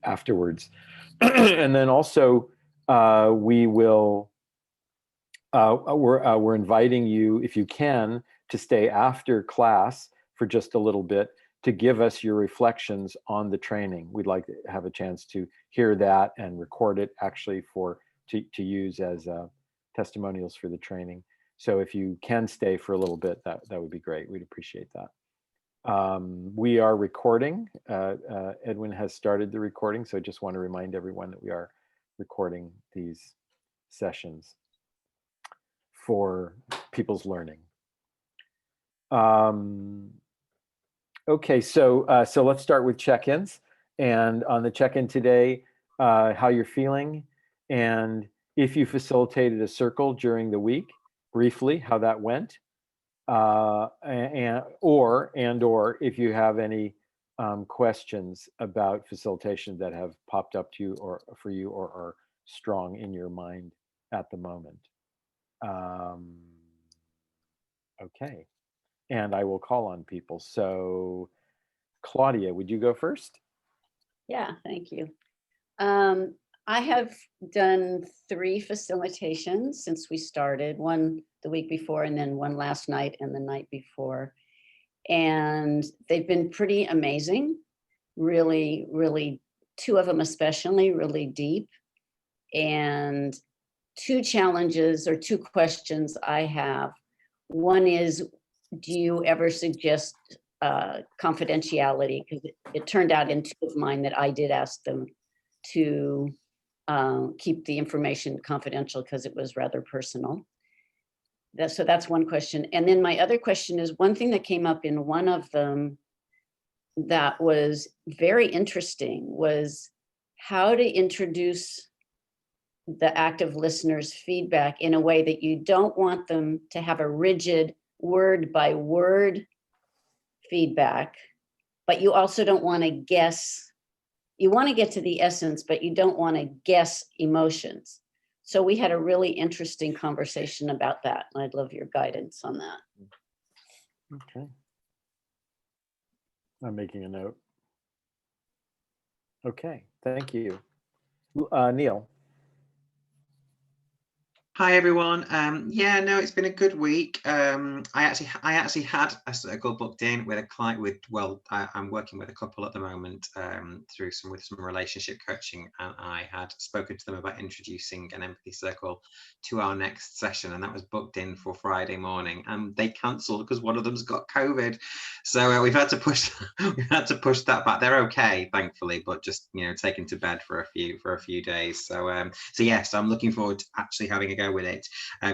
afterwards. And then also we will, we're inviting you, if you can, to stay after class for just a little bit to give us your reflections on the training. We'd like to have a chance to hear that and record it actually to use as testimonials for the training. So if you can stay for a little bit, that would be great. We'd appreciate that. We are recording. Edwin has started the recording, so I just want to remind everyone that we are recording these sessions for people's learning. Okay, so let's start with check-ins. And on the check-in today, how you're feeling, and if you facilitated a circle during the week, briefly how that went, or if you have any questions about facilitation that have popped up to you or for you or are strong in your mind at the moment. Okay, and I will call on people. So Claudia, would you go first? Yeah, thank you. I have done 3 facilitations since we started, one the week before and then one last night and the night before. And they've been pretty amazing, really, really, 2 of them especially really deep. And 2 challenges or 2 questions I have. One is, do you ever suggest confidentiality? Because it turned out in 2 of mine that I did ask them to keep the information confidential because it was rather personal. So that's one question. And then my other question is, one thing that came up in one of them that was very interesting was how to introduce the active listener's feedback in a way that you don't want them to have a rigid word by word feedback, but you also don't want to guess. You want to get to the essence, but you don't want to guess emotions. So we had a really interesting conversation about that, and I'd love your guidance on that. Okay. I'm making a note. Okay, thank you. Neil. Hi everyone. Yeah, no, it's been a good week. I actually had a circle booked in with a client I'm working with a couple at the moment with some relationship coaching, and I had spoken to them about introducing an empathy circle to our next session, and that was booked in for Friday morning, and they cancelled because one of them's got COVID. So we've had to push that back. They're okay, thankfully, but just taken to bed for a few days. So yes, I'm looking forward to actually having a go with it.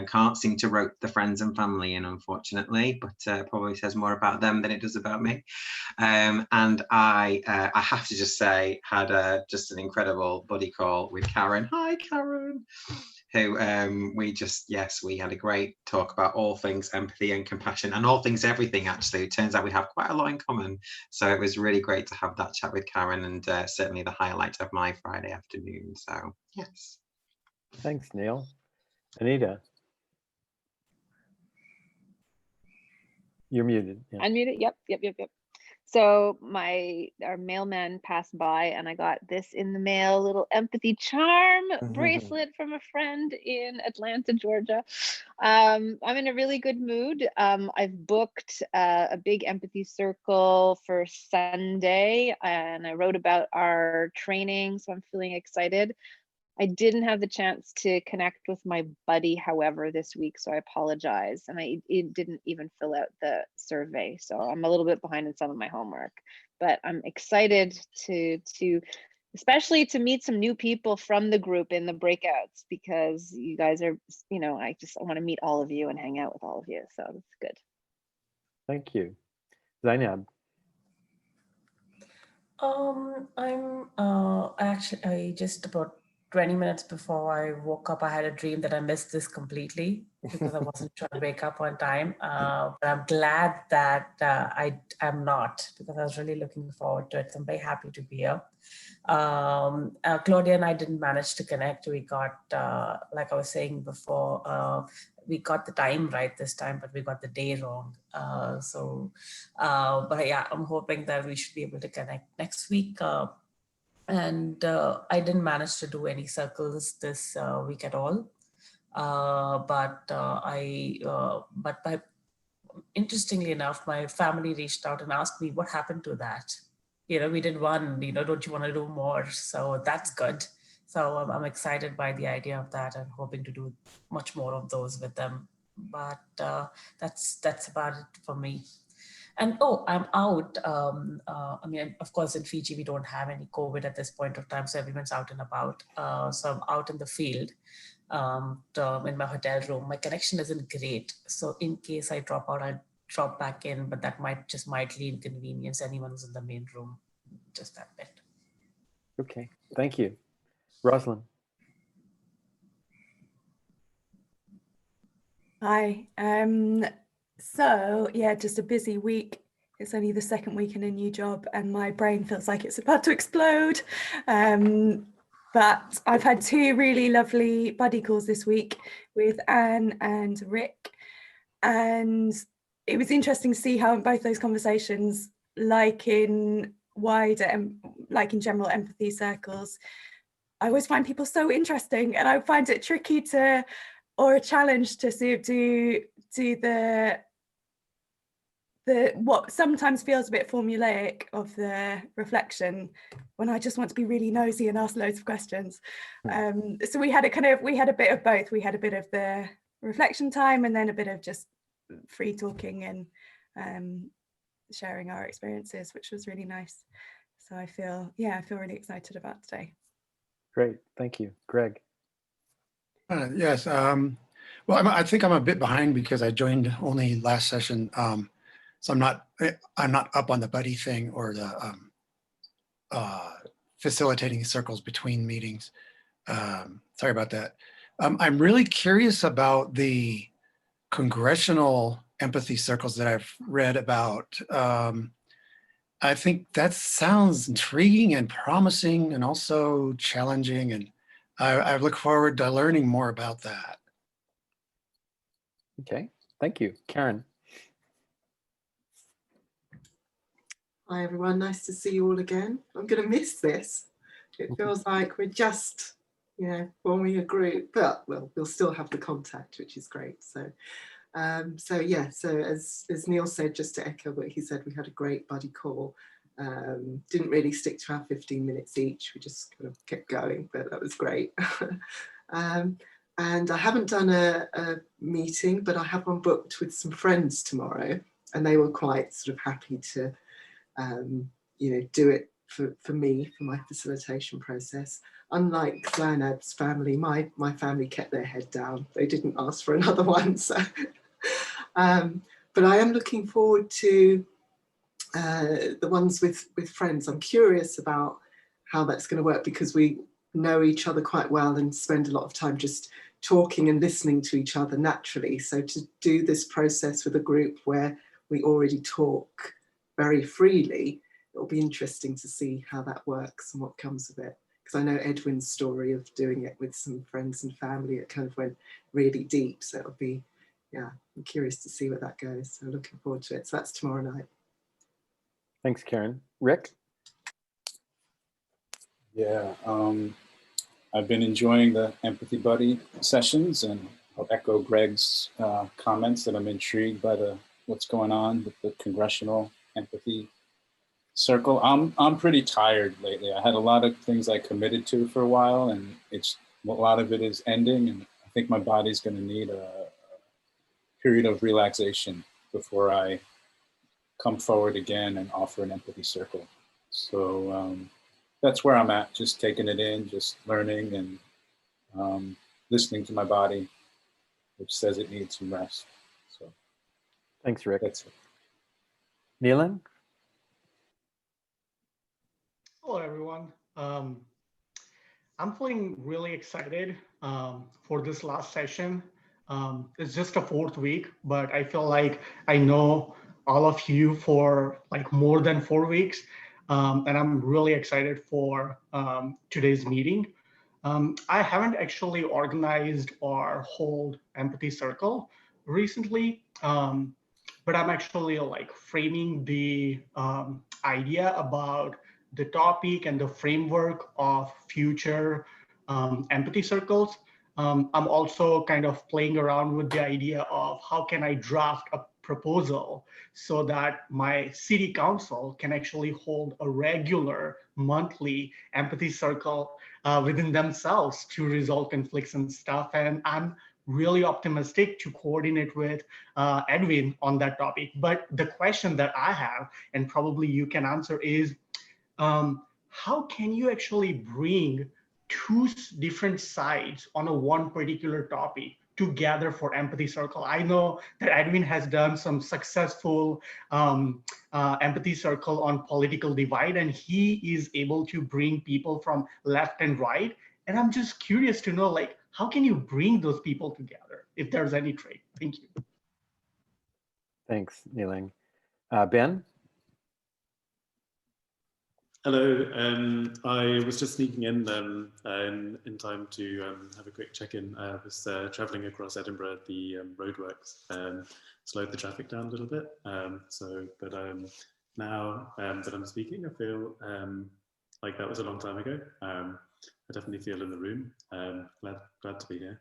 Can't seem to rope the friends and family in, unfortunately, but probably says more about them than it does about me. And I have to just say, had just an incredible buddy call with Karen. Hi, Karen. Who we had a great talk about all things empathy and compassion and all things everything. Actually, it turns out we have quite a lot in common. So it was really great to have that chat with Karen, and certainly the highlight of my Friday afternoon. So yes. Thanks, Neil. Anita. You're muted. Yeah. Unmuted. Yep. So our mailman passed by and I got this in the mail, little empathy charm bracelet from a friend in Atlanta, Georgia. I'm in a really good mood. I've booked a big empathy circle for Sunday, and I wrote about our training, so I'm feeling excited. I didn't have the chance to connect with my buddy, however, this week, so I apologize. And it didn't even fill out the survey, so I'm a little bit behind in some of my homework. But I'm excited to especially to meet some new people from the group in the breakouts, because you guys are, I want to meet all of you and hang out with all of you, so that's good. Thank you. Zainab. I just about 20 minutes before I woke up, I had a dream that I missed this completely because I wasn't trying to wake up on time. But I'm glad that I'm not, because I was really looking forward to it. So I'm very happy to be here. Claudia and I didn't manage to connect. We got, like I was saying before, we got the time right this time, but we got the day wrong. But yeah, I'm hoping that we should be able to connect next week. And I didn't manage to do any circles this week at all. Interestingly enough, my family reached out and asked me what happened to that. We did one, don't you want to do more? So that's good. So I'm excited by the idea of that and hoping to do much more of those with them. But that's about it for me. And I'm out. I mean, of course, in Fiji, we don't have any COVID at this point of time, so everyone's out and about. So I'm out in the field in my hotel room. My connection isn't great. So in case I drop out, I'll drop back in, but that might just mildly inconvenience anyone who's in the main room, just that bit. Okay, thank you. Rosalind. Hi. So yeah, just a busy week. It's only the second week in a new job and my brain feels like it's about to explode. But I've had two really lovely buddy calls this week with Anne and Rick. And it was interesting to see how in both those conversations, like in general empathy circles, I always find people so interesting, and I find it tricky or a challenge to do the what sometimes feels a bit formulaic of the reflection when I just want to be really nosy and ask loads of questions. So we had a bit of both. We had a bit of the reflection time and then a bit of just free talking and sharing our experiences, which was really nice. So I feel really excited about today. Great, thank you. Greg. Yes. Well, I think I'm a bit behind because I joined only last session. So I'm not up on the buddy thing or the facilitating circles between meetings. Sorry about that. I'm really curious about the congressional empathy circles that I've read about. I think that sounds intriguing and promising and also challenging. And I look forward to learning more about that. Okay, thank you. Karen. Hi everyone, nice to see you all again. I'm going to miss this. It feels like we're just, forming a group, but we'll still have the contact, which is great. So as Neil said, just to echo what he said, we had a great buddy call. Didn't really stick to our 15 minutes each. We just kind of kept going, but that was great. And I haven't done a meeting, but I have one booked with some friends tomorrow, and they were quite sort of happy to do it for me, for my facilitation process. Unlike Zainab's family, my family kept their head down. They didn't ask for another one. So, but I am looking forward to the ones with friends. I'm curious about how that's going to work because we know each other quite well and spend a lot of time just talking and listening to each other naturally. So to do this process with a group where we already talk very freely, it'll be interesting to see how that works and what comes of it. Because I know Edwin's story of doing it with some friends and family, it kind of went really deep. So it'll be, I'm curious to see where that goes. So looking forward to it. So that's tomorrow night. Thanks, Karen. Rick? Yeah, I've been enjoying the Empathy Buddy sessions, and I'll echo Greg's comments that I'm intrigued by what's going on with the Congressional Empathy Circle. I'm pretty tired lately. I had a lot of things I committed to for a while, and a lot of it is ending, and I think my body's going to need a period of relaxation before I come forward again and offer an empathy circle. So that's where I'm at, just taking it in, just learning and listening to my body, which says it needs some rest. So thanks, Rick. That's it. Neelan? Hello, everyone. I'm feeling really excited for this last session. It's just a 4th week, but I feel like I know all of you for like more than 4 weeks. And I'm really excited for today's meeting. I haven't actually organized or hold empathy circle recently, but I'm actually like framing the idea about the topic and the framework of future empathy circles. I'm also kind of playing around with the idea of how can I draft a proposal so that my city council can actually hold a regular monthly empathy circle within themselves to resolve conflicts and stuff. And I'm really optimistic to coordinate with Edwin on that topic. But the question that I have, and probably you can answer, is how can you actually bring two different sides on a one particular topic together for Empathy Circle? I know that Edwin has done some successful Empathy Circle on political divide, and he is able to bring people from left and right. And I'm just curious to know, like, how can you bring those people together, if there's any trait? Thank you. Thanks, Nilang. Ben? Hello, I was just sneaking in time to have a quick check-in. I was traveling across Edinburgh. The roadworks slowed the traffic down a little bit. Now that I'm speaking, I feel like that was a long time ago. I definitely feel in the room. Glad to be here.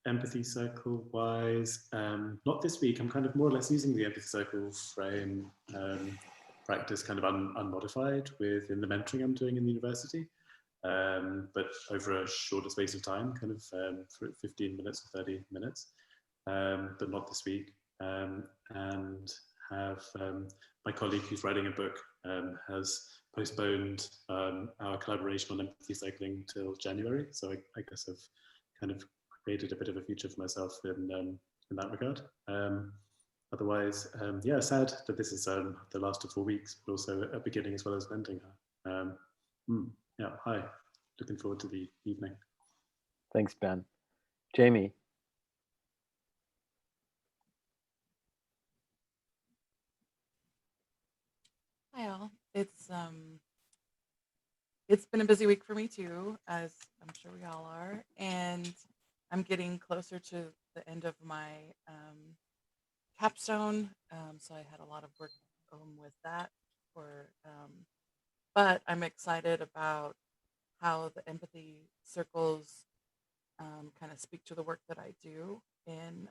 Empathy Circle wise, not this week. I'm kind of more or less using the Empathy Circle frame practice kind of unmodified within the mentoring I'm doing in the university, but over a shorter space of time, kind of for 15 minutes or 30 minutes, but not this week. And have my colleague who's writing a book has postponed our collaboration on empathy cycling till January. So I guess I've kind of created a bit of a future for myself in that regard. Otherwise, yeah, sad that this is the last of 4 weeks, but also a beginning as well as an ending. Yeah, hi, looking forward to the evening. Thanks, Ben. Jamie? Hi all. It's been a busy week for me too, as I'm sure we all are, and I'm getting closer to the end of my capstone, so I had a lot of work with that. But I'm excited about how the empathy circles kind of speak to the work that I do in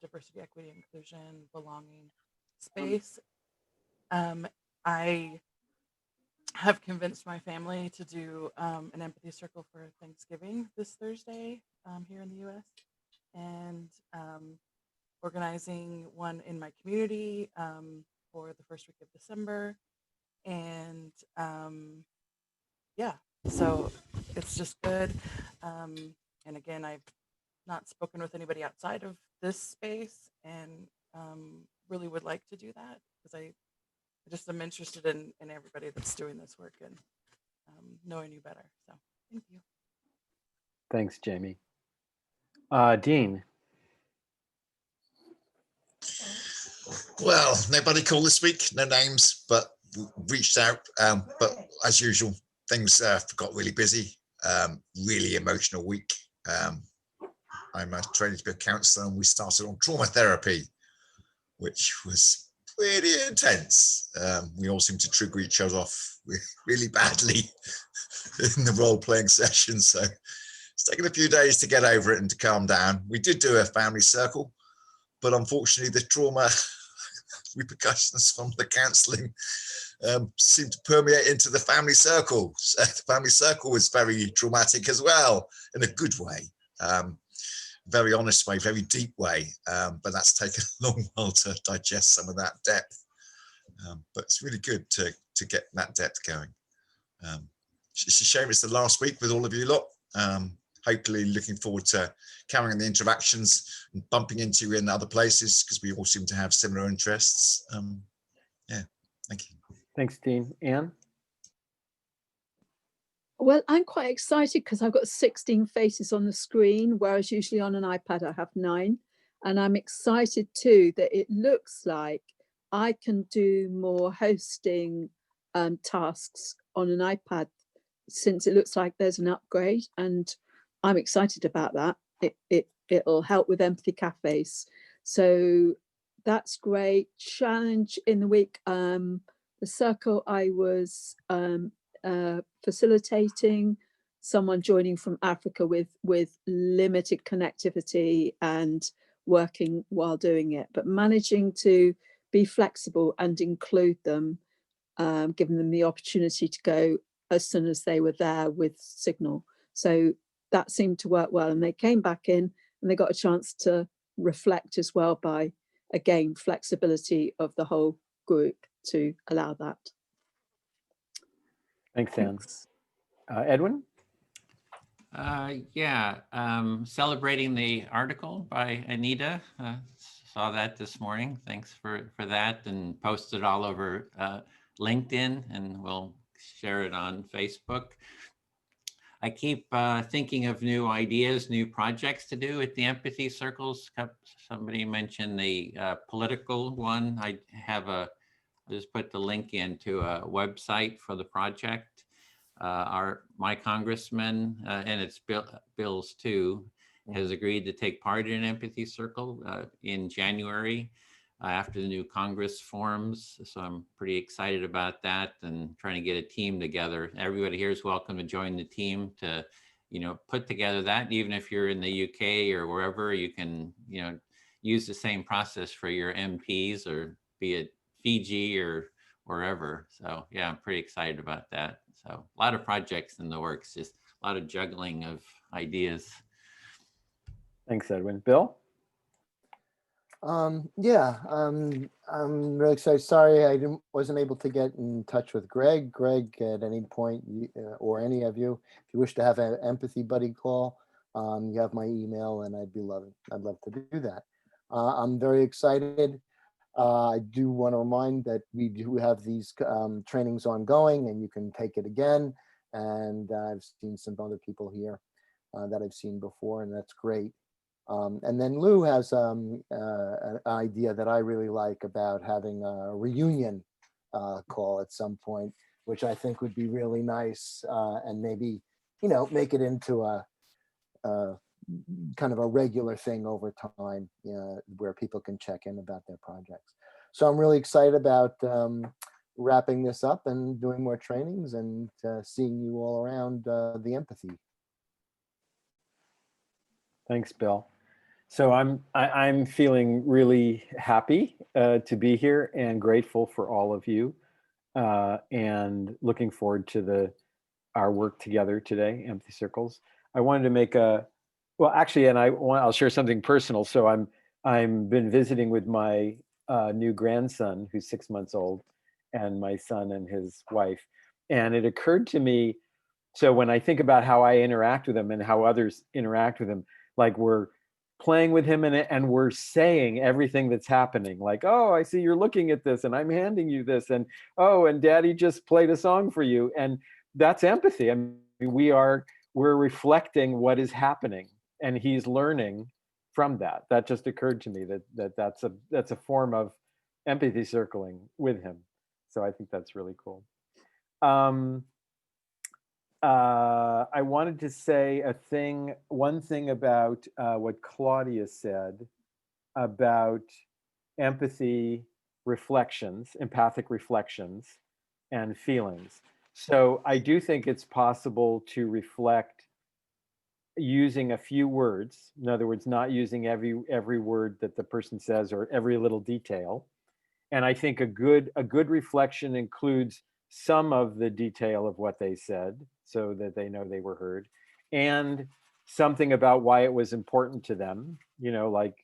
diversity, equity, inclusion, belonging space. I have convinced my family to do an empathy circle for Thanksgiving this Thursday here in the US, and organizing one in my community for the first week of December. And yeah, so it's just good. And again, I've not spoken with anybody outside of this space, and really would like to do that because I just am interested in everybody that's doing this work and knowing you better. So thank you. Thanks, Jamie. Dean? Well, nobody called this week, no names, but reached out. But as usual, things got really busy, really emotional week. I'm training to be a counsellor, and we started on trauma therapy, which was pretty intense. We all seem to trigger each other off really badly in the role-playing session. So it's taken a few days to get over it and to calm down. We did do a family circle, but unfortunately the trauma repercussions from the counselling seemed to permeate into the family circle. So the family circle was very traumatic as well, in a good way. Very honest way, very deep way, but that's taken a long while to digest some of that depth. But it's really good to get that depth going. It's a shame it's the last week with all of you lot. Hopefully looking forward to carrying the interactions and bumping into you in other places, because we all seem to have similar interests. Yeah, thank you. Thanks, Dean. Anne? Well, I'm quite excited because I've got 16 faces on the screen, whereas usually on an iPad I have 9. And I'm excited too that it looks like I can do more hosting tasks on an iPad, since it looks like there's an upgrade, and I'm excited about that. It'll help with empathy cafes. So that's great. Challenge in the week. the circle I was facilitating, someone joining from Africa with limited connectivity and working while doing it, but managing to be flexible and include them, giving them the opportunity to go as soon as they were there with signal. So that seemed to work well, and they came back in and they got a chance to reflect as well by, again, flexibility of the whole group to allow that. Thanks, Anne. Edwin? Yeah, celebrating the article by Anita. Saw that this morning. Thanks for that, and posted all over LinkedIn, and we'll share it on Facebook. I keep thinking of new ideas, new projects to do at the Empathy Circles. Somebody mentioned the political one. I have I'll just put the link into a website for the project. My congressman, and it's Bill's too, has agreed to take part in Empathy Circle in January after the new Congress forms. So I'm pretty excited about that and trying to get a team together. Everybody here is welcome to join the team to, put together that. Even if you're in the UK or wherever, you can, use the same process for your MPs, or be it Fiji or wherever. So yeah, I'm pretty excited about that. So a lot of projects in the works, just a lot of juggling of ideas. Thanks, Edwin. Bill? Yeah, I'm really excited. Sorry, I wasn't able to get in touch with Greg. Greg, at any point, or any of you, if you wish to have an empathy buddy call, you have my email, and I'd love to do that. I'm very excited. I do want to remind that we do have these trainings ongoing, and you can take it again. And I've seen some other people here that I've seen before, and that's great. And then Lou has an idea that I really like about having a reunion call at some point, which I think would be really nice, and maybe, make it into a kind of a regular thing over time, where people can check in about their projects. So I'm really excited about wrapping this up and doing more trainings, and seeing you all around the empathy. Thanks, Bill. So I'm feeling really happy to be here, and grateful for all of you, and looking forward to our work together today, Empathy Circles. I wanted to make I'll share something personal. So I'm been visiting with my new grandson, who's 6 months old, and my son and his wife. And it occurred to me, so when I think about how I interact with him and how others interact with him, like we're playing with him and we're saying everything that's happening, like, oh, I see you're looking at this, and I'm handing you this, and oh, and daddy just played a song for you. And that's empathy. I mean, we're reflecting what is happening, and he's learning from that. That just occurred to me that's a form of empathy circling with him. So I think that's really cool. I wanted to say one thing about what Claudia said about empathy reflections, empathic reflections, and feelings. So I do think it's possible to reflect using a few words. In other words, not using every word that the person says or every little detail. And I think a good reflection includes some of the detail of what they said, so that they know they were heard, and something about why it was important to them, like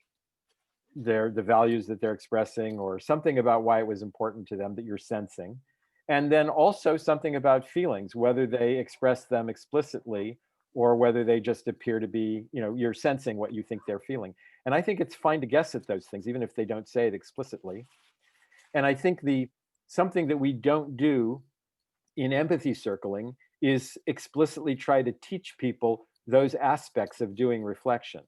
the values that they're expressing, or something about why it was important to them that you're sensing. And then also something about feelings, whether they express them explicitly or whether they just appear to be, you're sensing what you think they're feeling. And I think it's fine to guess at those things, even if they don't say it explicitly. And I think something that we don't do in empathy circling is explicitly try to teach people those aspects of doing reflection.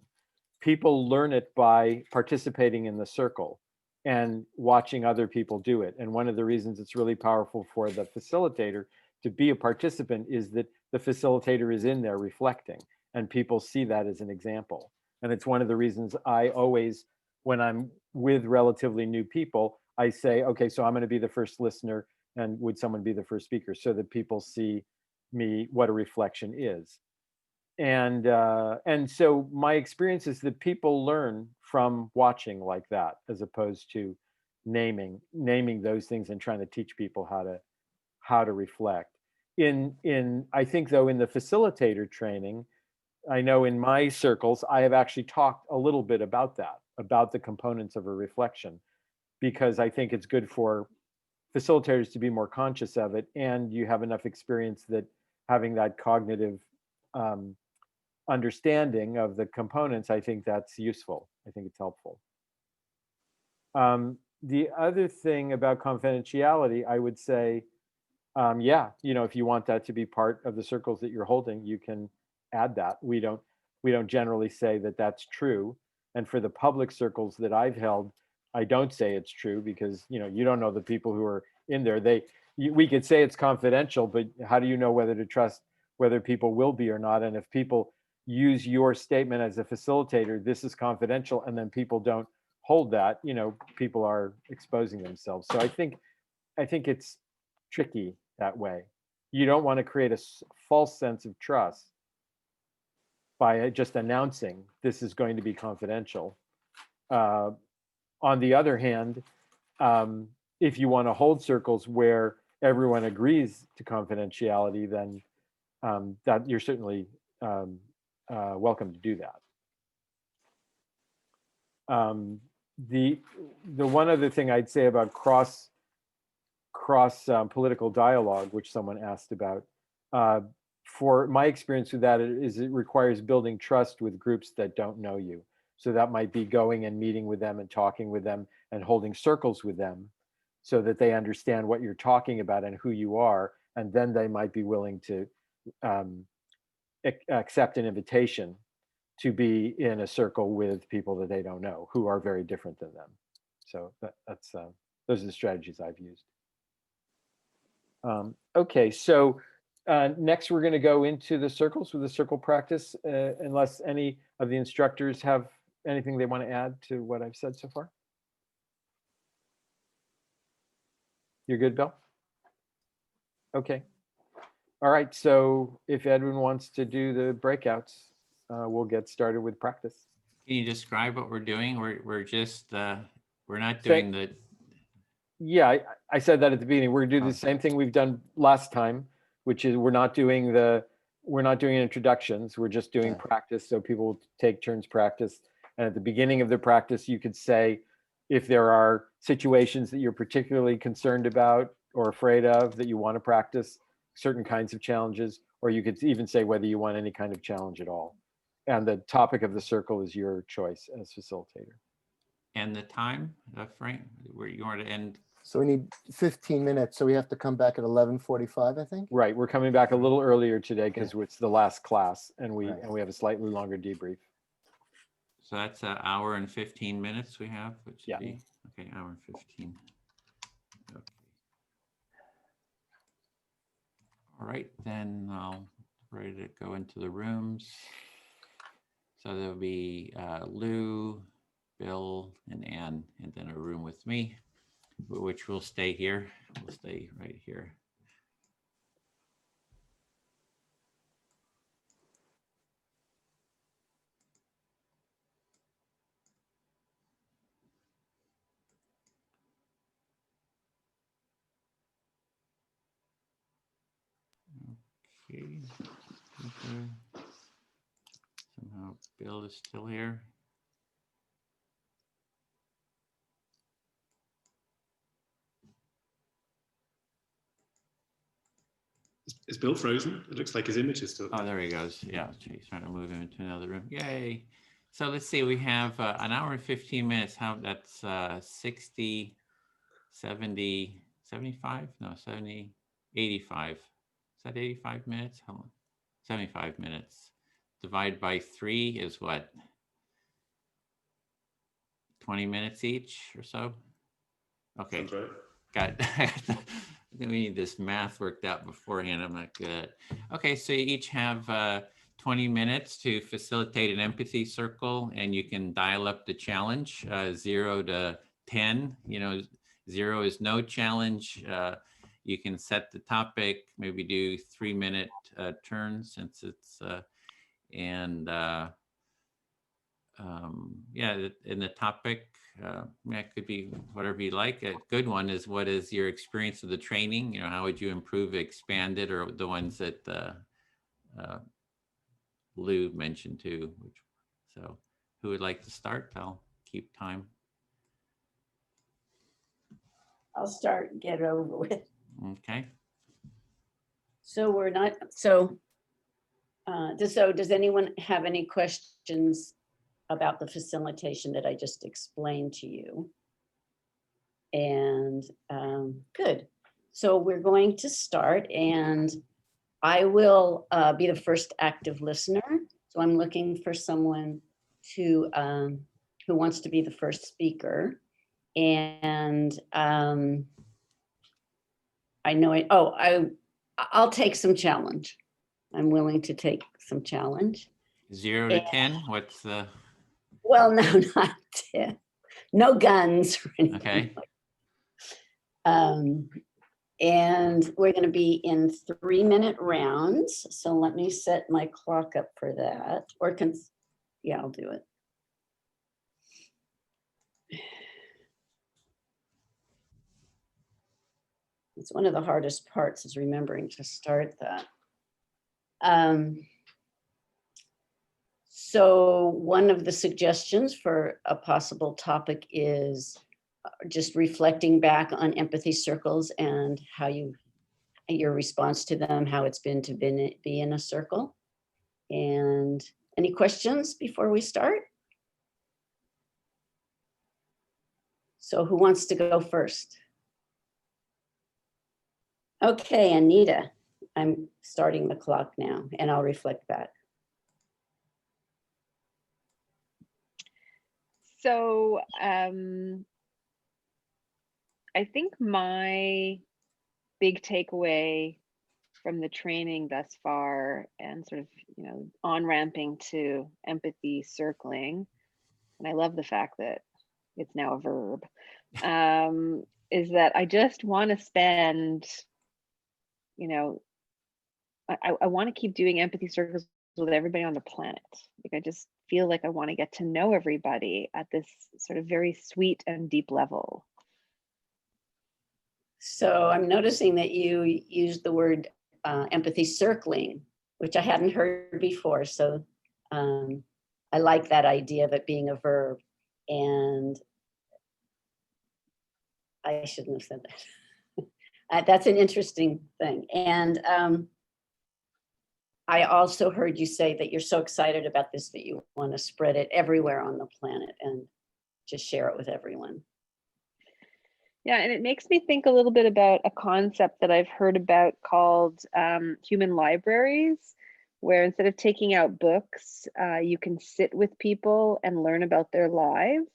People learn it by participating in the circle and watching other people do it. And one of the reasons it's really powerful for the facilitator to be a participant is that the facilitator is in there reflecting, and people see that as an example. And it's one of the reasons I always, when I'm with relatively new people, I say, okay, so I'm going to be the first listener. And would someone be the first speaker, so that people see me, what a reflection is. And so my experience is that people learn from watching like that, as opposed to naming those things and trying to teach people how to reflect. I think, though, in the facilitator training, I know in my circles, I have actually talked a little bit about that, about the components of a reflection, because I think it's good for facilitators to be more conscious of it, and you have enough experience that having that cognitive understanding of the components, I think that's useful. I think it's helpful. The other thing about confidentiality, I would say, yeah, if you want that to be part of the circles that you're holding, you can add that. We don't generally say that that's true. And for the public circles that I've held, I don't say it's true, because you don't know the people who are in there. We could say it's confidential, but how do you know whether to trust whether people will be or not? And if people use your statement as a facilitator, this is confidential, and then people don't hold that, people are exposing themselves. So I think it's tricky that way. You don't want to create a false sense of trust by just announcing this is going to be confidential. On the other hand, if you want to hold circles where everyone agrees to confidentiality, then that you're certainly welcome to do that. The one other thing I'd say about cross political dialogue, which someone asked about, for my experience with that is it requires building trust with groups that don't know you. So that might be going and meeting with them and talking with them and holding circles with them, so that they understand what you're talking about and who you are, and then they might be willing to accept an invitation to be in a circle with people that they don't know, who are very different than them. So that's those are the strategies I've used. Okay, so next we're going to go into the circles with the circle practice, unless any of the instructors have anything they want to add to what I've said so far. You're good, Bill? Okay. All right, so if Edwin wants to do the breakouts, we'll get started with practice. Can you describe what we're doing? We're just, we're not doing the... Yeah, I said that at the beginning. We're gonna do the same thing we've done last time, which is we're not doing introductions. We're just doing practice, so people will take turns practice. And at the beginning of the practice, you could say if there are situations that you're particularly concerned about or afraid of that you want to practice certain kinds of challenges, or you could even say whether you want any kind of challenge at all. And the topic of the circle is your choice as facilitator. And the time, Frank, where you want to end? So we need 15 minutes. So we have to come back at 11:45, I think. Right. We're coming back a little earlier today because it's the last class, and we have a slightly longer debrief. So that's an hour and 15 minutes we have, which would be, okay, hour and 15. Okay. All right, then I'll ready to go into the rooms. So there'll be Lou, Bill, and Ann, and then a room with me, which will stay here. We'll stay right here. Okay. Somehow Bill is still here. Is Bill frozen? It looks like his image is still. Oh, there he goes. Yeah, he's trying to move him into another room. Yay. So let's see, we have an hour and 15 minutes. How that's 60, 70, 75? No, 70, 85. Is that 85 minutes? How long? 75 minutes. Divide by 3 is what? 20 minutes each or so? Okay. Sounds right. Got it. We need this math worked out beforehand. I'm not good at it. Okay, so you each have 20 minutes to facilitate an empathy circle, and you can dial up the challenge 0 to 10. You know, 0 is no challenge. you can set the topic, maybe do 3-minute turns since it's, yeah, in the topic, yeah, it could be whatever you like. A good one is, what is your experience of the training? You know, how would you improve, expand it, or the ones that Lou mentioned too. So who would like to start? I'll keep time. I'll start and get it over with. Okay. So we're not, does anyone have any questions about the facilitation that I just explained to you? And good. So we're going to start, and I will be the first active listener. So I'm looking for someone to who wants to be the first speaker. And I know I'll take some challenge. I'm willing to take some challenge. 0 to 10, what's the? Well, no, not 10. No guns or anything. Okay. And we're going to be in 3-minute rounds. So let me set my clock up for that. Or yeah, I'll do it. It's one of the hardest parts, is remembering to start that. So one of the suggestions for a possible topic is just reflecting back on empathy circles and how your response to them, how it's been to be in a circle. And any questions before we start? So who wants to go first? Okay, Anita, I'm starting the clock now, and I'll reflect back. So I think my big takeaway from the training thus far, and sort of, you know, on-ramping to empathy circling, and I love the fact that it's now a verb, is that I just want to spend, you know, I want to keep doing empathy circles with everybody on the planet. Like, I just feel like I want to get to know everybody at this sort of very sweet and deep level. So I'm noticing that you used the word empathy circling, which I hadn't heard before. So I like that idea of it being a verb. And I shouldn't have said that. That's an interesting thing. And I also heard you say that you're so excited about this that you want to spread it everywhere on the planet and just share it with everyone. Yeah, and it makes me think a little bit about a concept that I've heard about called human libraries, where instead of taking out books, you can sit with people and learn about their lives.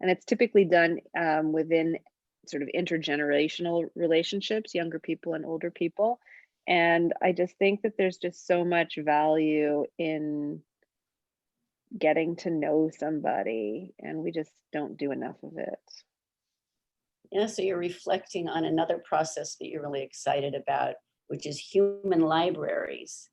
And it's typically done within sort of intergenerational relationships, younger people and older people. And I just think that there's just so much value in getting to know somebody, and we just don't do enough of it. Yeah, so you're reflecting on another process that you're really excited about, which is human libraries.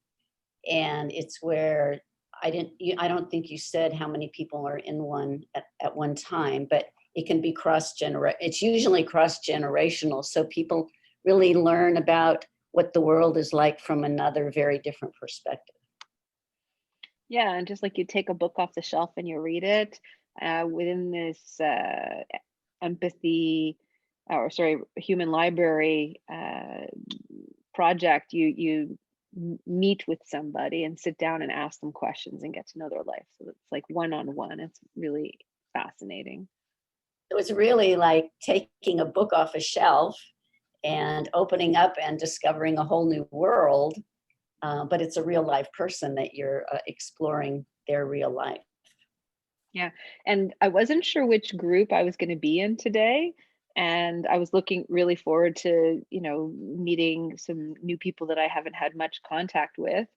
And it's where I don't think you said how many people are in one at one time, but it can be it's usually cross-generational. So people really learn about what the world is like from another very different perspective. Yeah, and just like you take a book off the shelf and you read it, within this human library project, you meet with somebody and sit down and ask them questions and get to know their life. So it's like one-on-one. It's really fascinating. So it's really like taking a book off a shelf and opening up and discovering a whole new world, but it's a real life person that you're exploring their real life. Yeah, and I wasn't sure which group I was going to be in today, and I was looking really forward to, you know, meeting some new people that I haven't had much contact with,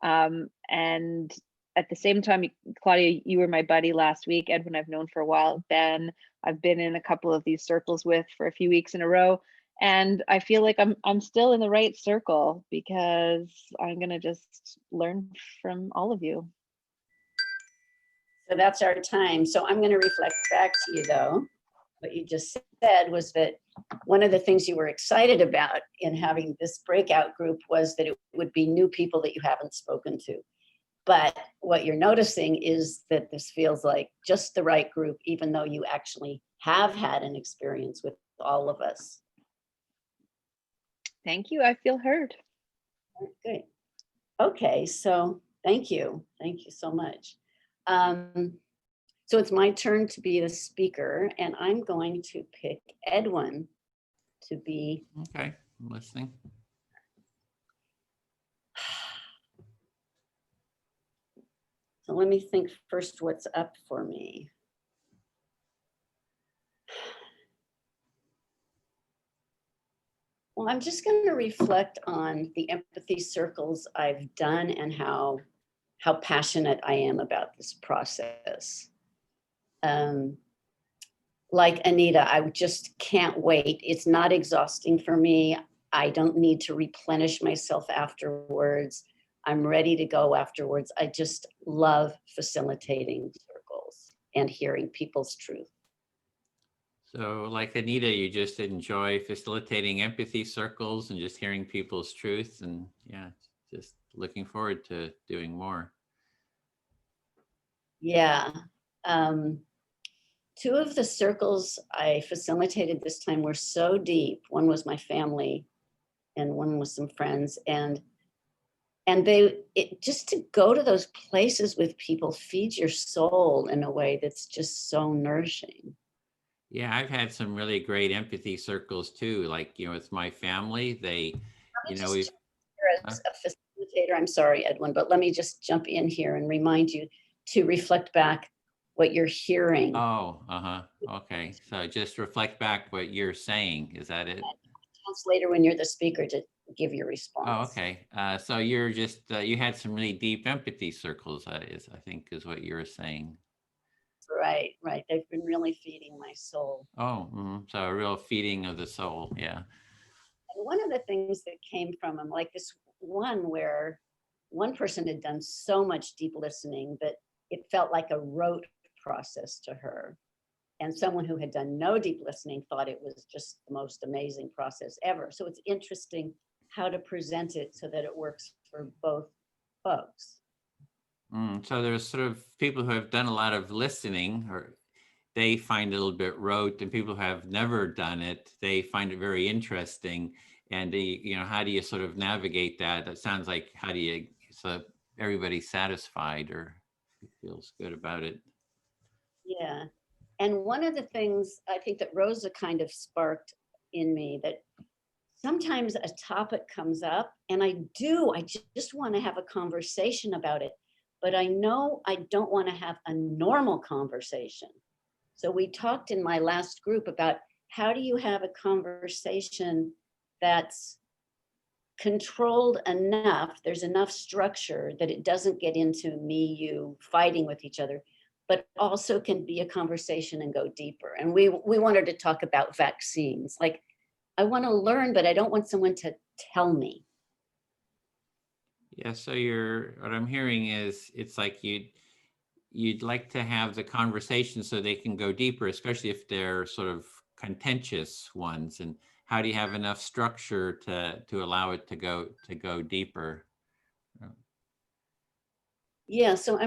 and at the same time, Claudia, you were my buddy last week. Edwin, I've known for a while. Ben, I've been in a couple of these circles with for a few weeks in a row. And I feel like I'm still in the right circle because I'm gonna just learn from all of you. So that's our time. So I'm going to reflect back to you, though. What you just said was that one of the things you were excited about in having this breakout group was that it would be new people that you haven't spoken to. But what you're noticing is that this feels like just the right group, even though you actually have had an experience with all of us. Thank you. I feel heard. Good. Okay, so thank you. Thank you so much. So it's my turn to be the speaker, and I'm going to pick Edwin to be. Okay, I'm listening. So let me think first what's up for me. Well, I'm just going to reflect on the empathy circles I've done and how passionate I am about this process. Like Anita, I just can't wait. It's not exhausting for me. I don't need to replenish myself afterwards. I'm ready to go afterwards. I just love facilitating circles and hearing people's truth. So like Anita, you just enjoy facilitating empathy circles and just hearing people's truth, and yeah, just looking forward to doing more. Yeah. Two of the circles I facilitated this time were so deep. One was my family and one was some friends, and just to go to those places with people feeds your soul in a way that's just so nourishing. Yeah, I've had some really great empathy circles too. Like, you know, with my family, they, you know, we've. As a facilitator, I'm sorry, Edwin, but let me just jump in here and remind you to reflect back what you're hearing. Oh, okay. So just reflect back what you're saying. Is that it? Later when you're the speaker to give your response. Oh, okay. So you're just, you had some really deep empathy circles, I think is what you were saying. Right. They've been really feeding my soul. Oh, so a real feeding of the soul. Yeah. And one of the things that came from them, like this one where one person had done so much deep listening that it felt like a rote process to her. And someone who had done no deep listening thought it was just the most amazing process ever. So it's interesting how to present it so that it works for both folks. So there's sort of people who have done a lot of listening, or they find it a little bit rote, and people who have never done it, they find it very interesting. And you know, how do you sort of navigate that? That sounds like, how do you, so everybody's satisfied or feels good about it? Yeah. And one of the things I think that Rosa kind of sparked in me, that sometimes a topic comes up and I just want to have a conversation about it, but I know I don't want to have a normal conversation. So we talked in my last group about how do you have a conversation that's controlled enough, there's enough structure that it doesn't get into me, you fighting with each other, but also can be a conversation and go deeper. And we wanted to talk about vaccines. Like, I want to learn, but I don't want someone to tell me. Yeah, so what I'm hearing is it's like you'd like to have the conversation so they can go deeper, especially if they're sort of contentious ones. And how do you have enough structure to allow it to go deeper? Yeah, so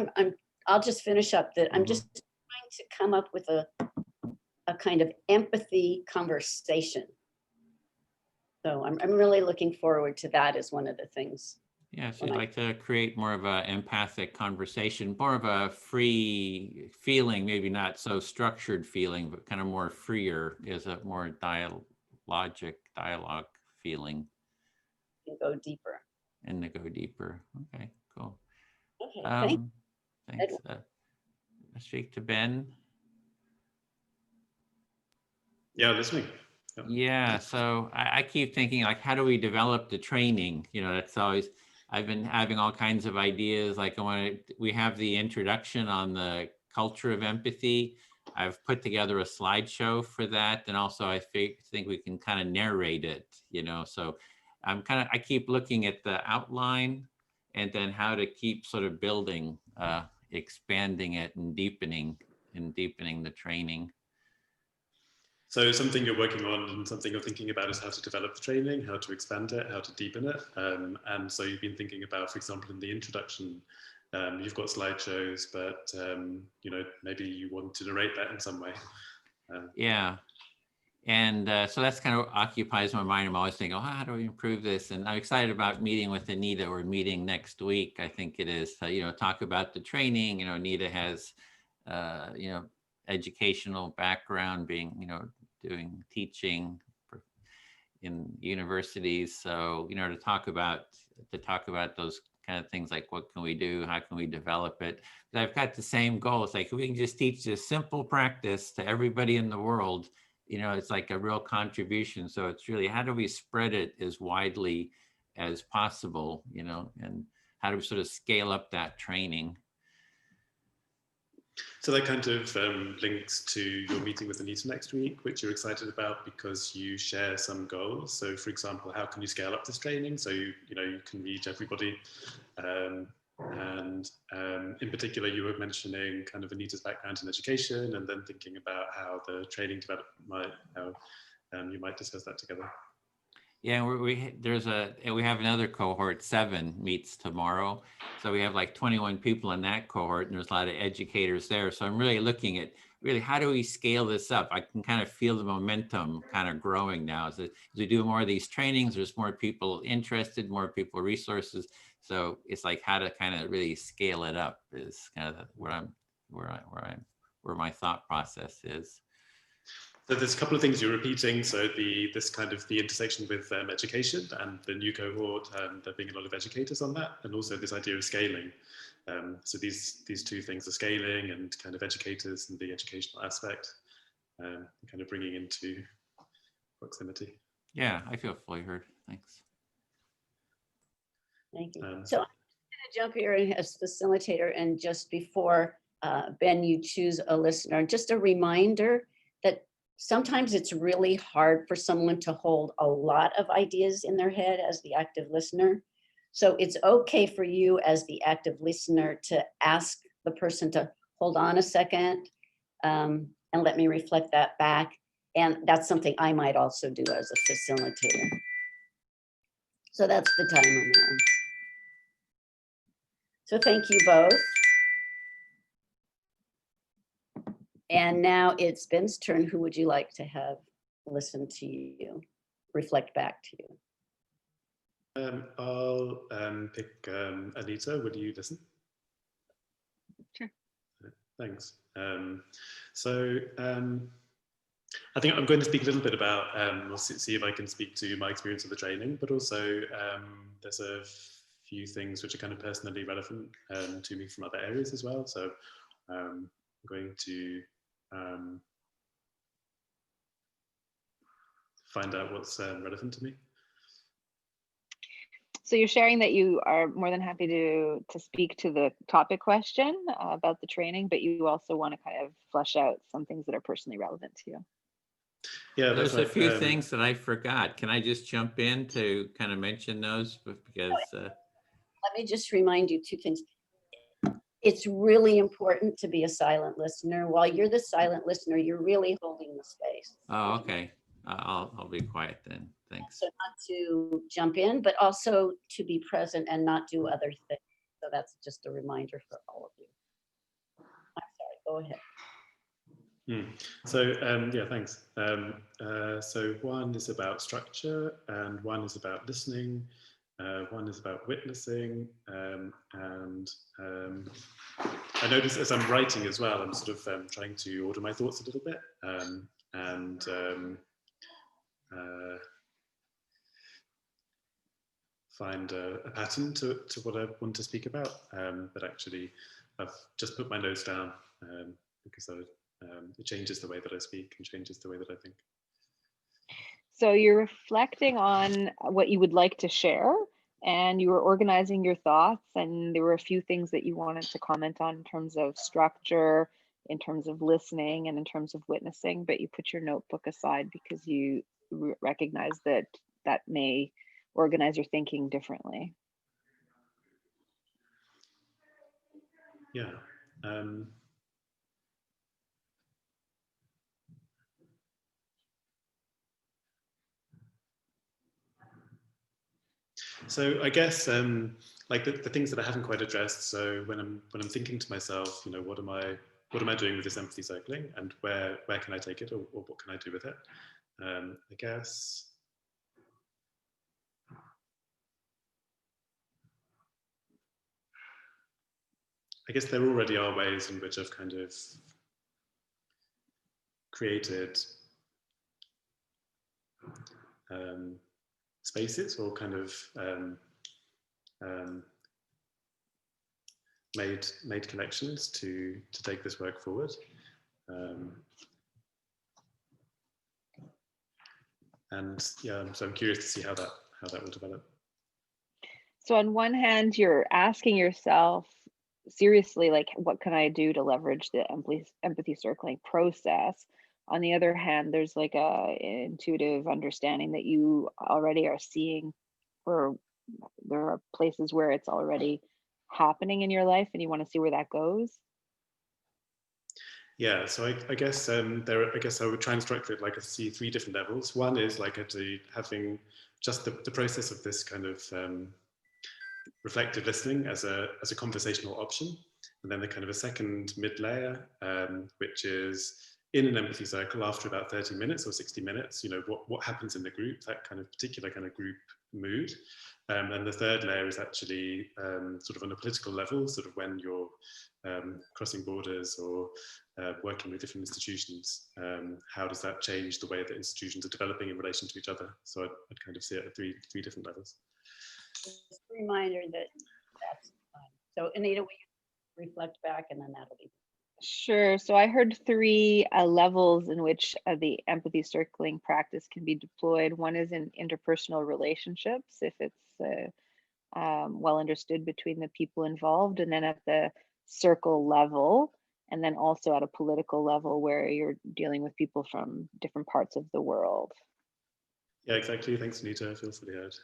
I'll just finish up that I'm just trying to come up with a kind of empathy conversation. So I'm really looking forward to that as one of the things. Yeah, so you'd like to create more of an empathic conversation, more of a free feeling, maybe not so structured feeling, but kind of more freer, is a more dialogue feeling. And go deeper. And to go deeper. Okay, cool. Okay, thanks. Speak to Ben. Yeah, listening. Yep. Yeah, so I keep thinking, like, how do we develop the training? You know, that's always, I've been having all kinds of ideas. Like, we have the introduction on the culture of empathy. I've put together a slideshow for that. And also I think we can kind of narrate it, you know, so I keep looking at the outline and then how to keep sort of building, expanding it and deepening the training. So something you're working on and something you're thinking about is how to develop the training, how to expand it, how to deepen it. And so you've been thinking about, for example, in the introduction, you've got slideshows, but you know, maybe you want to narrate that in some way. Yeah. And so that's kind of occupies my mind. I'm always thinking, oh, how do we improve this? And I'm excited about meeting with Anita. We're meeting next week, I think it is, you know, talk about the training. You know, Anita has, you know, educational background, being, you know, doing teaching in universities. So, you know, to talk about those kind of things, like what can we do? How can we develop it? But I've got the same goal. It's like, we can just teach this simple practice to everybody in the world. You know, it's like a real contribution. So it's really, how do we spread it as widely as possible, you know, and how do we sort of scale up that training? So that kind of links to your meeting with Anita next week, which you're excited about because you share some goals. So for example, how can you scale up this training so you know, you can reach everybody? And in particular, you were mentioning kind of Anita's background in education, and then thinking about how the training development you might discuss that together. Yeah, we have another cohort, 7 meets tomorrow. So we have like 21 people in that cohort, and there's a lot of educators there. So I'm really looking at how do we scale this up? I can kind of feel the momentum kind of growing now. As we do more of these trainings, there's more people interested, more people, resources. So it's like how to kind of really scale it up is kind of where my thought process is. So there's a couple of things you're repeating. So the intersection with education and the new cohort, there being a lot of educators on that, and also this idea of scaling. So these two things are scaling and kind of educators and the educational aspect, kind of bringing into proximity. Yeah, I feel fully heard. Thanks. Thank you. So I'm going to jump here as facilitator, and just before Ben, you choose a listener, just a reminder that sometimes it's really hard for someone to hold a lot of ideas in their head as the active listener. So it's okay for you as the active listener to ask the person to hold on a second and let me reflect that back. And that's something I might also do as a facilitator. So that's the time on that one. So thank you both. And now it's Ben's turn. Who would you like to have listen to you, reflect back to you? I'll pick Anita. Would you listen? Sure. Thanks. So I think I'm going to speak a little bit about, we'll see if I can speak to my experience of the training, but also there's a few things which are kind of personally relevant to me from other areas as well. So I'm going to find out what's relevant to me. So you're sharing that you are more than happy to speak to the topic question about the training, but you also want to kind of flesh out some things that are personally relevant to you. Yeah, there's a few things that I forgot. Can I just jump in to kind of mention those? Because let me just remind you 2 things. It's really important to be a silent listener. While you're the silent listener, you're really holding the space. Oh, okay. I'll be quiet then. Thanks. So not to jump in, but also to be present and not do other things. So that's just a reminder for all of you. I'm sorry, go ahead. So yeah, thanks. So one is about structure, and one is about listening. One is about witnessing, and I notice as I'm writing as well, I'm sort of trying to order my thoughts a little bit, and find a pattern to what I want to speak about. But actually, I've just put my notes down because it changes the way that I speak and changes the way that I think. So you're reflecting on what you would like to share, and you were organizing your thoughts, and there were a few things that you wanted to comment on in terms of structure in terms of listening and in terms of witnessing, but you put your notebook aside because you recognize that that may organize your thinking differently. Yeah. So I guess like the things that I haven't quite addressed. So when I'm thinking to myself, you know, what am I doing with this empathy circling, and where can I take it, or what can I do with it? I guess there already are ways in which I've kind of created spaces, or kind of made connections to take this work forward. And yeah, so I'm curious to see how that will develop. So on one hand, you're asking yourself seriously, like, what can I do to leverage the empathy circling process? On the other hand, there's like a intuitive understanding that you already are seeing, or there are places where it's already happening in your life and you want to see where that goes. Yeah, so I guess I would try and structure it like I see 3 different levels. One is like having just the process of this kind of reflective listening as a conversational option, and then the kind of a second mid layer, which is in an empathy circle after about 30 minutes or 60 minutes. You know, what happens in the group, that kind of particular kind of group mood. And the third layer is actually sort of on a political level, sort of when you're crossing borders or working with different institutions. How does that change the way that institutions are developing in relation to each other? So I'd kind of see it at three different levels. Just a reminder that that's fine. So Anita, will you reflect back, and then that'll be. Sure. So I heard 3 levels in which the empathy circling practice can be deployed. One is in interpersonal relationships, if it's well understood between the people involved, and then at the circle level, and then also at a political level where you're dealing with people from different parts of the world. Yeah, exactly. Thanks, Anita. I feel fully heard.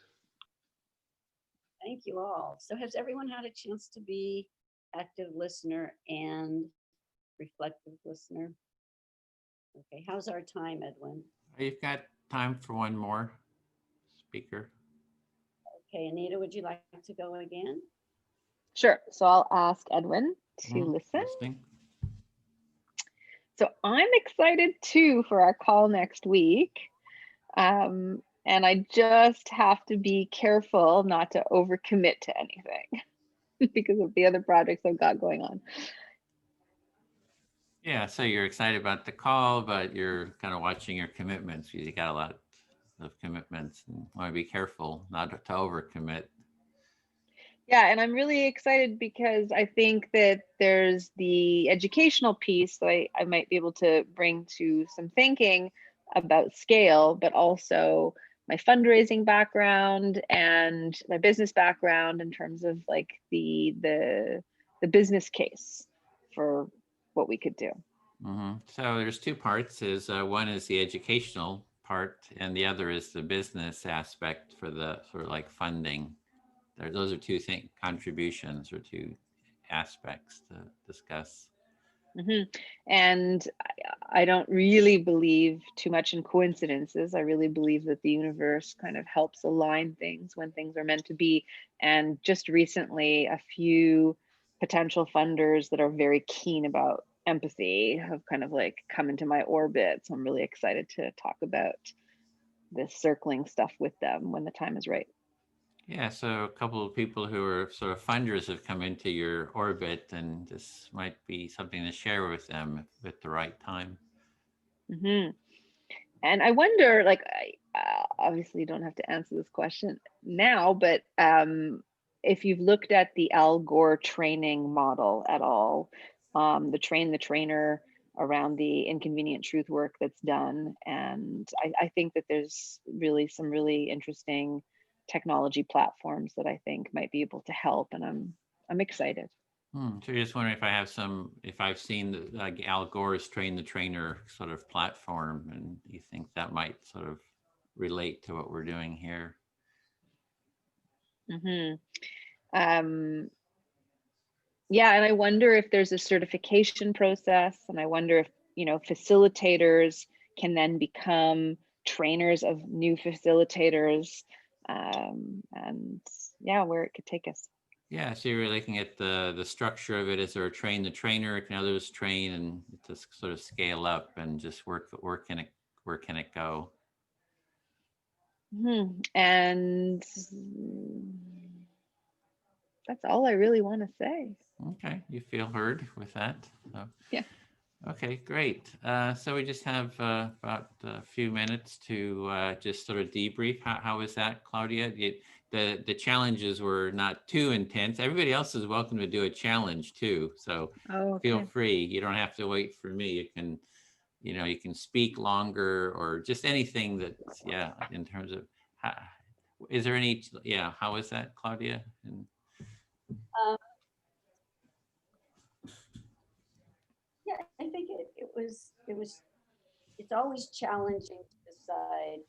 Thank you all. So has everyone had a chance to be active listener and reflective listener? Okay, how's our time, Edwin? You've got time for one more speaker. Okay, Anita, would you like to go again? Sure. So I'll ask Edwin to listen. Listening. So I'm excited too for our call next week. And I just have to be careful not to overcommit to anything because of the other projects I've got going on. Yeah, so you're excited about the call, but you're kind of watching your commitments because you got a lot of commitments and want to be careful not to overcommit. Yeah, and I'm really excited because I think that there's the educational piece that I might be able to bring to some thinking about scale, but also my fundraising background and my business background in terms of like the business case for what we could do. Mm-hmm. So there's 2 parts. One is the educational part, and the other is the business aspect for the sort of like funding. Those are 2 contributions or 2 aspects to discuss. Mm-hmm. And I don't really believe too much in coincidences. I really believe that the universe kind of helps align things when things are meant to be. And just recently, a few potential funders that are very keen about empathy have kind of like come into my orbit. So I'm really excited to talk about this circling stuff with them when the time is right. Yeah, so a couple of people who are sort of funders have come into your orbit, and this might be something to share with them at the right time. Mm-hmm. And I wonder, like, I obviously don't have to answer this question now, but if you've looked at the Al Gore training model at all, the train the trainer around the inconvenient truth work that's done. And I think that there's really some really interesting technology platforms that I think might be able to help, and I'm excited. So you're just wondering if I have if I've seen like Al Gore's Train the Trainer sort of platform, and you think that might sort of relate to what we're doing here. Yeah, and I wonder if there's a certification process, and I wonder if, you know, facilitators can then become trainers of new facilitators, and yeah, where it could take us. Yeah, so you're looking at the structure of it. Is there a train the trainer? Can others train, and to sort of scale up and just where can it go? And that's all I really want to say. Okay, you feel heard with that. So, yeah. Okay, great. So we just have about a few minutes to just sort of debrief. How was that, Claudia? The challenges were not too intense. Everybody else is welcome to do a challenge too. So feel free. You don't have to wait for me. You can, you know, you can speak longer or just anything that, yeah, in terms of, is there any, yeah, how was that, Claudia? Yeah, I think it's always challenging to decide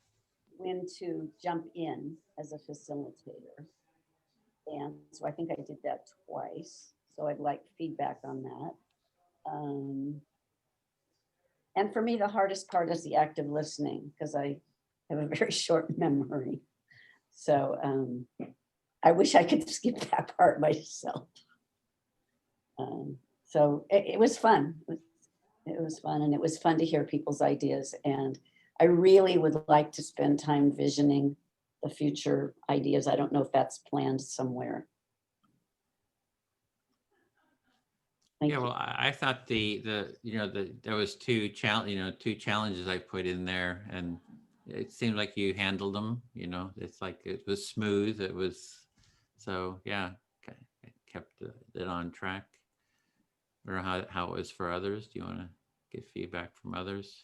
when to jump in as a facilitator. And so I think I did that twice. So I'd like feedback on that. And for me, the hardest part is the active listening, because I have a very short memory. So I wish I could skip that part myself. So it was fun. It was fun, and it was fun to hear people's ideas. And I really would like to spend time visioning the future ideas. I don't know if that's planned somewhere. Yeah, well, I thought there was two challenges I put in there, and it seemed like you handled them. You know, it's like it was smooth. It was, so yeah, kept it on track. I don't know how it was for others. Do you want to get feedback from others?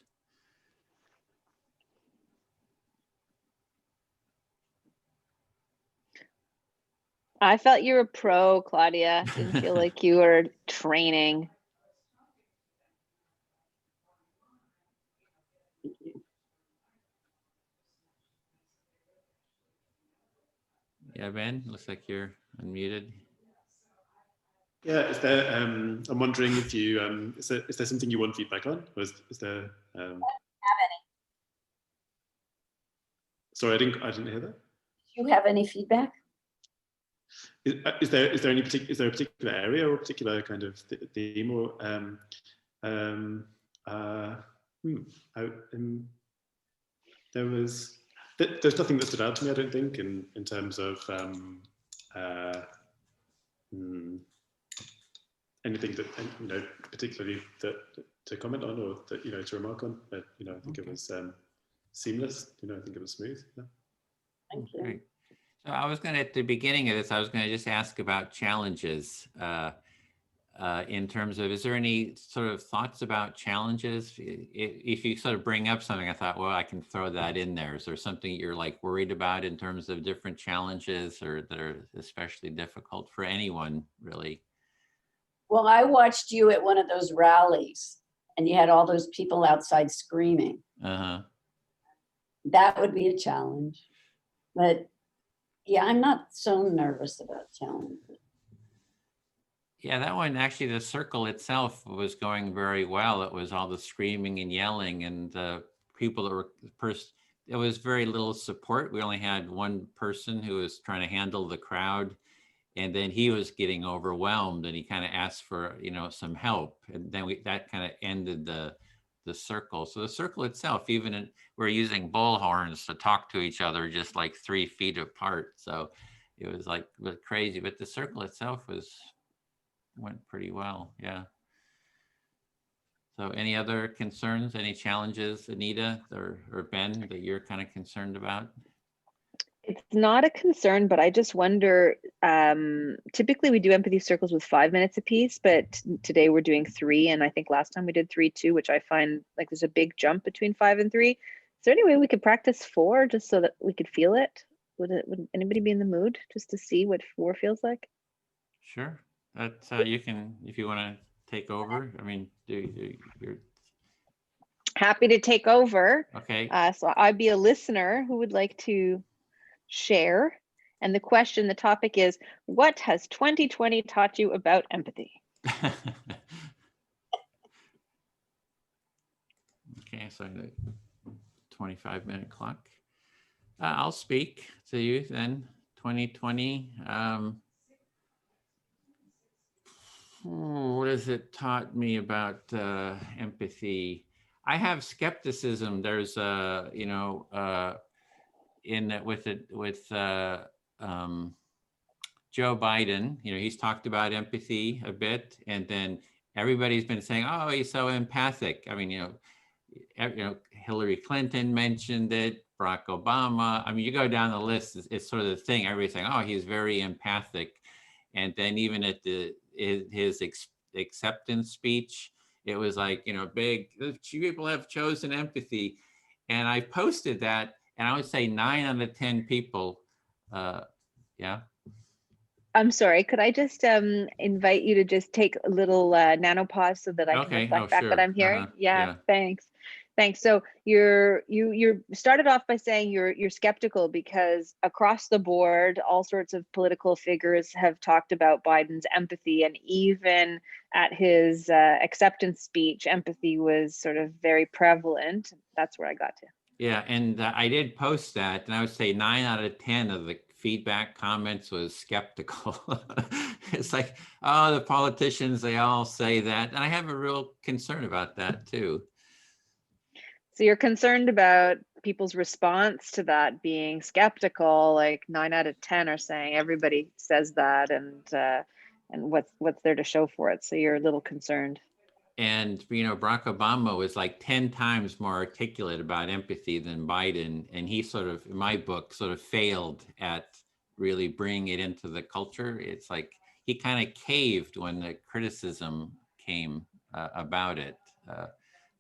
I felt you were pro, Claudia. Didn't feel like you were training. Yeah, Ben, looks like you're unmuted. Yeah, is there? I'm wondering if you is there something you want feedback on, or is there? Have any? Sorry, I didn't hear that. Do you have any feedback? Is there any particular, is there a particular area or a particular kind of theme or there's nothing that stood out to me, I don't think, in terms of anything that, you know, particularly that to comment on or that, you know, to remark on. But, you know, I think it was seamless. You know, I think it was smooth. Yeah. Thank you. Great. So I was going to, at the beginning of this, I was going to just ask about challenges in terms of, is there any sort of thoughts about challenges? If you sort of bring up something, I thought, well, I can throw that in there. Is there something you're like worried about in terms of different challenges or that are especially difficult for anyone, really? Well, I watched you at one of those rallies and you had all those people outside screaming. That would be a challenge. But yeah, I'm not so nervous about challenges. Yeah, that one, actually, the circle itself was going very well. It was all the screaming and yelling, and the people that were there was very little support. We only had one person who was trying to handle the crowd, and then he was getting overwhelmed, and he kind of asked for, you know, some help, and then that kind of ended the circle. So the circle itself, even we're using bullhorns to talk to each other just like 3 feet apart. So it was like crazy, but the circle itself went pretty well. Yeah. So any other concerns, any challenges, Anita or Ben, that you're kind of concerned about? It's not a concern, but I just wonder, typically we do empathy circles with 5 minutes apiece, but today we're doing 3. And I think last time we did 3 too, which I find like there's a big jump between 5 and 3. Is there any way we could practice 4 just so that we could feel it? Would anybody be in the mood just to see what 4 feels like? Sure. That's you can, if you want to take over. I mean, you're Happy to take over. okay. So I'd be a listener who would like to share. And the question, the topic is, what has 2020 taught you about empathy? Okay, so 25-minute clock. I'll speak to you then. 2020. What has it taught me about empathy? I have skepticism. There's you know, in that with Joe Biden, you know, he's talked about empathy a bit, and then everybody's been saying, oh, he's so empathic. I mean, you know, Hillary Clinton mentioned it, Barack Obama. I mean, you go down the list, it's sort of the thing. Everybody's saying, oh, he's very empathic. And then even at his acceptance speech, it was like, you know, big, people have chosen empathy. And I posted that, and I would say 9 out of 10 people, yeah. I'm sorry, could I just invite you to just take a little nanopause so that I can reflect back what I'm hearing? Yeah, thanks. Thanks. So you started off by saying you're skeptical because across the board, all sorts of political figures have talked about Biden's empathy, and even at his acceptance speech, empathy was sort of very prevalent. That's where I got to. Yeah, and I did post that, and I would say 9 out of 10 of the feedback comments was skeptical. It's like, oh, the politicians, they all say that. And I have a real concern about that too. So you're concerned about people's response to that being skeptical, like 9 out of 10 are saying everybody says that, and what's there to show for it? So you're a little concerned. And, you know, Barack Obama was like 10 times more articulate about empathy than Biden. And he sort of, in my book, sort of failed at really bringing it into the culture. It's like he kind of caved when the criticism came about it.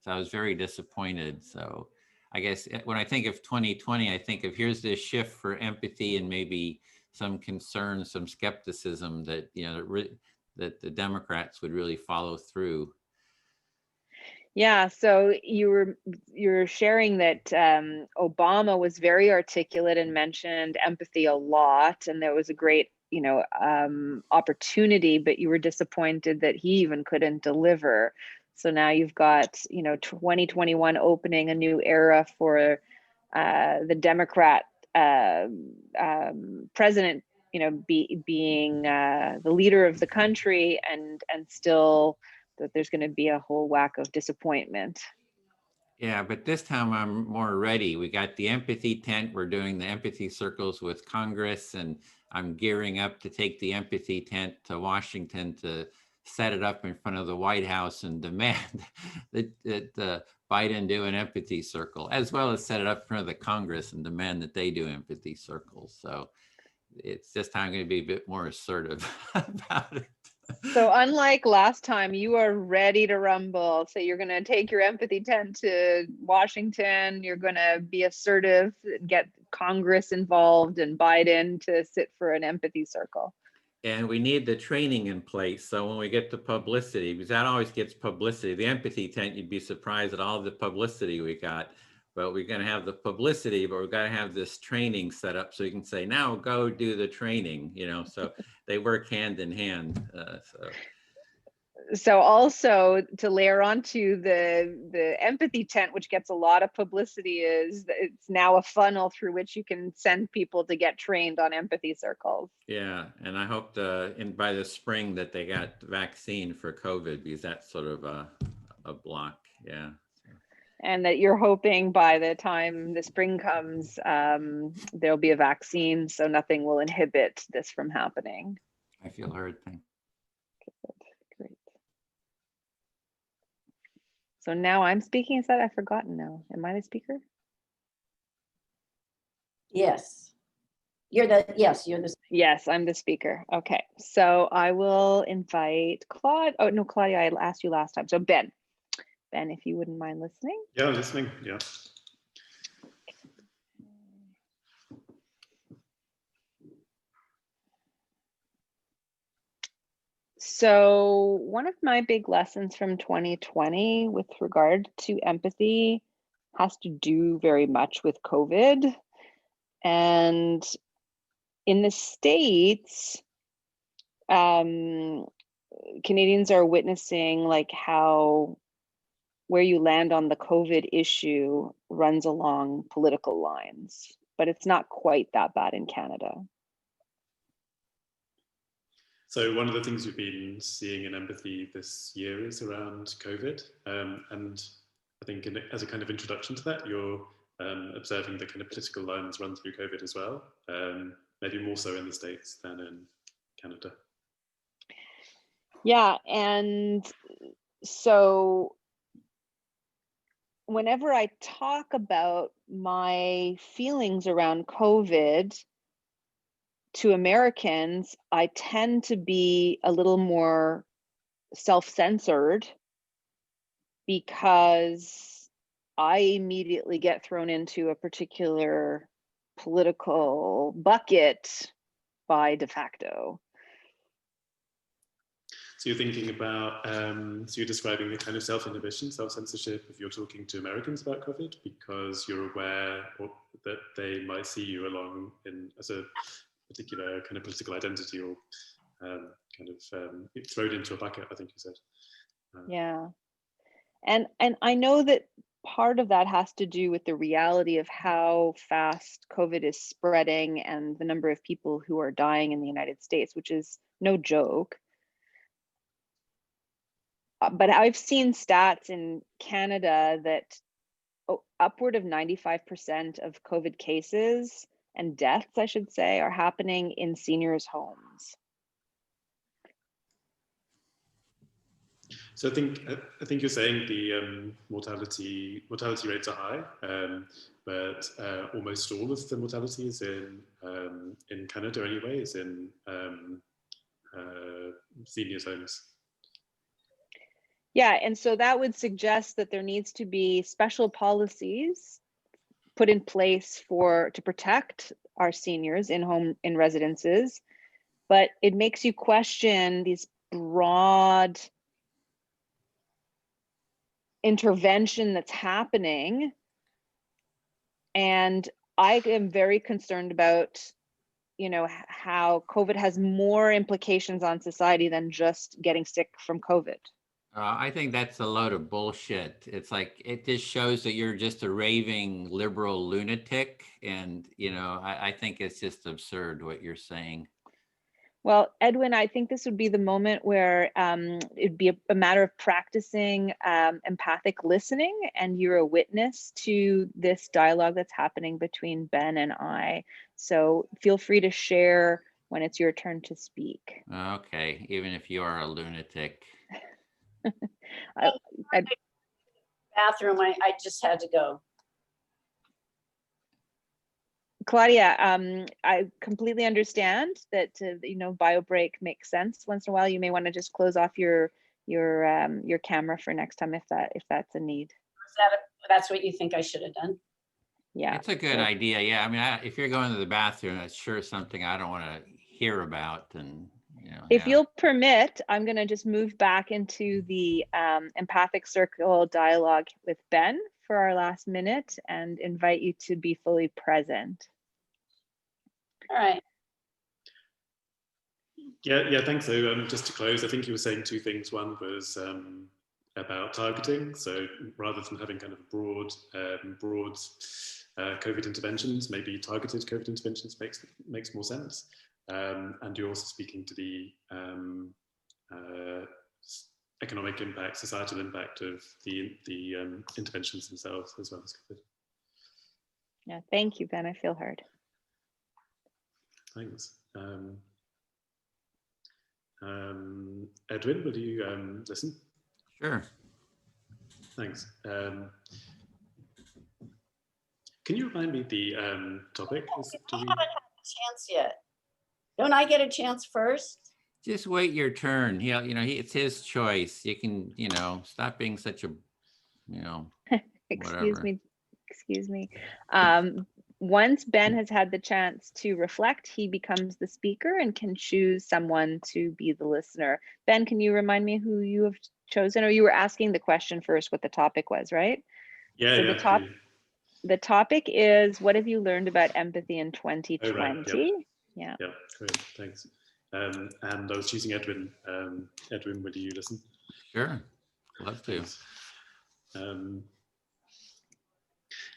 So I was very disappointed. So I guess when I think of 2020, I think of here's this shift for empathy and maybe some concern, some skepticism that, you know, that the Democrats would really follow through. Yeah, so you're sharing that Obama was very articulate and mentioned empathy a lot, and there was a great, you know, opportunity, but you were disappointed that he even couldn't deliver. So now you've got, you know, 2021 opening a new era for the Democrat president, you know, being the leader of the country, and still that there's going to be a whole whack of disappointment. Yeah, but this time I'm more ready. We got the empathy tent. We're doing the empathy circles with Congress, and I'm gearing up to take the empathy tent to Washington to set it up in front of the White House and demand that Biden do an empathy circle, as well as set it up in front of the Congress and demand that they do empathy circles. So it's this time going to be a bit more assertive about it. So unlike last time, you are ready to rumble. So you're going to take your empathy tent to Washington. You're going to be assertive, get Congress involved and Biden to sit for an empathy circle. And we need the training in place. So when we get the publicity, because that always gets publicity, the empathy tent, you'd be surprised at all the publicity we got. But we're going to have the publicity, but we've got to have this training set up so you can say, now go do the training, you know, so they work hand in hand. So also to layer onto the empathy tent, which gets a lot of publicity, is it's now a funnel through which you can send people to get trained on empathy circles. Yeah, and I hope by the spring that they got vaccine for COVID, because that's sort of a block. Yeah. And that you're hoping by the time the spring comes, there'll be a vaccine, so nothing will inhibit this from happening. I feel heard. Thanks. Great. So now I'm speaking. Is that I've forgotten now? Am I the speaker? Yes. You're the Yes, I'm the speaker. Okay. So I will invite Claude. Oh no, Claudia, I asked you last time. So Ben, if you wouldn't mind listening. Yeah, listening. Yeah. So one of my big lessons from 2020 with regard to empathy has to do very much with COVID. And in the States, Canadians are witnessing like how where you land on the COVID issue runs along political lines, but it's not quite that bad in Canada. So one of the things we've been seeing in empathy this year is around COVID. And I think as a kind of introduction to that, you're observing the kind of political lines run through COVID as well, maybe more so in the States than in Canada. Yeah, and so whenever I talk about my feelings around COVID to Americans, I tend to be a little more self-censored because I immediately get thrown into a particular political bucket by de facto. So you're thinking about, so you're describing the kind of self-inhibition, self-censorship if you're talking to Americans about COVID because you're aware that they might see you along as a particular kind of political identity or kind of thrown into a bucket, I think you said. Yeah. And I know that part of that has to do with the reality of how fast COVID is spreading and the number of people who are dying in the United States, which is no joke. But I've seen stats in Canada that upward of 95% of COVID cases and deaths, I should say, are happening in seniors' homes. So I think you're saying the mortality rates are high, but almost all of the mortality is in Canada anyway, is in seniors' homes. Yeah, and so that would suggest that there needs to be special policies put in place to protect our seniors in residences, but it makes you question these broad intervention that's happening. And I am very concerned about, how COVID has more implications on society than just getting sick from COVID. I think that's a load of bullshit. It's like, it just shows that you're just a raving liberal lunatic. And, I think it's just absurd what you're saying. Well, Edwin, I think this would be the moment where it'd be a matter of practicing empathic listening, and you're a witness to this dialogue that's happening between Ben and I. So feel free to share when it's your turn to speak. Okay, even if you are a lunatic. Bathroom, I just had to go. Claudia, I completely understand that bio break makes sense once in a while. You may want to just close off your camera for next time if that's a need. That's what you think I should have done? Yeah, it's a good idea. Yeah, I mean, if you're going to the bathroom, that's sure something I don't want to hear about. And if you'll permit, I'm going to just move back into the empathic circle dialogue with Ben for our last minute and invite you to be fully present. All right. Yeah, thanks. So just to close, I think you were saying two things. One was about targeting. So rather than having kind of broad COVID interventions, maybe targeted COVID interventions makes more sense. And you're also speaking to the economic impact, societal impact of the interventions themselves as well as COVID. Yeah, thank you, Ben. I feel heard. Thanks. Edwin, will you listen? Sure. Thanks. Can you remind me the topic? I haven't had a chance yet. Don't I get a chance first? Just wait your turn. It's his choice. You can, stop being such a, Excuse whatever. me. once Ben has had the chance to reflect, he becomes the speaker and can choose someone to be the listener. Ben, can you remind me who you have chosen? Or you were asking the question first, what the topic was, right? Yeah, so yeah. The topic is, what have you learned about empathy in 2020? Oh, right. Yep. Yeah. Yeah, great, thanks. And I was choosing Edwin. Edwin, will you listen? Sure, love to.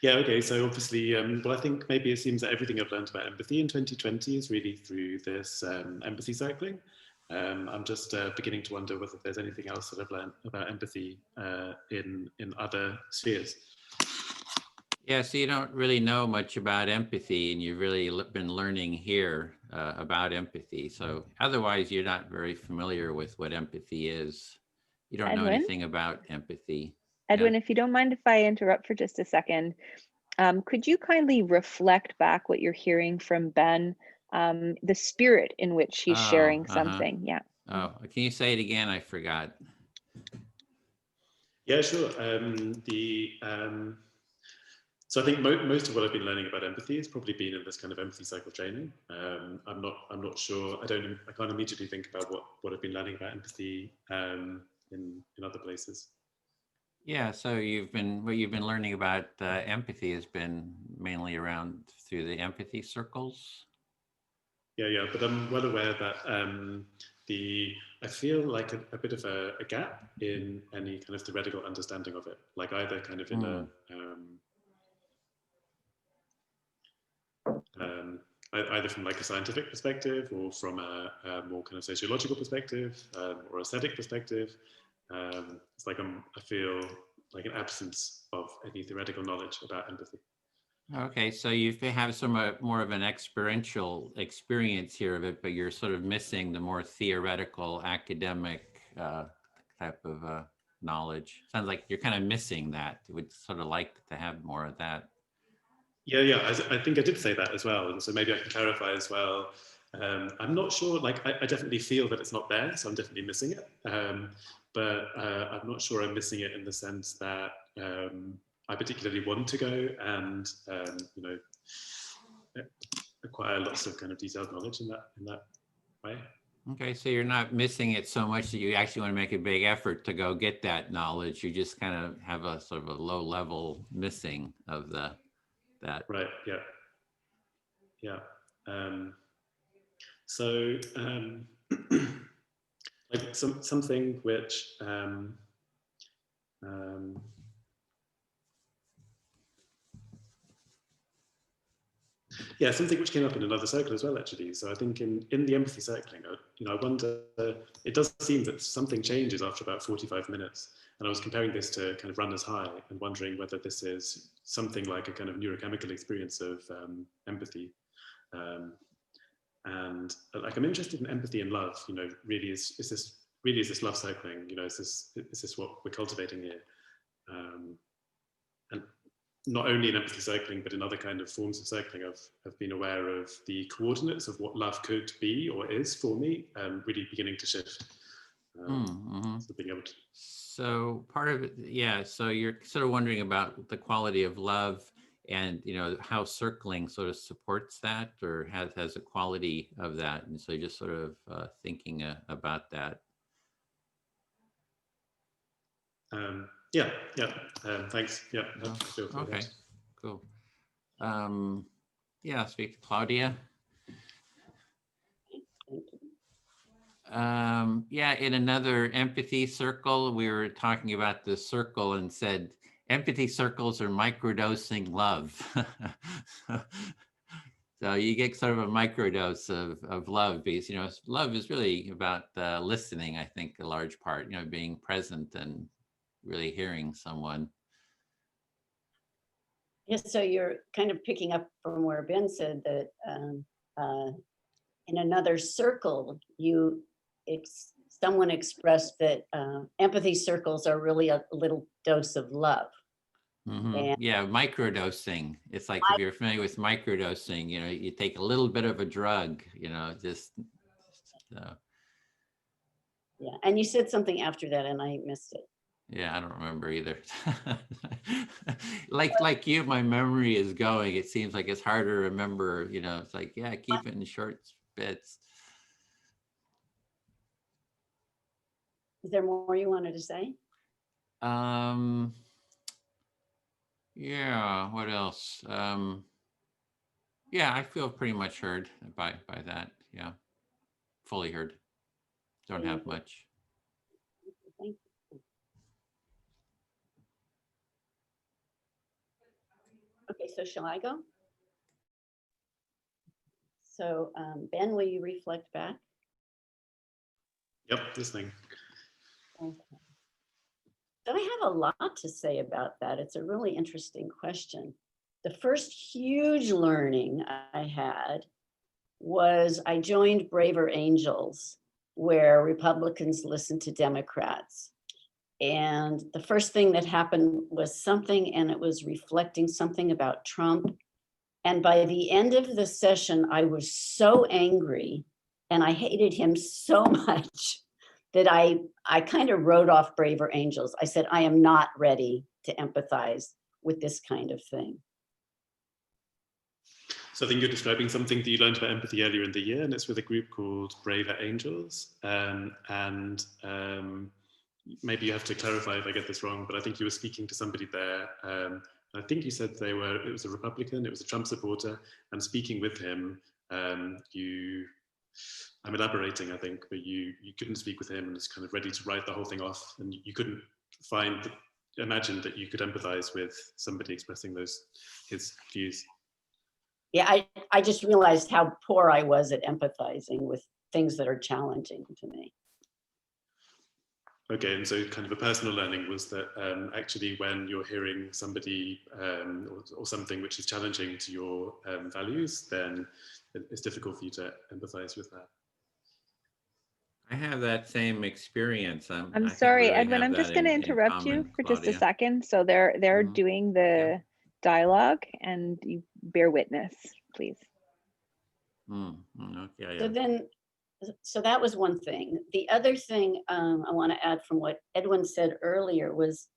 Yeah, okay, so obviously, well, I think maybe it seems that everything I've learned about empathy in 2020 is really through this empathy cycling. I'm just beginning to wonder whether there's anything else that I've learned about empathy in other spheres. Yeah, so you don't really know much about empathy, and you've really been learning here about empathy. So otherwise, you're not very familiar with what empathy is. You don't know anything about empathy. Edwin, if you don't mind if I interrupt for just a second, could you kindly reflect back what you're hearing from Ben, the spirit in which he's sharing something? Yeah. Oh, can you say it again? I forgot. Yeah, sure. So I think most of what I've been learning about empathy has probably been in this kind of empathy cycle training. I'm not sure. I can't immediately think about what I've been learning about empathy in other places. Yeah, so what you've been learning about empathy has been mainly around through the empathy circles. Yeah, but I'm well aware that I feel like a bit of a gap in any kind of theoretical understanding of it, like either kind of in a either from like a scientific perspective or from a more kind of sociological perspective or aesthetic perspective. It's like I feel like an absence of any theoretical knowledge about empathy. Okay, so you have some more of an experiential experience here of it, but you're sort of missing the more theoretical academic type of knowledge. Sounds like you're kind of missing that. You would sort of like to have more of that. Yeah, I think I did say that as well, and so maybe I can clarify as well. I'm not sure, like I definitely feel that it's not there, so I'm definitely missing it. But I'm not sure I'm missing it in the sense that I particularly want to go and acquire lots of kind of detailed knowledge in that way. Okay, so you're not missing it so much that you actually want to make a big effort to go get that knowledge. You just kind of have a sort of a low level missing of that. Right. Yeah. So like something which yeah, something which came up in another circle as well, actually. So I think in the empathy circling, I wonder, it does seem that something changes after about 45 minutes. And I was comparing this to kind of runner's high and wondering whether this is something like a kind of neurochemical experience of empathy. And like, I'm interested in empathy and love, really is this love cycling, is this what we're cultivating here? And not only in empathy cycling, but in other kind of forms of cycling, I've been aware of the coordinates of what love could be or is for me, really beginning to shift. So being able to. So part of it, yeah. So you're sort of wondering about the quality of love and, how circling sort of supports that or has a quality of that. And so you're just sort of thinking about that. Yeah. Thanks. Yeah. Okay, cool. Yeah, speak to Claudia. Yeah, in another empathy circle, we were talking about the circle and said, empathy circles are microdosing love. So you get sort of a microdose of love because, love is really about listening, I think, a large part, being present and really hearing someone. Yes, so you're kind of picking up from where Ben said that in another circle, someone expressed that empathy circles are really a little dose of love. Yeah, microdosing. It's like if you're familiar with microdosing, you take a little bit of a drug, just. Yeah, and you said something after that and I missed it. Yeah, I don't remember either. Like you, my memory is going. It seems like it's hard to remember, you know, it's like, yeah, keep it in short bits. Is there more you wanted to say? Yeah, what else? Yeah, I feel pretty much heard by that. Yeah, fully heard. Don't have much. Thank you. Okay, so shall I go? So Ben, will you reflect back? Yep, listening. Okay. So I have a lot to say about that. It's a really interesting question. The first huge learning I had was I joined Braver Angels, where Republicans listen to Democrats. And the first thing that happened was something, and it was reflecting something about Trump. And by the end of the session, I was so angry and I hated him so much that I kind of wrote off Braver Angels. I said, I am not ready to empathize with this kind of thing. So I think you're describing something that you learned about empathy earlier in the year, and it's with a group called Braver Angels. Maybe you have to clarify if I get this wrong, but I think you were speaking to somebody there. I think you said it was a Republican, it was a Trump supporter, and speaking with him, I'm elaborating, I think, but you couldn't speak with him and was kind of ready to write the whole thing off, and you couldn't imagine that you could empathize with somebody expressing his views. Yeah, I just realized how poor I was at empathizing with things that are challenging to me. Okay, and so kind of a personal learning was that actually when you're hearing somebody or something which is challenging to your values, then it's difficult for you to empathize with that. I have that same experience. I'm sorry, Edwin, I'm just going to interrupt you for just a second. So they're doing the dialogue, and you bear witness, please. Okay, So that was one thing. The other thing I want to add from what Edwin said earlier was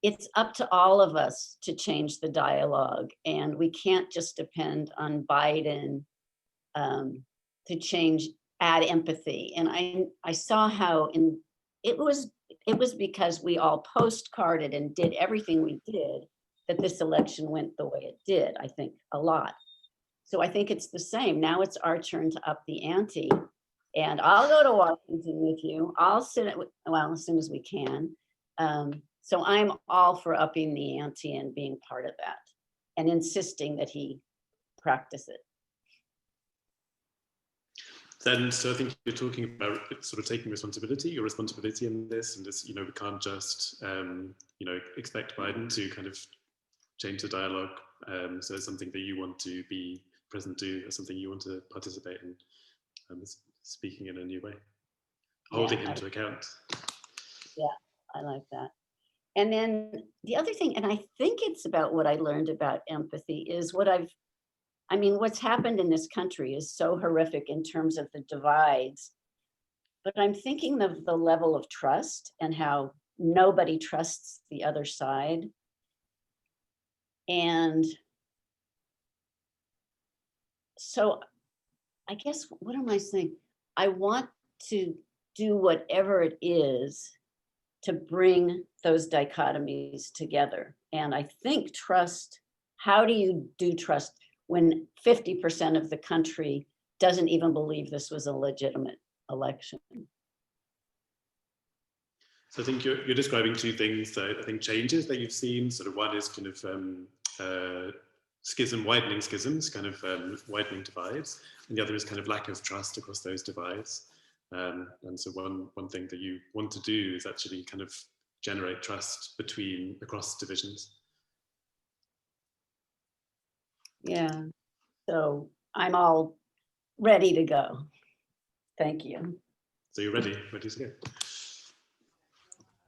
it's up to all of us to change the dialogue, and we can't just depend on Biden to add empathy. And I saw how it was because we all postcarded and did everything we did that this election went the way it did, I think, a lot. So I think it's the same. Now it's our turn to up the ante. And I'll go to Washington with you. I'll sit as soon as we can. So I'm all for upping the ante and being part of that and insisting that he practice it. So I think you're talking about sort of taking your responsibility in this, and this, we can't just, expect Biden to kind of change the dialogue. So it's something that you want to be present to, or something you want to participate in, speaking in a new way, holding him to account. Yeah, I like that. And then the other thing, and I think it's about what I learned about empathy, is what's happened in this country is so horrific in terms of the divides, but I'm thinking of the level of trust and how nobody trusts the other side. And so I guess, what am I saying? I want to do whatever it is to bring those dichotomies together. And I think trust, how do you do trust when 50% of the country doesn't even believe this was a legitimate election? So I think you're describing two things that I think changes that you've seen. Sort of one is kind of widening schisms, kind of widening divides, and the other is kind of lack of trust across those divides. And so one thing that you want to do is actually kind of generate trust across divisions. Yeah, so I'm all ready to go. Thank you. So you're ready to go.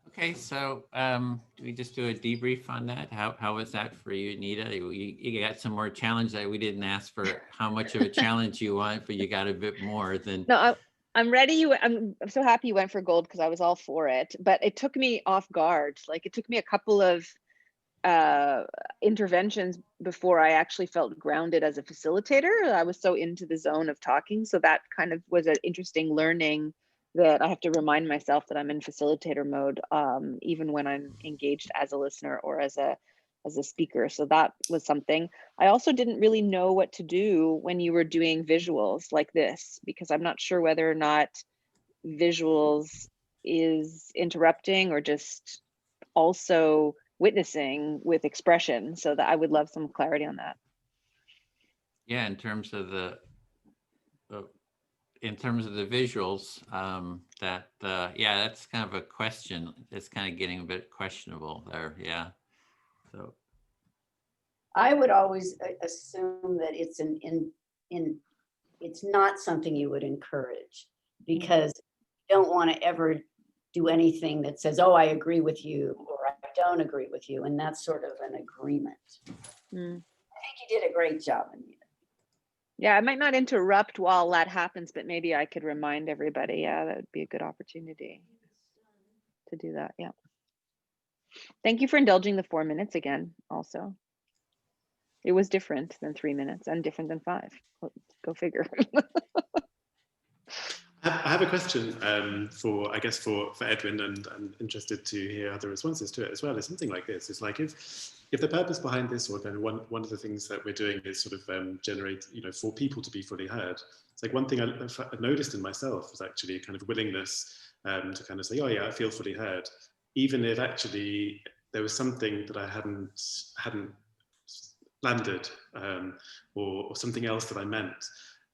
Okay, so do we just do a debrief on that? How was that for you, Anita? You got some more challenge that we didn't ask for how much of a challenge you want, but you got a bit more than. No, I'm ready. I'm so happy you went for gold because I was all for it, but it took me off guard. Like it took me a couple of interventions before I actually felt grounded as a facilitator. I was so into the zone of talking. So that kind of was an interesting learning that I have to remind myself that I'm in facilitator mode, even when I'm engaged as a listener or as a speaker. So that was something. I also didn't really know what to do when you were doing visuals like this, because I'm not sure whether or not visuals is interrupting or just also witnessing with expression. So that I would love some clarity on that. Yeah, in terms of the visuals, yeah, that's kind of a question. It's kind of getting a bit questionable there. Yeah. So I would always assume that it's it's not something you would encourage, because you don't want to ever do anything that says, oh, I agree with you, or I don't agree with you. And that's sort of an agreement. I think you did a great job, Anita. Yeah, I might not interrupt while that happens, but maybe I could remind everybody. Yeah, that would be a good opportunity to do that. Yeah. Thank you for indulging the 4 minutes again, also. It was different than 3 minutes and different than 5. Go figure. I have a question for Edwin, and I'm interested to hear other responses to it as well. It's something like this. It's like if the purpose behind this, or kind of one of the things that we're doing is sort of generate, for people to be fully heard. It's like one thing I noticed in myself was actually a kind of willingness to kind of say, oh yeah, I feel fully heard, even if actually there was something that I hadn't landed, or something else that I meant.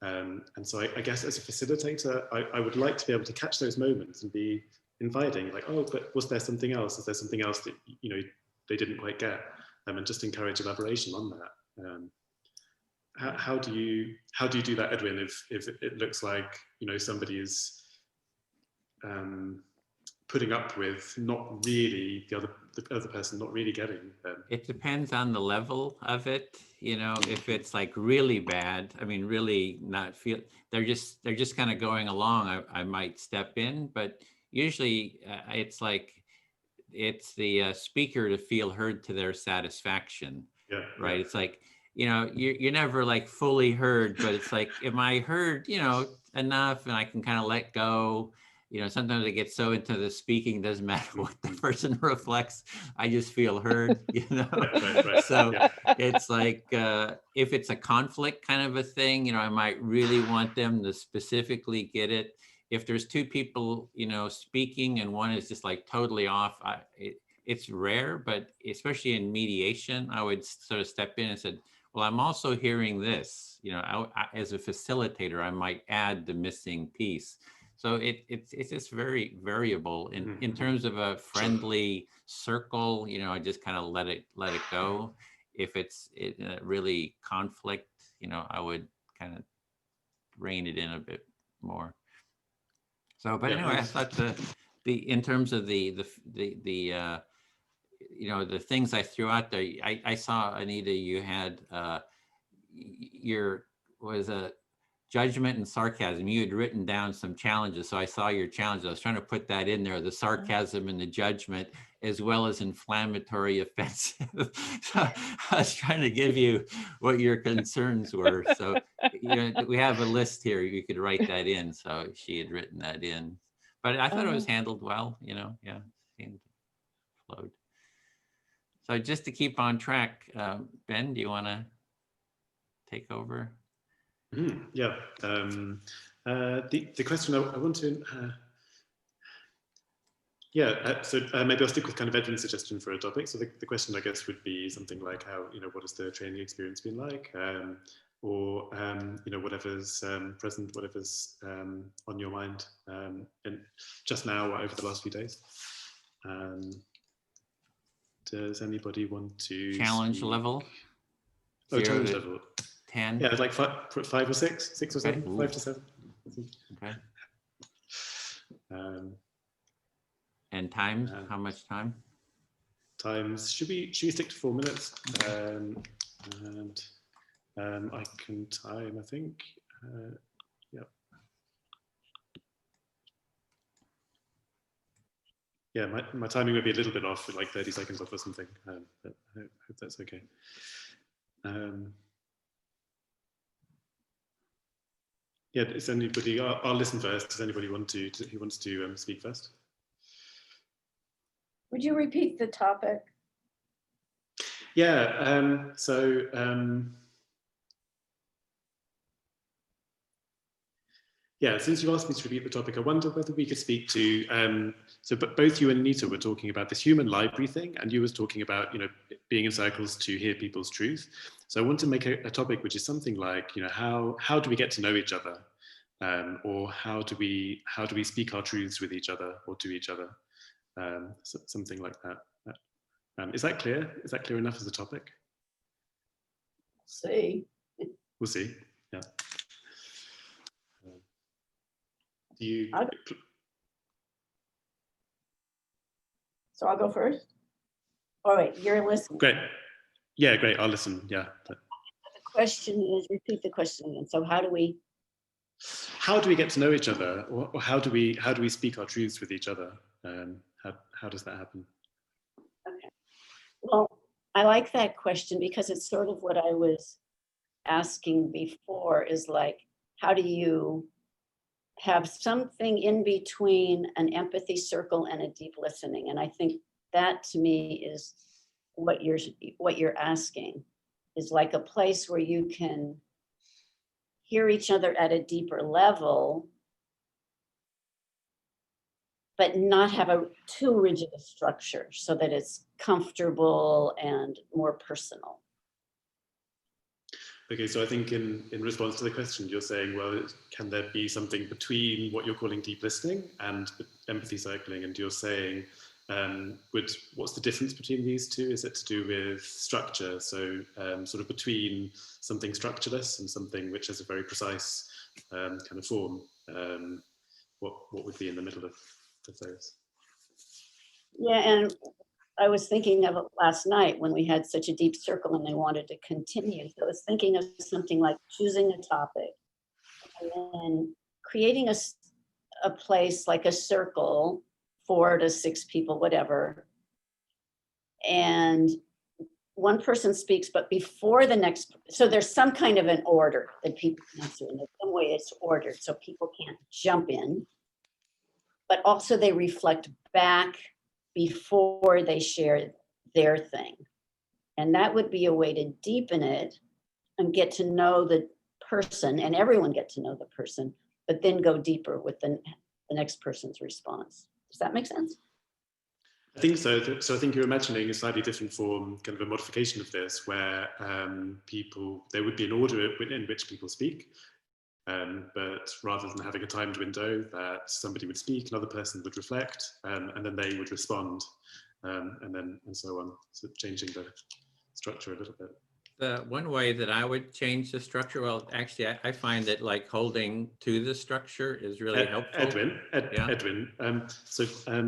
And so I guess as a facilitator, I would like to be able to catch those moments and be inviting, like, oh, but was there something else? Is there something else that they didn't quite get? And just encourage elaboration on that. How do you do that, Edwin? If it looks like somebody is putting up with not really the other person not really getting them. It depends on the level of it. If it's like really bad, I mean, really not feel, they're just kind of going along, I might step in, but usually it's like, it's the speaker to feel heard to their satisfaction. Yeah. Right. Yeah. It's like, you're never like fully heard, but it's like, am I heard, enough, and I can kind of let go. Sometimes I get so into the speaking, doesn't matter what the person reflects, I just feel heard, Right. So yeah. it's like, if it's a conflict kind of a thing, I might really want them to specifically get it. If there's two people, speaking, and one is just like totally off, it's rare, but especially in mediation, I would sort of step in and said, well, I'm also hearing this, as a facilitator, I might add the missing piece. So it's just very variable in terms of a friendly circle. I just kind of let it go. If it's really conflict, I would kind of rein it in a bit more. So, but anyway, I thought in terms of the things I threw out there, I saw, Anita, you had was a judgment and sarcasm. You had written down some challenges. So I saw your challenges. I was trying to put that in there, the sarcasm and the judgment, as well as inflammatory, offensive. So I was trying to give you what your concerns were. So, we have a list here. You could write that in. So she had written that in. But I thought it was handled well, yeah, seemed flowed. So just to keep on track, Ben, do you want to take over? Yeah. The question I want to, so maybe I'll stick with kind of Edwin's suggestion for a topic. So the question, I guess, would be something like how, what has the training experience been like? Or, whatever's present, whatever's on your mind and just now or over the last few days. Does anybody want to challenge speak? Level? Oh, challenge level. 10? Yeah, like 5 or 6, 6 or 7, okay. 5 to 7. Okay. And times? How much time? Times, should we stick to 4 minutes? And I can time, I think. Yep. Yeah, my timing would be a little bit off, like 30 seconds off or something. But I hope that's okay. Yeah, is anybody? I'll listen first. Does anybody want to who wants to speak first? Would you repeat the topic? Yeah. Yeah, since you asked me to repeat the topic, I wonder whether we could speak to, so both you and Anita were talking about this human library thing, and you was talking about, being in circles to hear people's truth. So I want to make a topic which is something like, how do we get to know each other? Or how do we speak our truths with each other or to each other? So something like that. Is that clear? Is that clear enough as a topic? See. We'll see, yeah. Do you? So I'll go first? All right, you're listening. Great. Yeah, great, I'll listen, yeah. The question is, repeat the question again. So how do we get to know each other, or how do we speak our truths with each other? How does that happen? Okay. Well, I like that question because it's sort of what I was asking before, is like, how do you have something in between an empathy circle and a deep listening? And I think that to me is what you're asking, is like a place where you can hear each other at a deeper level, but not have a too rigid a structure so that it's comfortable and more personal. Okay, so I think in response to the question, you're saying, well, can there be something between what you're calling deep listening and empathy circling? And you're saying, what's the difference between these two? Is it to do with structure? So sort of between something structureless and something which has a very precise kind of form. What would be in the middle of those? Yeah, and I was thinking of it last night when we had such a deep circle and they wanted to continue. So I was thinking of something like choosing a topic and then creating a place like a circle, 4 to 6 people, whatever. And one person speaks, but before the next, so there's some kind of an order that people can answer, and in some way it's ordered so people can't jump in, but also they reflect back before they share their thing. And that would be a way to deepen it and get to know the person, and everyone get to know the person, but then go deeper with the next person's response. Does that make sense? I think so. So I think you're imagining a slightly different form, kind of a modification of this, where there would be an order in which people speak, but rather than having a timed window, that somebody would speak, another person would reflect, and then they would respond, and so on. So changing the structure a little bit. The one way that I would change the structure, well, actually, I find that like holding to the structure is really helpful. Edwin,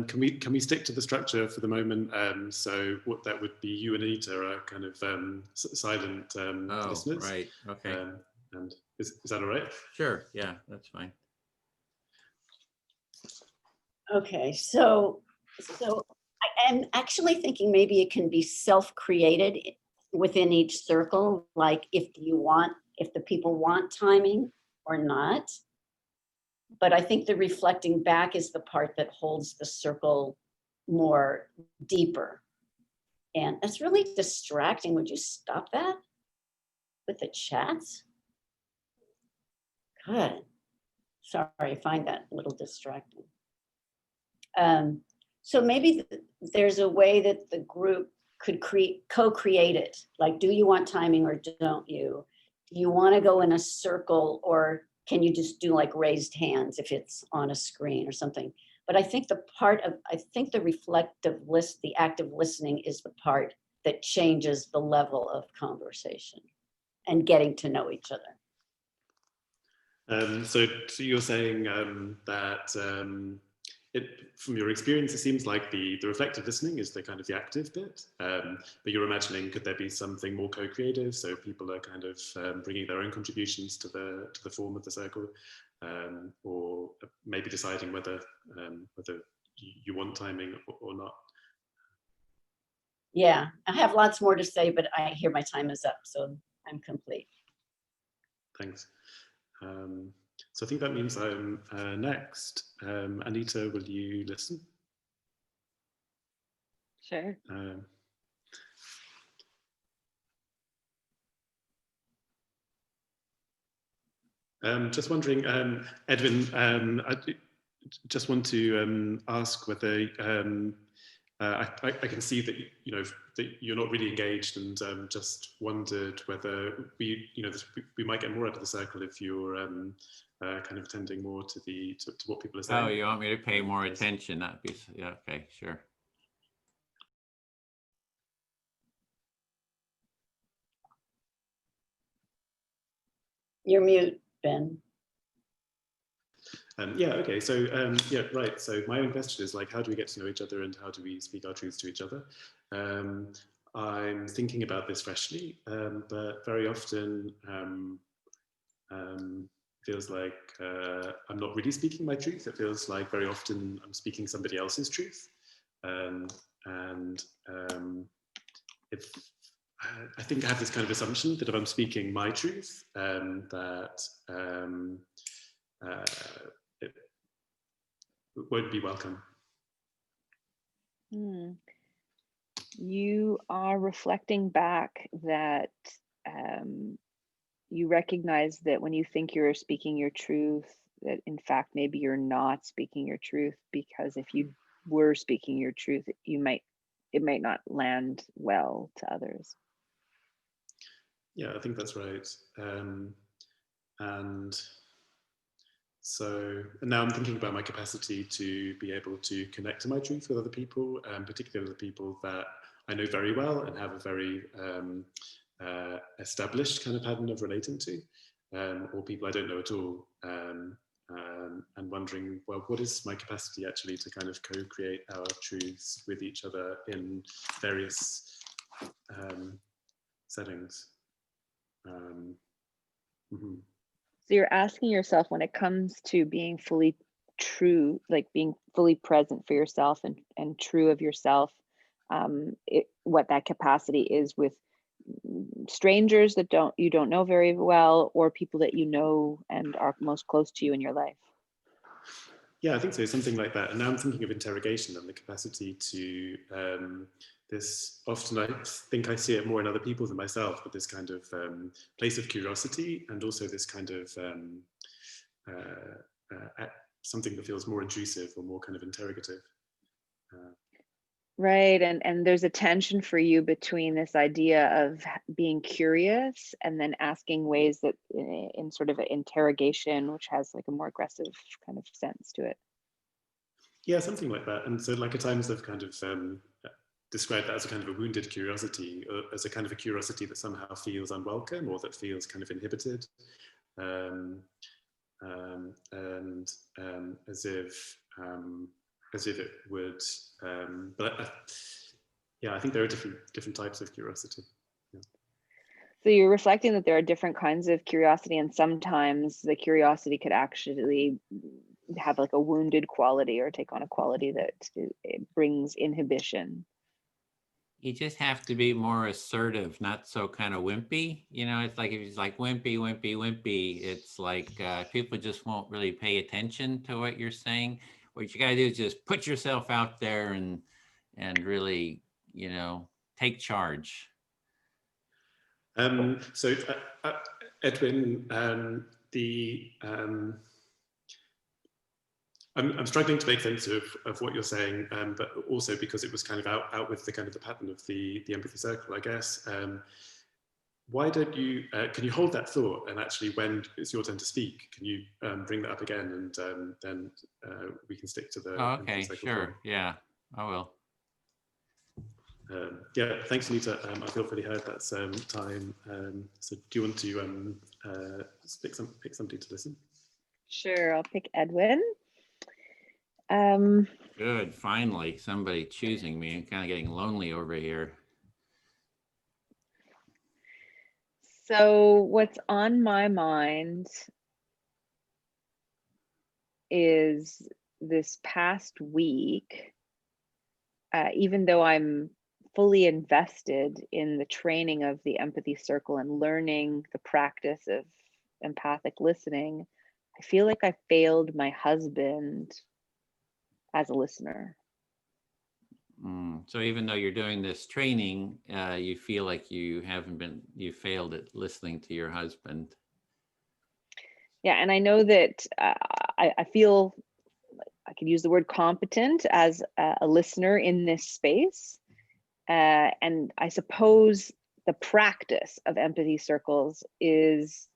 can we stick to the structure for the moment? So what that would be, you and Anita are kind of silent listeners. Right. Okay. And is that all right? Sure. Yeah, that's fine. Okay, so I'm actually thinking maybe it can be self-created within each circle, like if the people want timing or not. But I think the reflecting back is the part that holds the circle more deeper. And it's really distracting. Would you stop that with the chats? Good. Sorry, I find that a little distracting. So maybe there's a way that the group could co-create it. Like, do you want timing or don't you? Do you want to go in a circle, or can you just do like raised hands if it's on a screen or something? But I think the reflective list, the active listening is the part that changes the level of conversation and getting to know each other. So you're saying that from your experience, it seems like the reflective listening is the kind of the active bit, but you're imagining, could there be something more co-creative? So people are kind of bringing their own contributions to the form of the circle, or maybe deciding whether you want timing or not. Yeah, I have lots more to say, but I hear my time is up, so I'm complete. Thanks. So I think that means I'm next. Anita, will you listen? Sure. Just wondering, Edwin, I just want to ask whether I can see that that you're not really engaged, and just wondered whether we might get more out of the circle if you're kind of attending more to what people are saying. Oh, you want me to pay more attention? That'd be, yeah, okay, sure. You're mute, Ben. Yeah, okay, so yeah, right. So my own question is like, how do we get to know each other, and how do we speak our truths to each other? I'm thinking about this freshly, but very often feels like I'm not really speaking my truth. It feels like very often I'm speaking somebody else's truth, if I think I have this kind of assumption that if I'm speaking my truth, that it won't be welcome. You are reflecting back that you recognize that when you think you're speaking your truth, that in fact maybe you're not speaking your truth, because if you were speaking your truth, it might not land well to others. Yeah, I think that's right. And so now I'm thinking about my capacity to be able to connect to my truth with other people, particularly the people that I know very well and have a very established kind of pattern of relating to, or people I don't know at all, and wondering, well, what is my capacity actually to kind of co-create our truths with each other in various settings. So you're asking yourself, when it comes to being fully true, like being fully present for yourself and true of yourself, what that capacity is with strangers that you don't know very well, or people that you know and are most close to you in your life. Yeah, I think so, something like that. And now I'm thinking of interrogation and the capacity to this, often I think I see it more in other people than myself, but this kind of place of curiosity, and also this kind of something that feels more intrusive or more kind of interrogative. Right, and there's a tension for you between this idea of being curious and then asking ways that in sort of an interrogation, which has like a more aggressive kind of sense to it. Yeah, something like that. And so like at times I've kind of described that as a kind of a wounded curiosity, or as a kind of a curiosity that somehow feels unwelcome or that feels kind of inhibited, and as if it would, yeah, I think there are different types of curiosity. Yeah. So you're reflecting that there are different kinds of curiosity, and sometimes the curiosity could actually have like a wounded quality or take on a quality that it brings inhibition. You just have to be more assertive, not so kind of wimpy. It's like if it's like wimpy, it's like people just won't really pay attention to what you're saying. What you got to do is just put yourself out there and really, take charge. So Edwin, I'm struggling to make sense of what you're saying, but also because it was kind of out with the kind of the pattern of the empathy circle, I guess. Why don't you, can you hold that thought, and actually when it's your turn to speak, can you bring that up again, and then we can stick to the okay, sure, yeah, I will. Yeah, thanks, Anita. I feel pretty heard. That's time. So do you want to pick somebody to listen? Sure, I'll pick Edwin. Good, finally somebody choosing me. I'm kind of getting lonely over here. So what's on my mind is this past week, even though I'm fully invested in the training of the empathy circle and learning the practice of empathic listening, I feel like I failed my husband as a listener. So even though you're doing this training, you feel like you failed at listening to your husband. Yeah, and I know that I feel I could use the word competent as a listener in this space. And I suppose the practice of empathy circles is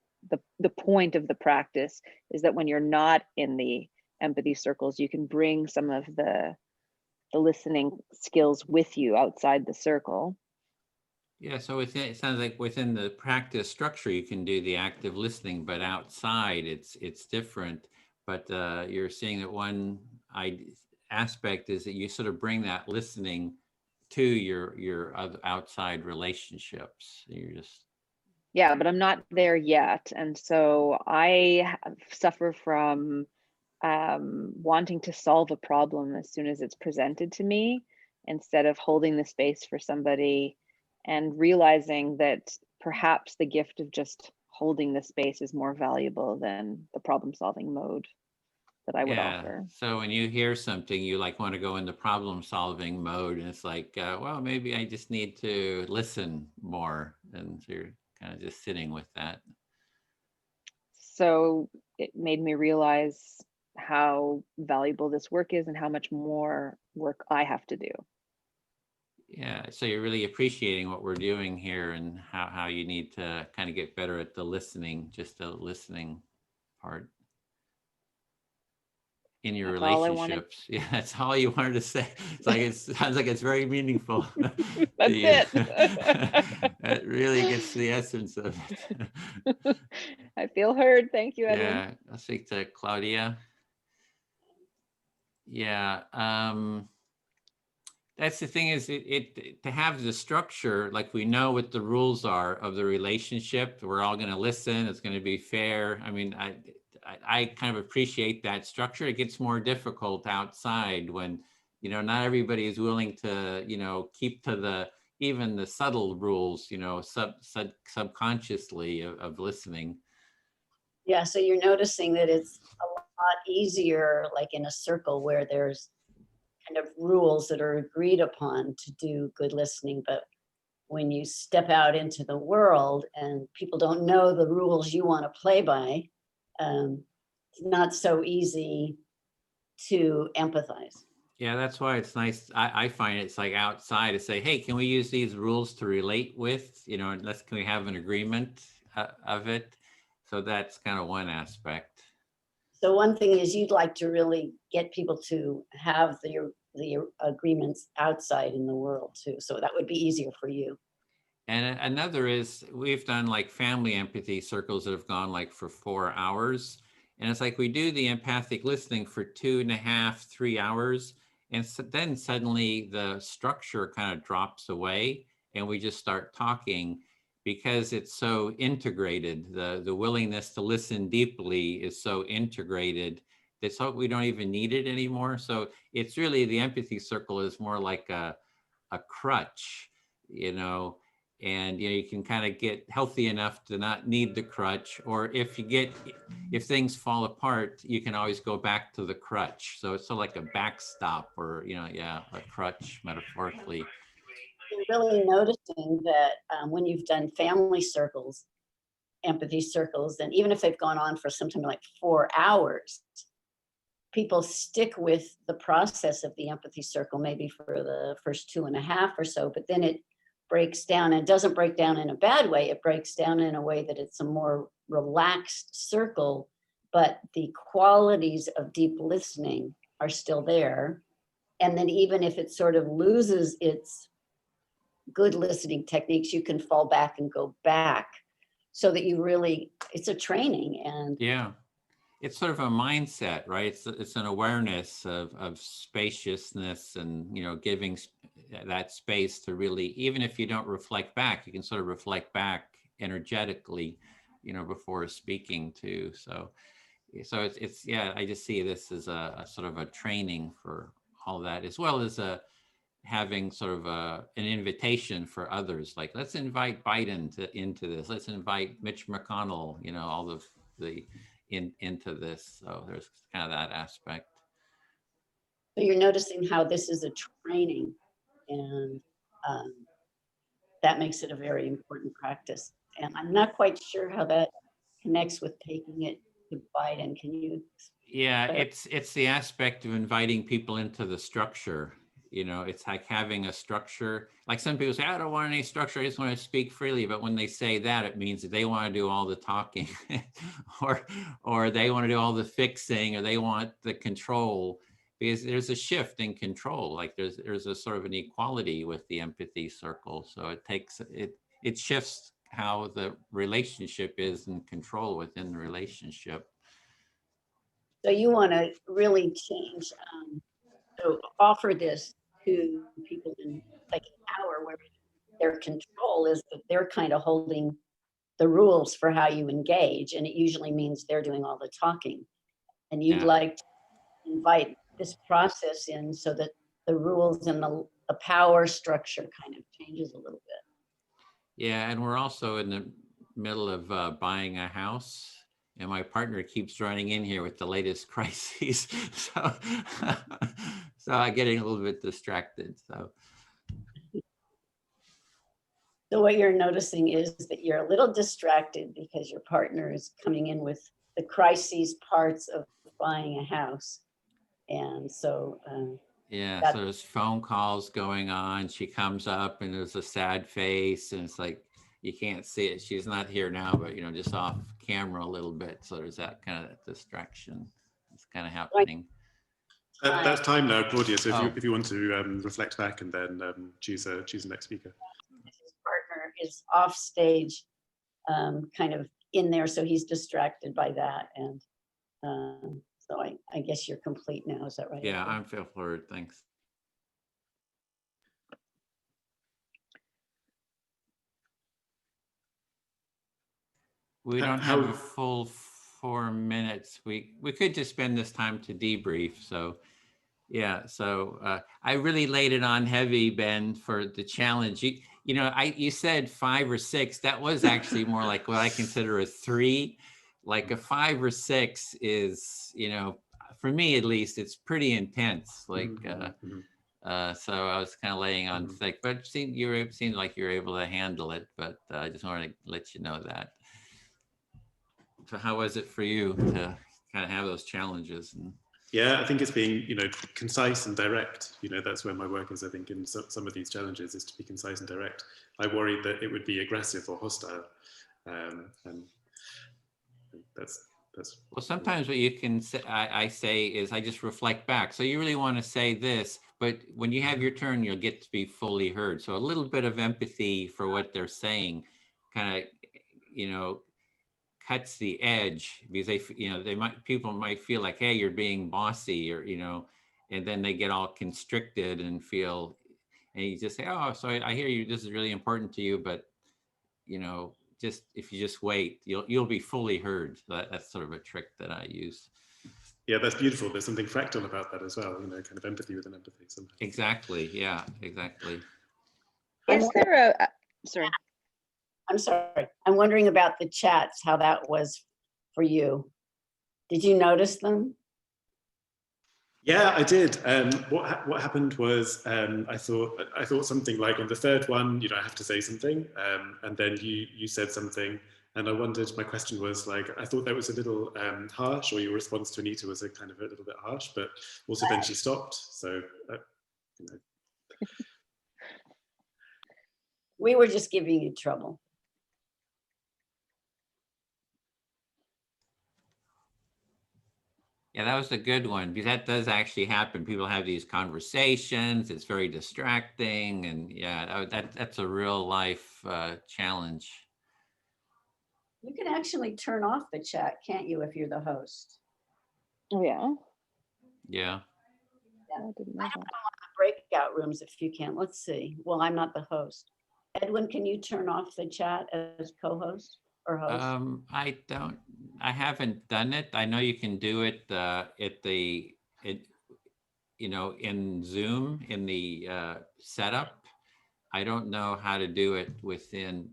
the point of the practice is that when you're not in the empathy circles, you can bring some of the listening skills with you outside the circle. Yeah, so it sounds like within the practice structure, you can do the active listening, but outside it's different. But you're seeing that one aspect is that you sort of bring that listening to your outside relationships. You're just. Yeah, but I'm not there yet. And so I suffer from wanting to solve a problem as soon as it's presented to me, instead of holding the space for somebody and realizing that perhaps the gift of just holding the space is more valuable than the problem solving mode that I would offer. So when you hear something, you like want to go in the problem solving mode, and it's like, well, maybe I just need to listen more. And so you're kind of just sitting with that. So it made me realize how valuable this work is and how much more work I have to do. Yeah, so you're really appreciating what we're doing here and how you need to kind of get better at the listening, just the listening part in your relationships. Yeah, that's all you wanted to say. It's like it sounds like it's very meaningful. That's it. It really gets to the essence of it. I feel heard. Thank you, Edwin. Yeah, I'll speak to Claudia. Yeah. That's the thing is to have the structure, like we know what the rules are of the relationship. We're all going to listen. It's going to be fair. I mean, I kind of appreciate that structure. It gets more difficult outside when, not everybody is willing to, keep to even the subtle rules, subconsciously of listening. Yeah, so you're noticing that it's a lot easier, like in a circle where there's kind of rules that are agreed upon to do good listening. But when you step out into the world and people don't know the rules you want to play by, it's not so easy to empathize. Yeah, that's why it's nice. I find it's like outside to say, hey, can we use these rules to relate with, can we have an agreement of it? So that's kind of one aspect. So one thing is you'd like to really get people to have the agreements outside in the world too. So that would be easier for you. And another is we've done like family empathy circles that have gone like for 4 hours. And it's like we do the empathic listening for 2.5, 3 hours. And then suddenly the structure kind of drops away and we just start talking because it's so integrated. The willingness to listen deeply is so integrated. It's so we don't even need it anymore. So it's really the empathy circle is more like a crutch, and you can kind of get healthy enough to not need the crutch, or if things fall apart, you can always go back to the crutch. So it's sort of like a backstop, or a crutch metaphorically. You're really noticing that when you've done family circles, empathy circles, and even if they've gone on for something like 4 hours, people stick with the process of the empathy circle maybe for the first 2.5 or so, but then it breaks down, and it doesn't break down in a bad way. It breaks down in a way that it's a more relaxed circle, but the qualities of deep listening are still there. And then even if it sort of loses its good listening techniques, you can fall back and go back so that it's a training. And yeah, it's sort of a mindset, right? It's an awareness of spaciousness and, giving that space to really, even if you don't reflect back, you can sort of reflect back energetically, before speaking too. So so it's yeah, I just see this as a sort of a training for all that, as well as having sort of an invitation for others, like let's invite Biden into this, let's invite Mitch McConnell, you know, all of the into this. So there's kind of that aspect. So you're noticing how this is a training, and that makes it a very important practice. And I'm not quite sure how that connects with taking it to Biden. Can you? Yeah, it's the aspect of inviting people into the structure. You know, it's like having a structure. Like some people say, I don't want any structure, I just want to speak freely. But when they say that, it means that they want to do all the talking or they want to do all the fixing, or they want the control, because there's a shift in control. Like there's a sort of an equality with the empathy circle. So it shifts how the relationship is and control within the relationship. So you want to really change, so offer this to people in like an hour where their control is that they're kind of holding the rules for how you engage. And it usually means they're doing all the talking. And you'd like to invite this process in so that the rules and the power structure kind of changes a little bit. Yeah, and we're also in the middle of buying a house. And my partner keeps running in here with the latest crises. So, so I'm getting a little bit distracted. So what you're noticing is that you're a little distracted because your partner is coming in with the crises parts of buying a house. And so yeah, so there's phone calls going on. She comes up and there's a sad face, and it's like, you can't see it. She's not here now, but you know, just off camera a little bit. So there's that kind of distraction. It's kind of happening. That's time now, Claudia. So if you want to reflect back and then choose the next speaker. His partner is off stage, kind of in there, so he's distracted by that. And so I guess you're complete now. Is that right? Yeah, I'm feel forward. Thanks. We don't have a full 4 minutes. We could just spend this time to debrief. So yeah, so I really laid it on heavy, Ben, for the challenge. You know, you said 5 or 6. That was actually more like what I consider a 3. Like a 5 or 6 is, you know, for me at least, it's pretty intense. Like so I was kind of laying on thick, but it seemed like you were able to handle it. But I just wanted to let you know that. So how was it for you to kind of have those challenges? Yeah, I think it's being, you know, concise and direct. You know, that's where my work is, I think, in some of these challenges, is to be concise and direct. I worried that it would be aggressive or hostile. And that's well, sometimes what you can say, I say is I just reflect back. So you really want to say this, but when you have your turn, you'll get to be fully heard. So a little bit of empathy for what they're saying kind of, you know, cuts the edge, because people might feel like, hey, you're being bossy, or, you know, and then they get all constricted and feel, and you just say, oh, so I hear you, this is really important to you, but, you know, just if you just wait, you'll be fully heard. So that's sort of a trick that I use. Yeah, that's beautiful. There's something fractal about that as well, you know, kind of empathy within empathy somehow. Exactly. Yeah, exactly. Is there sorry. I'm sorry. I'm wondering about the chats, how that was for you. Did you notice them? Yeah, I did. What happened was I thought something like on the third one, you know, I have to say something, and then you said something, and I wondered. My question was like, I thought that was a little harsh, or your response to Anita was a kind of a little bit harsh, but also then she stopped. So, you know. We were just giving you trouble. Yeah, that was a good one, because that does actually happen. People have these conversations. It's very distracting, and yeah, that's a real life challenge. You can actually turn off the chat, can't you, if you're the host? Oh yeah. Yeah. Yeah. I don't know on the breakout rooms if you can. Let's see. Well, I'm not the host. Edwin, can you turn off the chat as co-host or host? I don't haven't done it. I know you can do it in Zoom in the setup. I don't know how to do it within.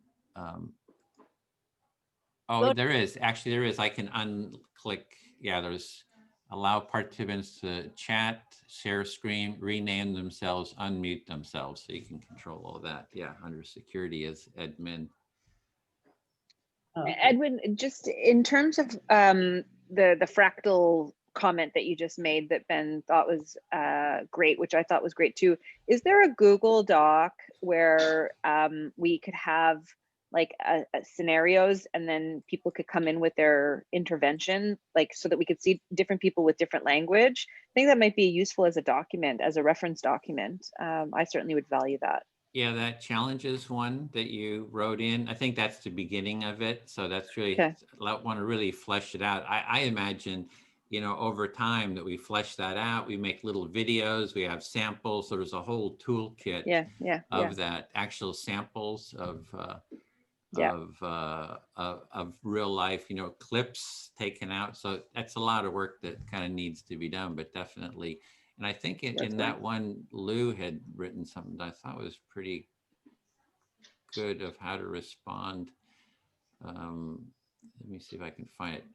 Oh, there is. Actually, there is. I can unclick. Yeah, there's allow participants to chat, share screen, rename themselves, unmute themselves. So you can control all that. Yeah, under security as admin. Edwin, just in terms of the fractal comment that you just made that Ben thought was great, which I thought was great too. Is there a Google Doc where we could have like scenarios and then people could come in with their intervention, like so that we could see different people with different language? I think that might be useful as a document, as a reference document. I certainly would value that. Yeah, that challenges one that you wrote in. I think that's the beginning of it. So that's really, Okay. I want to really flesh it out. I imagine, over time that we flesh that out, we make little videos, we have samples. So there's a whole toolkit of that, actual samples of real life, clips taken out. So that's a lot of work that kind of needs to be done, but definitely. And I think in that one, Lou had written something that I thought was pretty good of how to respond. Let me see if I can find it.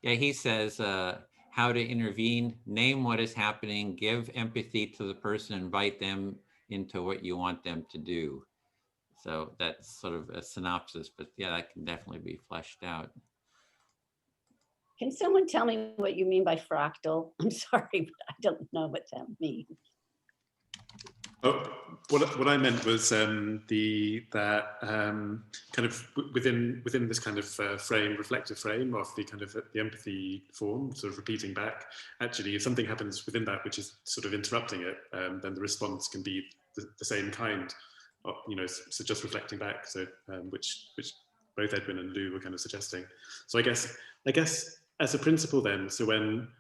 Yeah, he says how to intervene, name what is happening, give empathy to the person, invite them into what you want them to do. So that's sort of a synopsis, but yeah, that can definitely be fleshed out. Can someone tell me what you mean by fractal? I'm sorry, but I don't know what that means. Oh, what I meant was kind of within this kind of reflective frame of the kind of the empathy form, sort of repeating back. Actually, if something happens within that which is sort of interrupting it, then the response can be the same kind. So just reflecting back. So which both Edwin and Lou were kind of suggesting. So I guess as a principle then. So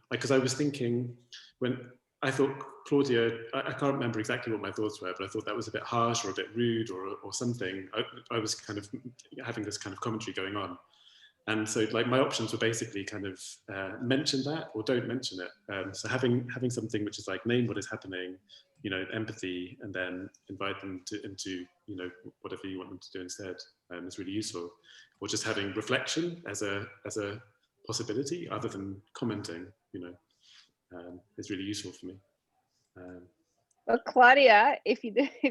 because I was thinking when I thought Claudia, I can't remember exactly what my thoughts were, but I thought that was a bit harsh or a bit rude or something. I was kind of having this kind of commentary going on. And so like my options were basically kind of mention that or don't mention it. So having something which is like name what is happening, empathy, and then invite them into whatever you want them to do instead is really useful. Or just having reflection as a possibility other than commenting, is really useful for me. Well, Claudia, if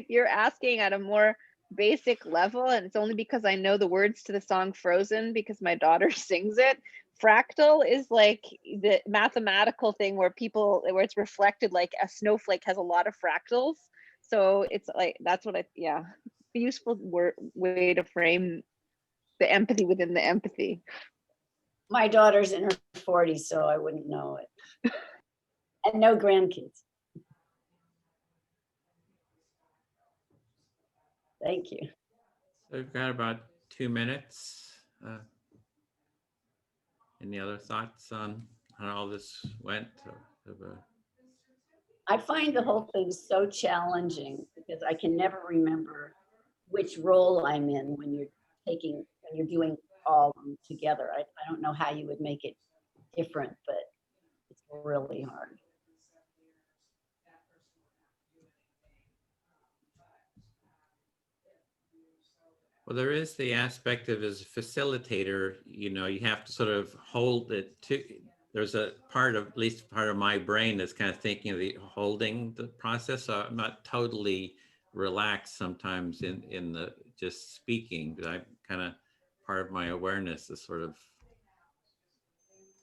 you're asking at a more basic level, and it's only because I know the words to the song Frozen because my daughter sings it, fractal is like the mathematical thing where it's reflected, like a snowflake has a lot of fractals. So it's like, that's what a useful way to frame the empathy within the empathy. My daughter's in her 40s, so I wouldn't know it. And no grandkids. Thank you. So we've got about 2 minutes. Any other thoughts on how all this went? I find the whole thing so challenging because I can never remember which role I'm in when you're doing all of them together. I don't know how you would make it different, but it's really hard. Well, there is the aspect of as a facilitator, you have to sort of hold it to, there's a part of, at least part of my brain that's kind of thinking of holding the process. So I'm not totally relaxed sometimes in the just speaking, but I'm kind of, part of my awareness is sort of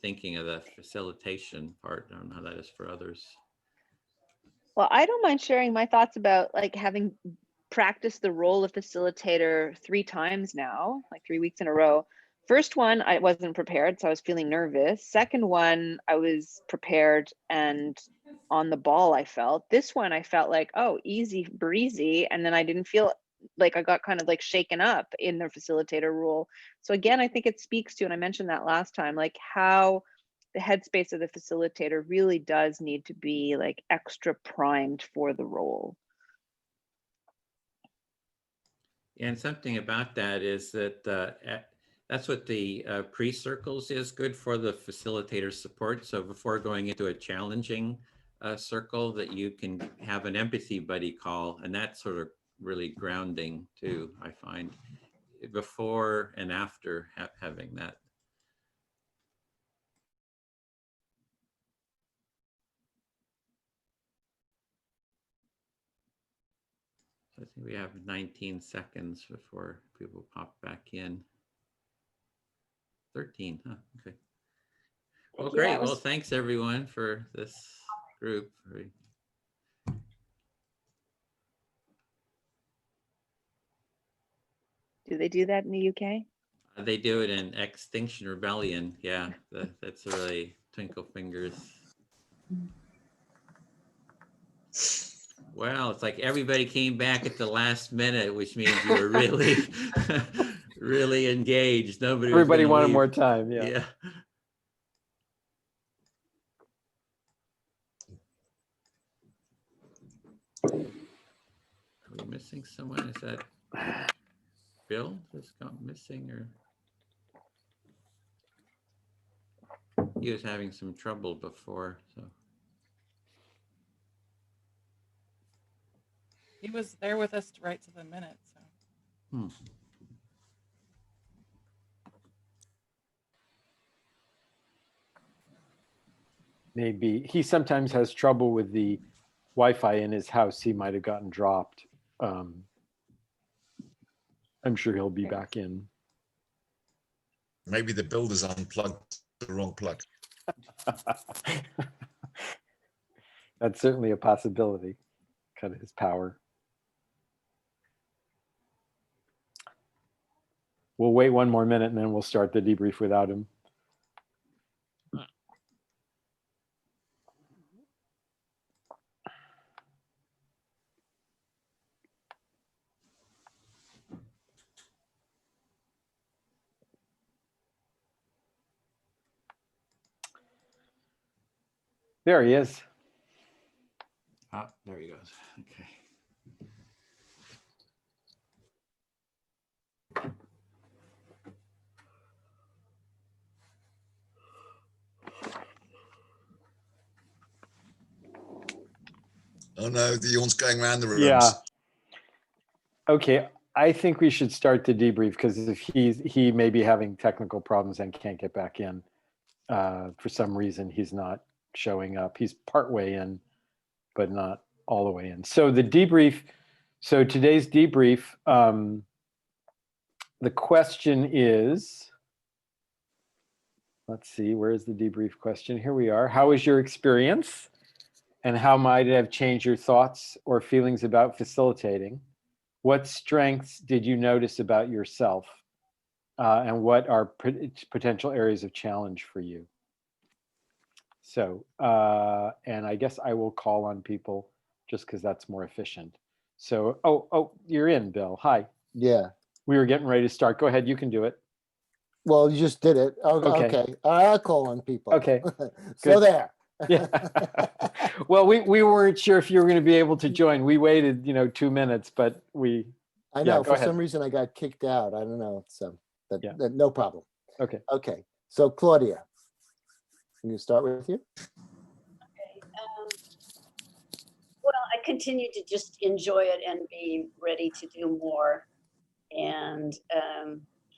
thinking of the facilitation part. I don't know how that is for others. Well, I don't mind sharing my thoughts about like having practiced the role of facilitator 3 times now, like 3 weeks in a row. First one, I wasn't prepared, so I was feeling nervous. Second one, I was prepared and on the ball, I felt. This one, I felt like, oh, easy breezy. And then I didn't feel like I got kind of like shaken up in the facilitator role. So again, I think it speaks to, and I mentioned that last time, like how the headspace of the facilitator really does need to be like extra primed for the role. And something about that is that That's what the pre-circles is, good for the facilitator support. So before going into a challenging circle, that you can have an empathy buddy call, and that's sort of really grounding too, I find, before and after having that. So I think we have 19 seconds before people pop back in. 13, huh? Okay. Well, great. Well, thanks everyone for this group. Do they do that in the UK? They do it in Extinction Rebellion. Yeah, that's really twinkle fingers. Well, it's like everybody came back at the last minute, which means you were really, really engaged. Everybody wanted more time. Yeah. Yeah. Are we missing someone? Is that Bill that's gone missing, or he was having some trouble before? So He was there with us right to the minute. So. Maybe he sometimes has trouble with the Wi-Fi in his house. He might have gotten dropped. I'm sure he'll be back in. Maybe the builder's unplugged the wrong plug. That's certainly a possibility. Cut his power. We'll wait one more minute and then we'll start the debrief without him. There he is. Ah, there he goes. Okay. Oh no, the yawn's going around the rooms. Yeah. Okay, I think we should start the debrief because if he may be having technical problems and can't get back in. For some reason, he's not showing up. He's partway in, but not all the way in. So the debrief, so today's debrief, the question is, let's see, where's the debrief question? Here we are. How was your experience? And how might it have changed your thoughts or feelings about facilitating? What strengths did you notice about yourself? And what are potential areas of challenge for you? So, and I guess I will call on people just because that's more efficient. So, oh, you're in, Bill. Hi. Yeah. We were getting ready to start. Go ahead. You can do it. Well, you just did it. Oh, Okay. okay. I'll call on people. Okay. So there. Yeah. Well, we weren't sure if you were going to be able to join. We waited, 2 minutes, but I know, go for ahead. some reason I got kicked out. I don't know. So Yeah. no problem. Okay. Okay. So Claudia, can you start with you? Okay. Well, I continue to just enjoy it and be ready to do more. And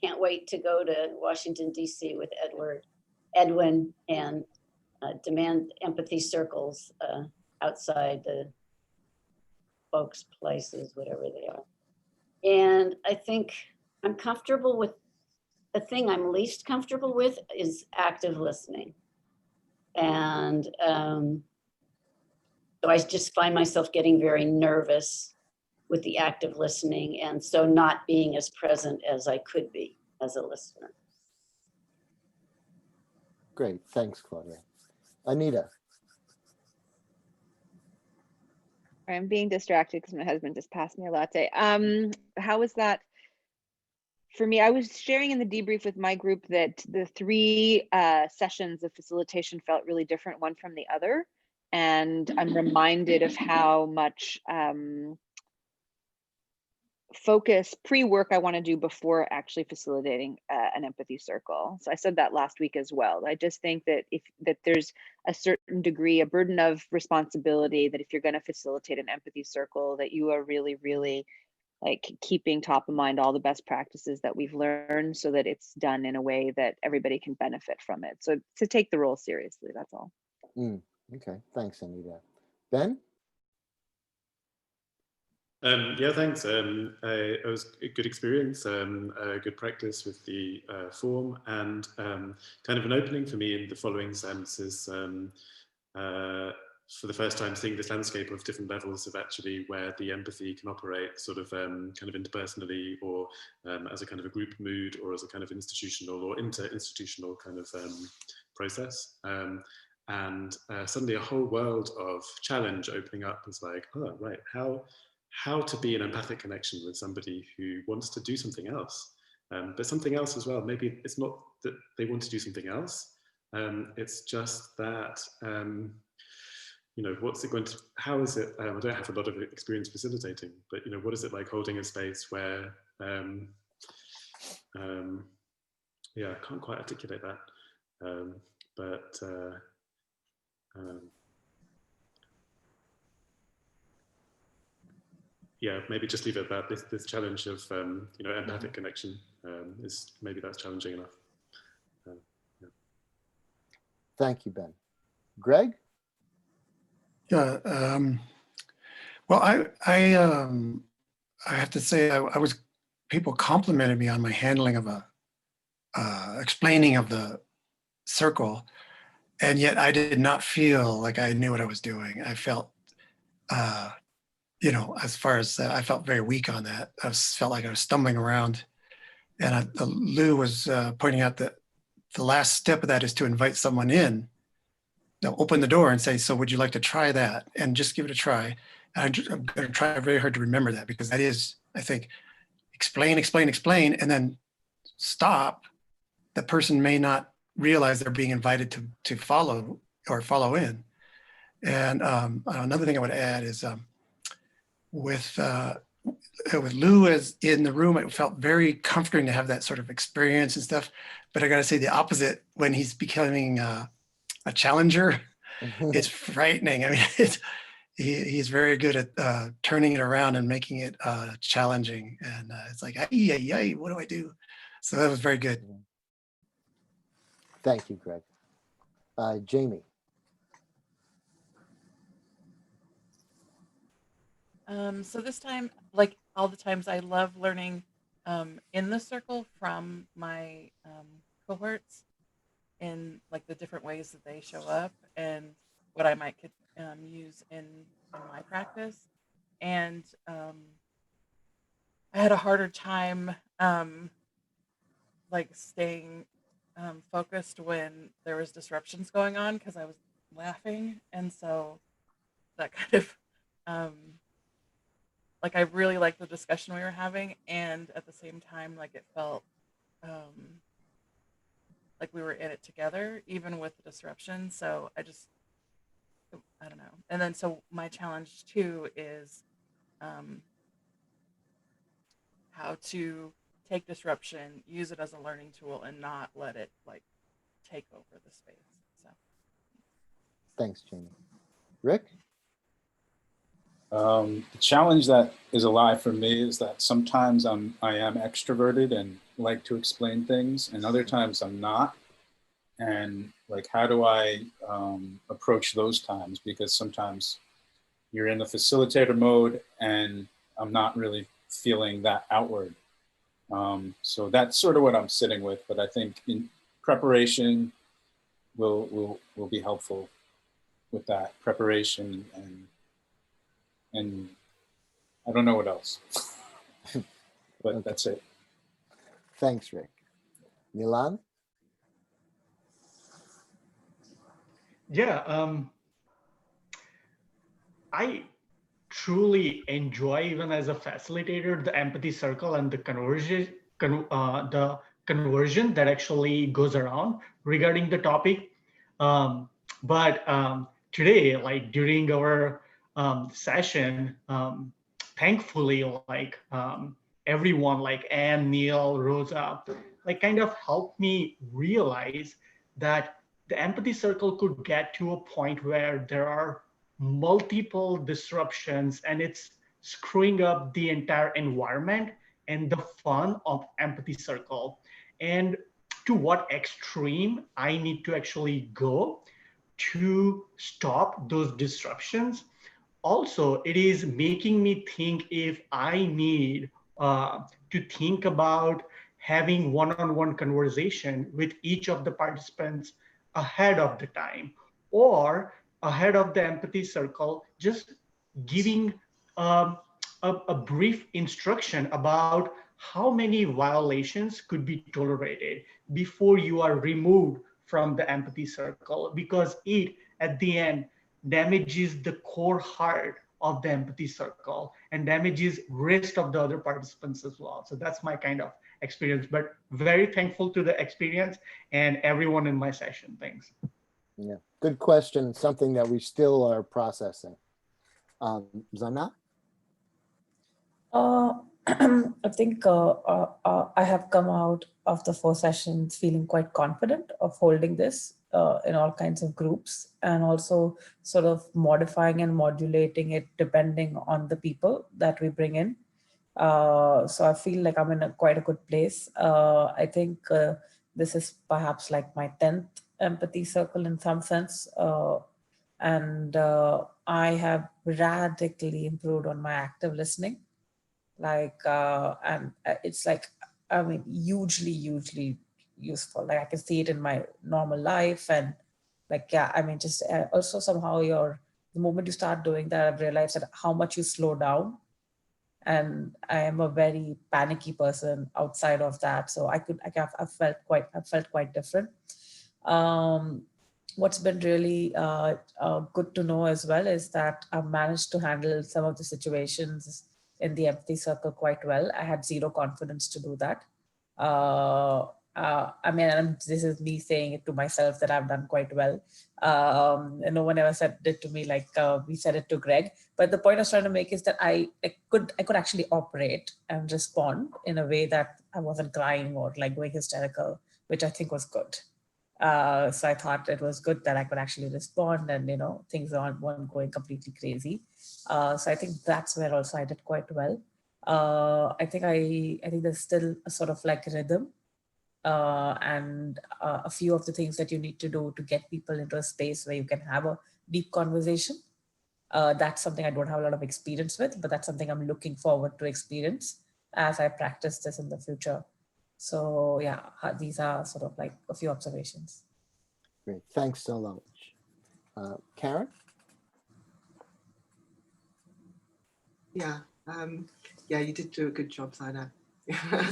can't wait to go to Washington, D.C. with Edwin, and demand empathy circles outside the folks' places, whatever they are. And I think I'm comfortable with, the thing I'm least comfortable with is active listening. And so I just find myself getting very nervous with the active listening, and so not being as present as I could be as a listener. Great. Thanks, Claudia. Anita. I'm being distracted because my husband just passed me a latte. How was that? For me, I was sharing in the debrief with my group that the 3 sessions of facilitation felt really different one from the other. And I'm reminded of how much focus pre-work I want to do before actually facilitating an empathy circle. So I said that last week as well. I just think that that there's a certain degree, a burden of responsibility, that if you're going to facilitate an empathy circle, that you are really, really like keeping top of mind all the best practices that we've learned, so that it's done in a way that everybody can benefit from it. So to take the role seriously, that's all. Okay, thanks, Anita. Ben? Yeah, thanks. It was a good experience, good practice with the form, and kind of an opening for me in the following sense is for the first time seeing this landscape of different levels of actually where the empathy can operate sort of kind of interpersonally, or as a kind of a group mood, or as a kind of institutional or inter-institutional kind of process. And suddenly a whole world of challenge opening up is like, oh, right, how to be in empathic connection with somebody who wants to do something else, but something else as well. Maybe it's not that they want to do something else. It's just that, you know, what's it going to, how is it, I don't have a lot of experience facilitating, but, you know, what is it like holding a space where, yeah, I can't quite articulate that, yeah, maybe just leave it about this challenge of, you know, empathic connection is, maybe that's challenging enough. Yeah. Thank you, Ben. Greg? Yeah, well, I have to say, people complimented me on my handling of explaining of the circle, and yet I did not feel like I knew what I was doing. I felt, you know, as far as I felt very weak on that. Felt like I was stumbling around, and Lou was pointing out that the last step of that is to invite someone in. Now open the door and say, so would you like to try that? And just give it a try. And I'm going to try very hard to remember that, because that is, I think, explain, and then stop. The person may not realize they're being invited to follow in. And another thing I would add is with Lou as in the room, it felt very comforting to have that sort of experience and stuff. But I got to say the opposite, when he's becoming a challenger, it's frightening. I mean, he's very good at turning it around and making it challenging. And it's like, ay, what do I do? So that was very good. Thank you, Greg. Jamie. So this time, like all the times, I love learning in the circle from my cohorts, in like the different ways that they show up and what I might could use in my practice. And I had a harder time like staying focused when there was disruptions going on, because I was laughing. And so that kind of like, I really liked the discussion we were having, and at the same time, like it felt like we were in it together, even with the disruption. So I don't know. And then so my challenge too is how to take disruption, use it as a learning tool, and not let it like take over the space. So thanks, Jamie. Rick? The challenge that is alive for me is that sometimes I am extroverted and like to explain things, and other times I'm not. And like, how do I approach those times? Because sometimes you're in the facilitator mode and I'm not really feeling that outward. So that's sort of what I'm sitting with, but I think in preparation will be helpful with that preparation, and I don't know what else, but okay. That's it. Thanks, Rick. Milan? Yeah, I truly enjoy, even as a facilitator, the empathy circle and the conversion that actually goes around regarding the topic. But today, like during our session, thankfully, like everyone, like Anne, Neil, Rosa, like kind of helped me realize that the empathy circle could get to a point where there are multiple disruptions and it's screwing up the entire environment and the fun of empathy circle. And to what extreme I need to actually go to stop those disruptions. Also, it is making me think if I need to think about having one-on-one conversation with each of the participants ahead of the time, or ahead of the empathy circle, just giving a brief instruction about how many violations could be tolerated before you are removed from the empathy circle, because it, at the end, damages the core heart of the empathy circle and damages rest of the other participants as well. So that's my kind of experience, but very thankful to the experience and everyone in my session. Thanks. Yeah, good question. Something that we still are processing. Zana? I think I have come out of the 4 sessions feeling quite confident of holding this in all kinds of groups, and also sort of modifying and modulating it depending on the people that we bring in. So I feel like I'm in quite a good place. I think this is perhaps like my 10th empathy circle in some sense. And I have radically improved on my active listening. And it's like, I mean, hugely useful. Like I can see it in my normal life, and like, yeah, I mean, just also somehow the moment you start doing that, I've realized that how much you slow down. And I am a very panicky person outside of that. So I felt quite different. What's been really good to know as well is that I've managed to handle some of the situations in the empathy circle quite well. I had zero confidence to do that. I mean, this is me saying it to myself that I've done quite well. And no one ever said it to me like we said it to Greg. But the point I was trying to make is that I could actually operate and respond in a way that I wasn't crying or like going hysterical, which I think was good. So I thought it was good that I could actually respond, and things weren't going completely crazy. So I think that's where also I did quite well. I think there's still a sort of like rhythm and a few of the things that you need to do to get people into a space where you can have a deep conversation. That's something I don't have a lot of experience with, but that's something I'm looking forward to experience as I practice this in the future. So yeah, these are sort of like a few observations. Great, thanks so much. Karen? Yeah, yeah, you did do a good job, Zaina. I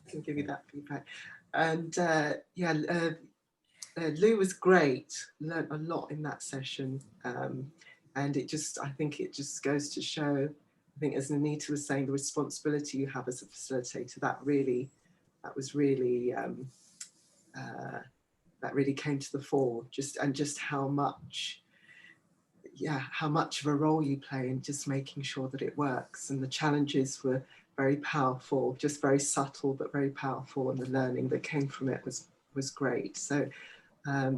can give you that feedback. And Lou was great, learned a lot in that session. And I think it just goes to show, I think as Anita was saying, the responsibility you have as a facilitator, that really came to the fore, just how much of a role you play in just making sure that it works. And the challenges were very powerful, just very subtle, but very powerful. And the learning that came from it was great. So I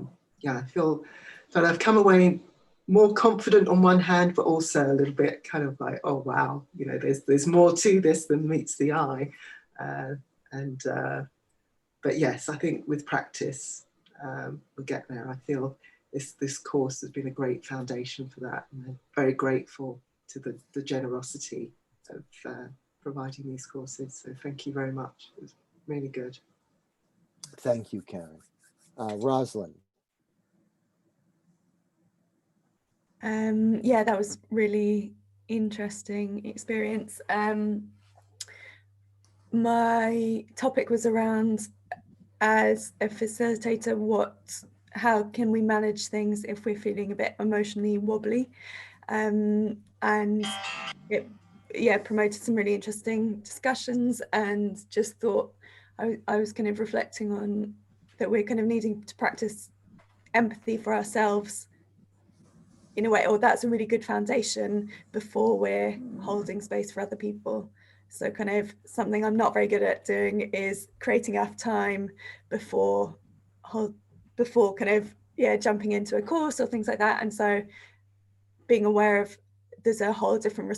feel that I've come away more confident on one hand, but also a little bit kind of like, oh, wow, there's more to this than meets the eye. But yes, I think with practice, we'll get there. I feel this course has been a great foundation for that. And I'm very grateful to the generosity of providing these courses. So thank you very much. It was really good. Thank you, Karen. Rosalind. Yeah, that was really interesting experience. My topic was around, as a facilitator, how can we manage things if we're feeling a bit emotionally wobbly? And it promoted some really interesting discussions, and just thought I was kind of reflecting on that we're kind of needing to practice empathy for ourselves in a way, or that's a really good foundation before we're holding space for other people. So kind of something I'm not very good at doing is creating enough time before kind of, yeah, jumping into a course or things like that. And so being aware of there's a whole different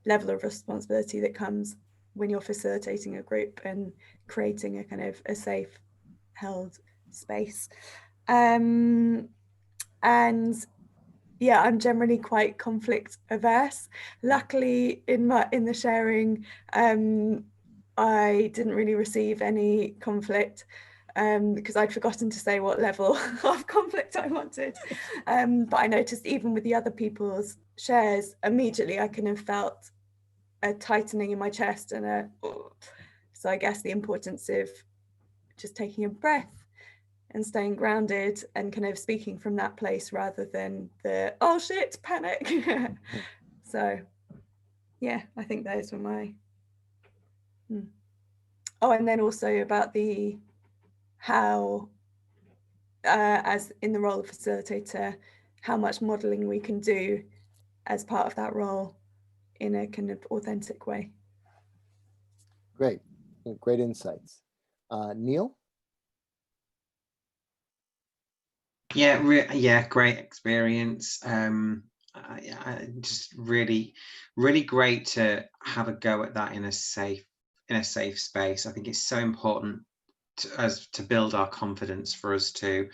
level of responsibility that comes when you're facilitating a group and creating a kind of a safe held space. And yeah, I'm generally quite conflict averse. Luckily, in the sharing, I didn't really receive any conflict because I'd forgotten to say what level of conflict I wanted. But I noticed even with the other people's shares, immediately I kind of felt a tightening in my chest and so I guess the importance of just taking a breath and staying grounded and kind of speaking from that place rather than the oh shit panic. So yeah, I think those were my oh, and then also about the how as in the role of facilitator, how much modeling we can do as part of that role in a kind of authentic way. Great insights. Neil? Yeah, great experience. Just really great to have a go at that in a safe space. I think it's so important to build our confidence for us to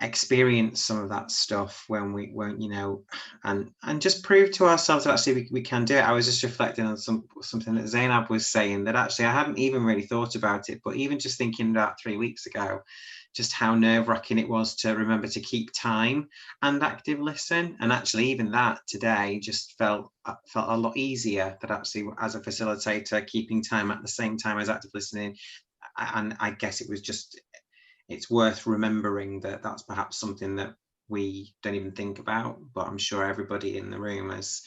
experience some of that stuff when we won't, you know, and just prove to ourselves that actually we can do it. I was just reflecting on something that Zainab was saying, that actually I hadn't even really thought about it, but even just thinking about 3 weeks ago, just how nerve-wracking it was to remember to keep time and active listen. And actually even that today just felt a lot easier, that actually as a facilitator, keeping time at the same time as active listening. And I guess it's worth remembering that that's perhaps something that we don't even think about, but I'm sure everybody in the room has,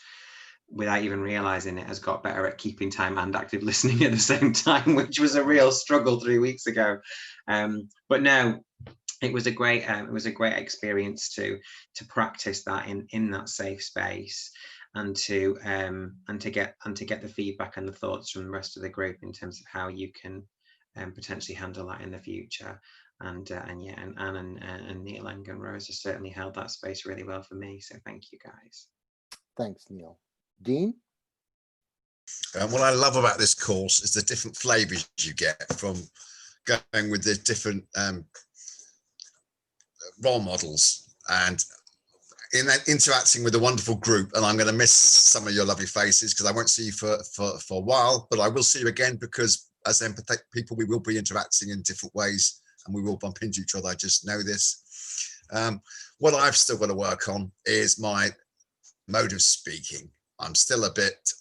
without even realizing it, has got better at keeping time and active listening at the same time, which was a real struggle 3 weeks ago. But no, it was a great experience to practice that in that safe space, and to get the feedback and the thoughts from the rest of the group in terms of how you can potentially handle that in the future. And yeah, and Anne and Neil and Rose have certainly held that space really well for me. So thank you guys. Thanks, Neil. Dean? What I love about this course is the different flavors you get from going with the different role models, and in that interacting with a wonderful group. And I'm going to miss some of your lovely faces because I won't see you for a while, but I will see you again, because as empathetic people, we will be interacting in different ways and we will bump into each other. I just know this. What I've still got to work on is my mode of speaking. I'm still a bit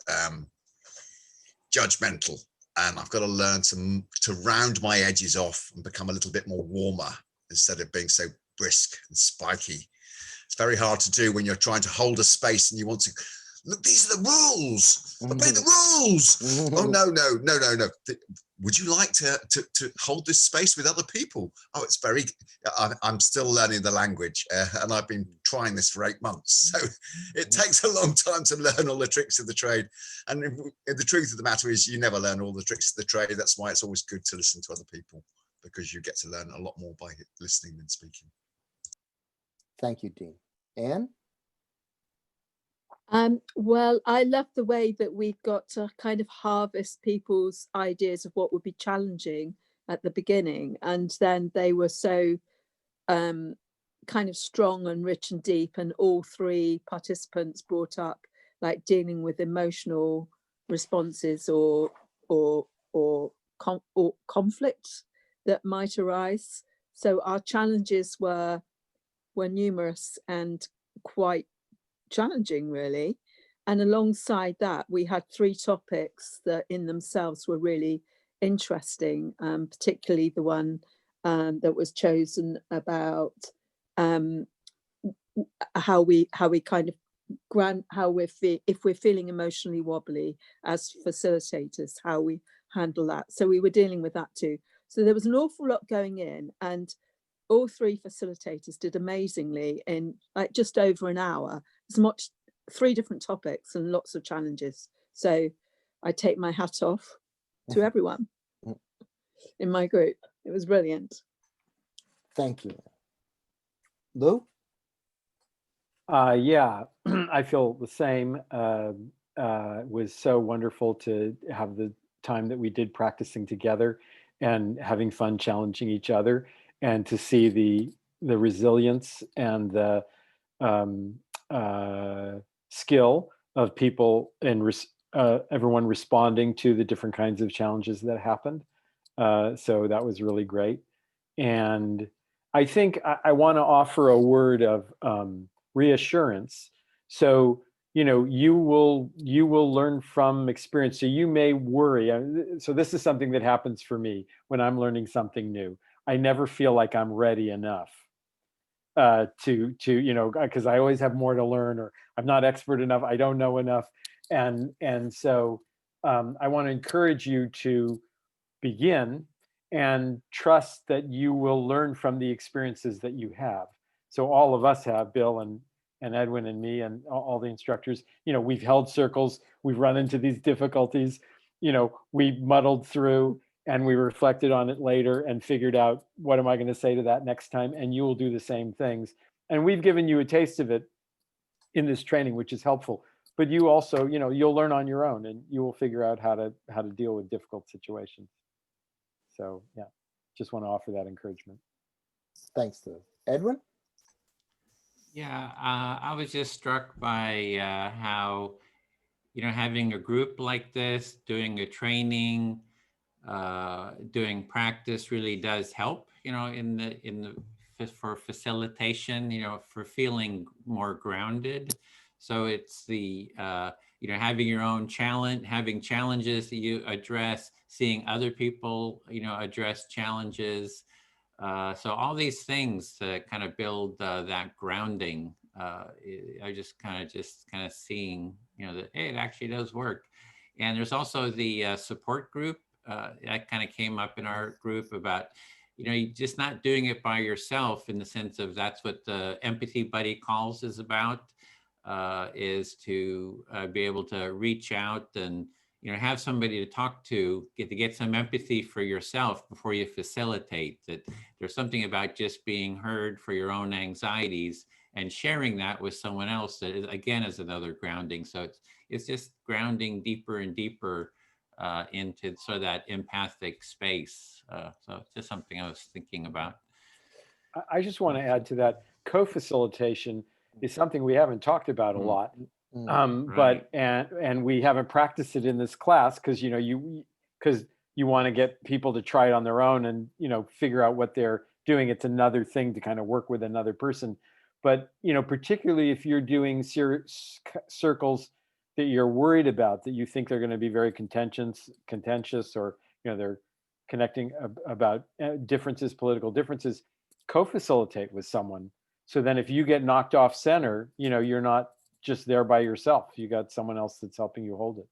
judgmental, and I've got to learn to round my edges off and become a little bit more warmer instead of being so brisk and spiky. It's very hard to do when you're trying to hold a space and you want to look, these are the rules, obey the rules. Oh no. Would you like to hold this space with other people? Oh, it's very, I'm still learning the language, and I've been trying this for 8 months. So it takes a long time to learn all the tricks of the trade. And the truth of the matter is you never learn all the tricks of the trade. That's why it's always good to listen to other people, because you get to learn a lot more by listening than speaking. Thank you, Dean. Anne? Well, I love the way that we've got to kind of harvest people's ideas of what would be challenging at the beginning, and then they were so kind of strong and rich and deep, and all 3 participants brought up like dealing with emotional responses or conflicts that might arise. So our challenges were numerous and quite challenging, really. And alongside that, we had 3 topics that in themselves were really interesting, particularly the one that was chosen about how we kind of if we're feeling emotionally wobbly as facilitators, how we handle that. So we were dealing with that too. So there was an awful lot going in, and all three facilitators did amazingly in like just over an hour. As much 3 different topics and lots of challenges. So I take my hat off to everyone in my group. It was brilliant. Thank you. Lou? Yeah, I feel the same. It was so wonderful to have the time that we did practicing together and having fun challenging each other, and to see the resilience and the skill of people and everyone responding to the different kinds of challenges that happened. So that was really great. And I think I want to offer a word of reassurance. So, you know, you will learn from experience. So you may worry. So this is something that happens for me when I'm learning something new. I never feel like I'm ready enough to you know, because I always have more to learn, or I'm not expert enough, I don't know enough. And so I want to encourage you to begin and trust that you will learn from the experiences that you have. So all of us have, Bill and Edwin and me and all the instructors, you know, we've held circles, we've run into these difficulties, you know, we muddled through and we reflected on it later and figured out, what am I going to say to that next time? And you will do the same things. And we've given you a taste of it in this training, which is helpful. But you also, you know, you'll learn on your own and you will figure out how to deal with difficult situations. So yeah, just want to offer that encouragement. Thanks, Lou. Edwin? Yeah, I was just struck by how, you know, having a group like this, doing a training, doing practice really does help, you know, for facilitation, you know, for feeling more grounded. So it's the, you know, having your own challenge, having challenges that you address, seeing other people, you know, address challenges. So all these things kind of build that grounding. I just kind of seeing, you know, that, hey, it actually does work. And there's also the support group that kind of came up in our group about, you know, you just not doing it by yourself, in the sense of that's what the Empathy Buddy calls is about, is to be able to reach out and, you know, have somebody to talk to, get some empathy for yourself before you facilitate. That there's something about just being heard for your own anxieties and sharing that with someone else that is, again, is another grounding. So it's just grounding deeper and deeper into sort of that empathic space. So it's just something I was thinking about. I just want to add to that, co-facilitation is something we haven't talked about a lot. Right. But and we haven't practiced it in this class because, you know, because you want to get people to try it on their own and, you know, figure out what they're doing. It's another thing to kind of work with another person. But, you know, particularly if you're doing circles that you're worried about, that you think they're going to be very contentious, or, you know, they're connecting about differences, political differences, co-facilitate with someone. So then if you get knocked off center, you know, you're not just there by yourself. You got someone else that's helping you hold it.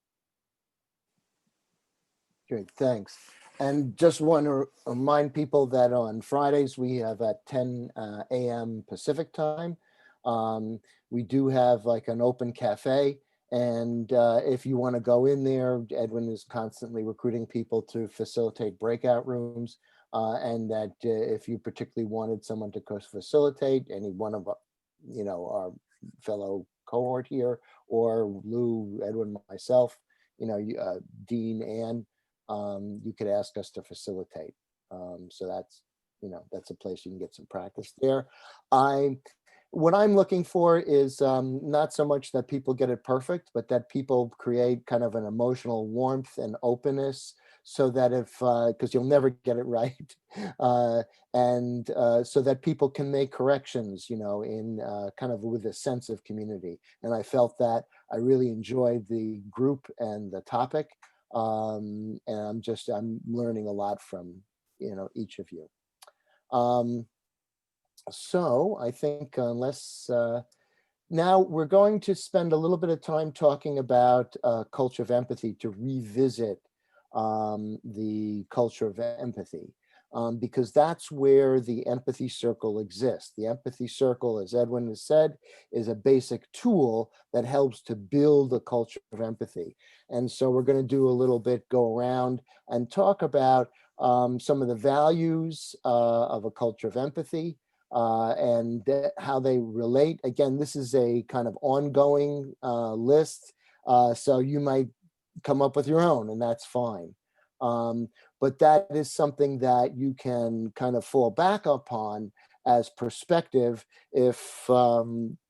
Great, thanks. And just want to remind people that on Fridays we have at 10 a.m. Pacific time. We do have like an open cafe. And if you want to go in there, Edwin is constantly recruiting people to facilitate breakout rooms. And that if you particularly wanted someone to co-facilitate, any one of, you know, our fellow cohort here, or Lou, Edwin, myself, you know, Dean, Ann, you could ask us to facilitate. So that's, you know, that's a place you can get some practice there. What I'm looking for is not so much that people get it perfect, but that people create kind of an emotional warmth and openness, so that if, because you'll never get it right, and so that people can make corrections, you know, in kind of with a sense of community. And I felt that I really enjoyed the group and the topic, and I'm learning a lot from, you know, each of you. So I think unless, now we're going to spend a little bit of time talking about culture of empathy, to revisit the culture of empathy. because that's where the empathy circle exists. The empathy circle, as Edwin has said, is a basic tool that helps to build a culture of empathy. And so we're going to do a little bit, go around and talk about some of the values of a culture of empathy and how they relate. Again, this is a kind of ongoing list, so you might come up with your own, and that's fine. But that is something that you can kind of fall back upon as perspective if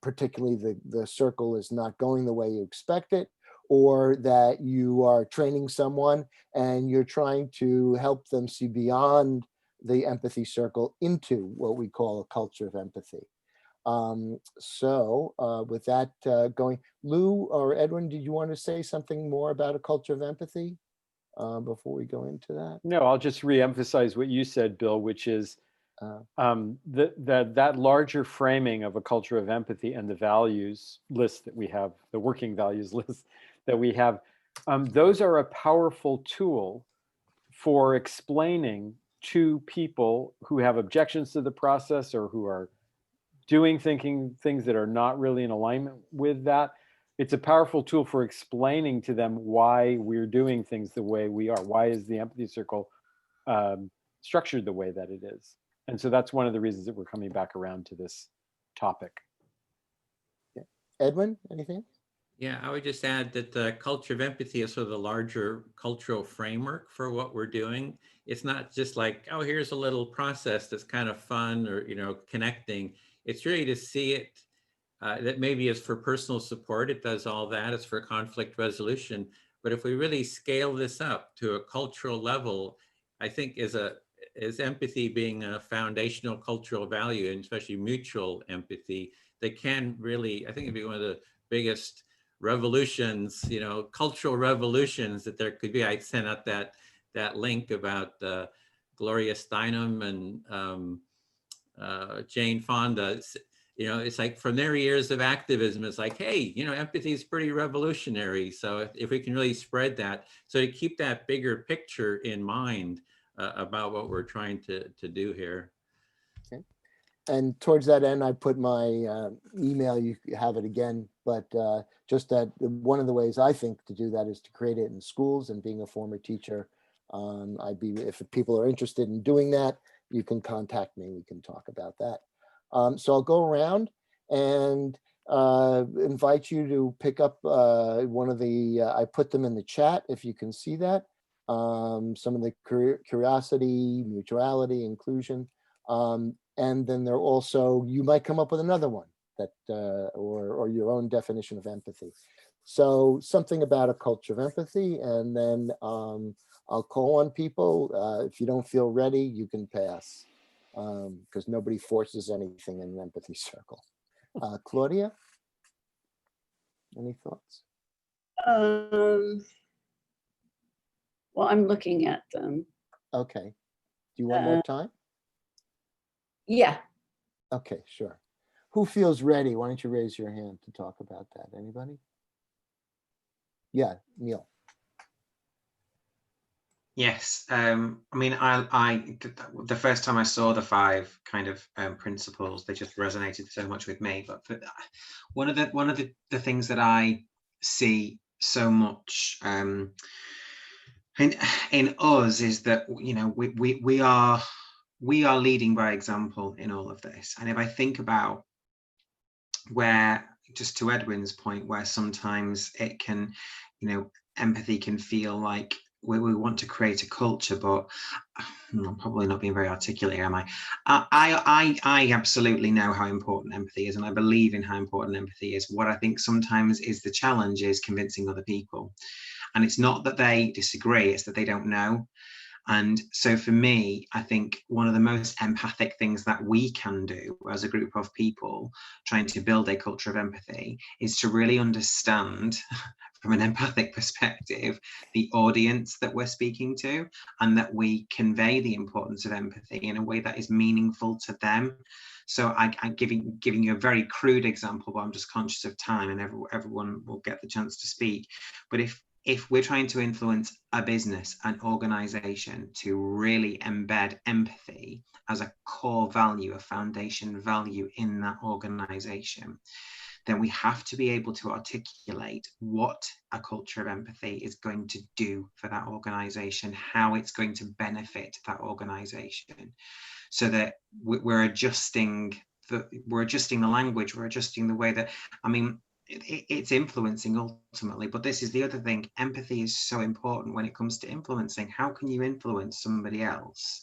particularly the circle is not going the way you expect it, or that you are training someone and you're trying to help them see beyond the empathy circle into what we call a culture of empathy. So with that going, Lou or Edwin, did you want to say something more about a culture of empathy before we go into that? No, I'll just re-emphasize what you said, Bill, which is that larger framing of a culture of empathy and the values list that we have, the working values list that we have, those are a powerful tool for explaining to people who have objections to the process or who are thinking things that are not really in alignment with that. It's a powerful tool for explaining to them why we're doing things the way we are. Why is the empathy circle structured the way that it is? And so that's one of the reasons that we're coming back around to this topic. Yeah. Edwin, anything? Yeah, I would just add that the culture of empathy is sort of the larger cultural framework for what we're doing. It's not just like, oh, here's a little process that's kind of fun or, connecting. It's really to see it that maybe is for personal support. It does all that. It's for conflict resolution. But if we really scale this up to a cultural level, I think as empathy being a foundational cultural value, and especially mutual empathy, that can really, I think it'd be one of the biggest revolutions, cultural revolutions that there could be. I sent out that link about Gloria Steinem and Jane Fonda. It's like from their years of activism, it's like, hey, empathy is pretty revolutionary. So if we can really spread that, so to keep that bigger picture in mind about what we're trying to do here. Okay. And towards that end, I put my email, you have it again, but just that one of the ways I think to do that is to create it in schools, and being a former teacher, if people are interested in doing that, you can contact me, we can talk about that. So I'll go around and invite you to pick up one of the, I put them in the chat if you can see that, some of the curiosity, mutuality, inclusion, and then there also, you might come up with another one that, or your own definition of empathy. So something about a culture of empathy, and then I'll call on people. If you don't feel ready, you can pass, because nobody forces anything in an empathy circle. Claudia, any thoughts? Well, I'm looking at them. Okay. Do you want more time? Yeah. Okay, sure. Who feels ready? Why don't you raise your hand to talk about that? Anybody? Yeah, Neil. Yes, I mean, the first time I saw the 5 kind of principles, they just resonated so much with me. But for one of the things that I see so much in us is that we are leading by example in all of this. And if I think about where, just to Edwin's point, where sometimes it can, empathy can feel like we want to create a culture, but I'm probably not being very articulate, am I? I absolutely know how important empathy is, and I believe in how important empathy is. What I think sometimes is the challenge is convincing other people. And it's not that they disagree, it's that they don't know. And so for me, I think one of the most empathic things that we can do as a group of people trying to build a culture of empathy is to really understand from an empathic perspective the audience that we're speaking to, and that we convey the importance of empathy in a way that is meaningful to them. So I'm giving you a very crude example, but I'm just conscious of time and everyone will get the chance to speak. But if we're trying to influence a business, an organization, to really embed empathy as a core value, a foundation value in that organization, then we have to be able to articulate what a culture of empathy is going to do for that organization, how it's going to benefit that organization, so that we're adjusting the language, we're adjusting the way that, I mean, it's influencing ultimately, but this is the other thing. Empathy is so important when it comes to influencing. How can you influence somebody else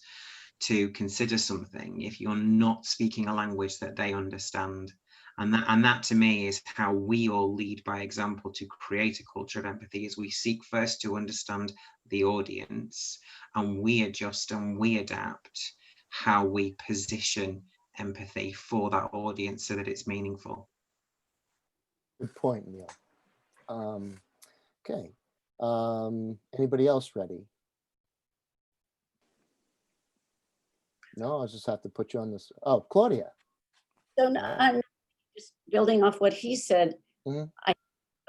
to consider something if you're not speaking a language that they understand? And that to me is how we all lead by example to create a culture of empathy, is we seek first to understand the audience, and we adjust and we adapt how we position empathy for that audience so that it's meaningful. Good point, Neil. Okay. Anybody else ready? No, I'll just have to put you on this. Oh, Claudia. So I'm just building off what he said. The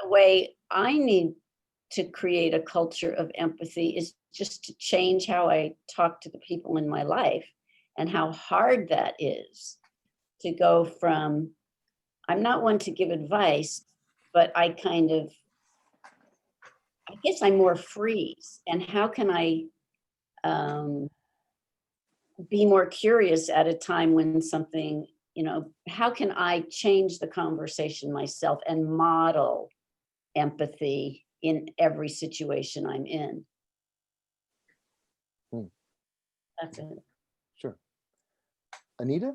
way I need to create a culture of empathy is just to change how I talk to the people in my life, and how hard that is to go from, I'm not one to give advice, but I guess I more freeze. And how can I be more curious at a time when something, how can I change the conversation myself and model empathy in every situation I'm in? That's it. Sure. Anita?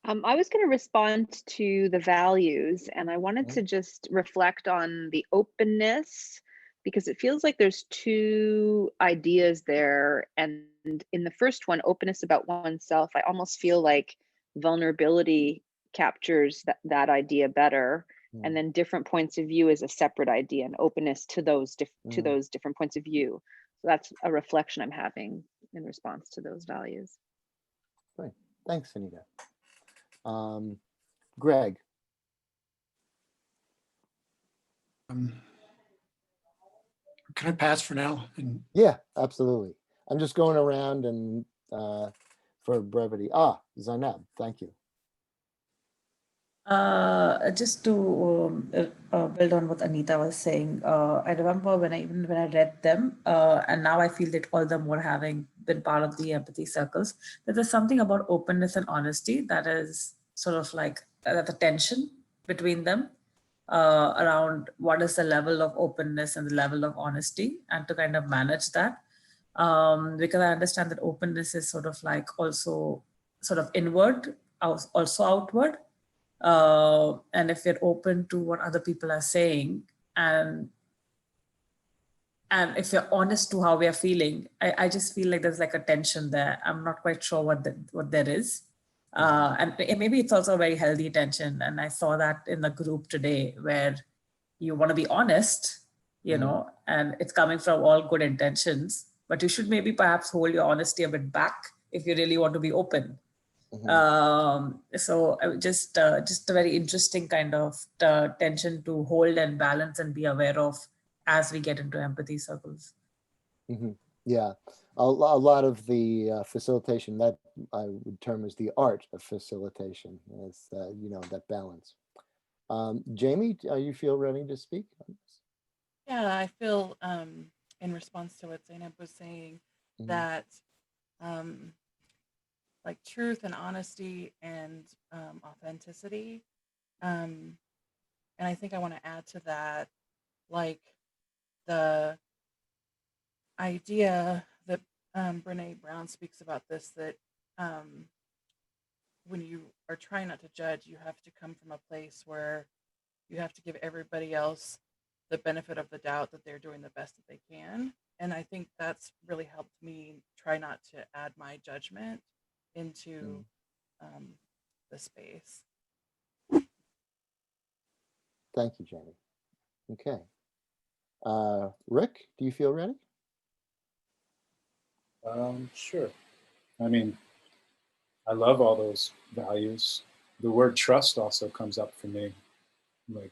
I was going to respond to the values, and I wanted to just reflect on the openness, because it feels like there's two ideas there. And in the first one, openness about oneself, I almost feel like vulnerability captures that idea better. And then different points of view is a separate idea, and openness to those different points of view. So that's a reflection I'm having in response to those values. Great. Thanks, Anita. Greg. Can I pass for now? Yeah, absolutely. I'm just going around and for brevity. Zainab, thank you. Just to build on what Anita was saying, I remember when I read them, and now I feel that all the more having been part of the empathy circles, that there's something about openness and honesty that is sort of like the tension between them around what is the level of openness and the level of honesty, and to kind of manage that. Because I understand that openness is sort of like also sort of inward, also outward. And if we're open to what other people are saying, and if you're honest to how we are feeling, I just feel like there's like a tension there. I'm not quite sure what there is. And maybe it's also a very healthy tension. And I saw that in the group today, where you want to be honest, and it's coming from all good intentions, but you should maybe perhaps hold your honesty a bit back if you really want to be open. So just a very interesting kind of tension to hold and balance and be aware of as we get into empathy circles. Yeah, a lot of the facilitation that I would term as the art of facilitation is that balance. Jamie, you feel ready to speak on this? Yeah, I feel in response to what Zainab was saying, that like truth and honesty and authenticity. And I think I want to add to that, like the idea that Brene Brown speaks about this, that when you are trying not to judge, you have to come from a place where you have to give everybody else the benefit of the doubt that they're doing the best that they can. And I think that's really helped me try not to add my judgment into the space. Thank you, Jamie. Okay. Rick, do you feel ready? Sure. I mean, I love all those values. The word trust also comes up for me. Like,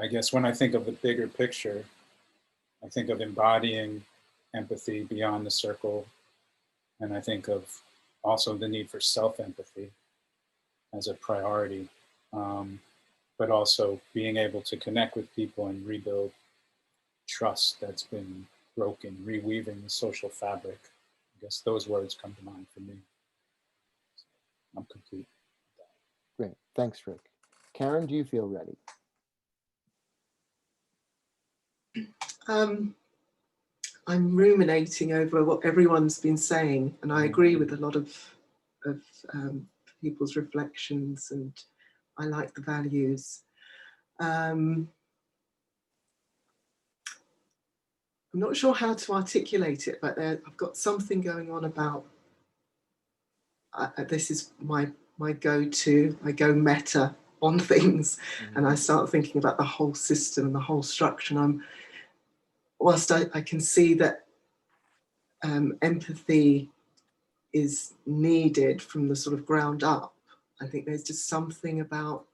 I guess when I think of the bigger picture, I think of embodying empathy beyond the circle. And I think of also the need for self-empathy as a priority, but also being able to connect with people and rebuild trust that's been broken, reweaving the social fabric. I guess those words come to mind for me. I'm complete. Great, thanks, Rick. Karen, do you feel ready? I'm ruminating over what everyone's been saying, and I agree with a lot of people's reflections, and I like the values. I'm not sure how to articulate it, but I've got something going on about, this is my go-to, I go meta on things, and I start thinking about the whole system and the whole structure, and whilst I can see that empathy is needed from the sort of ground up, I think there's just something about,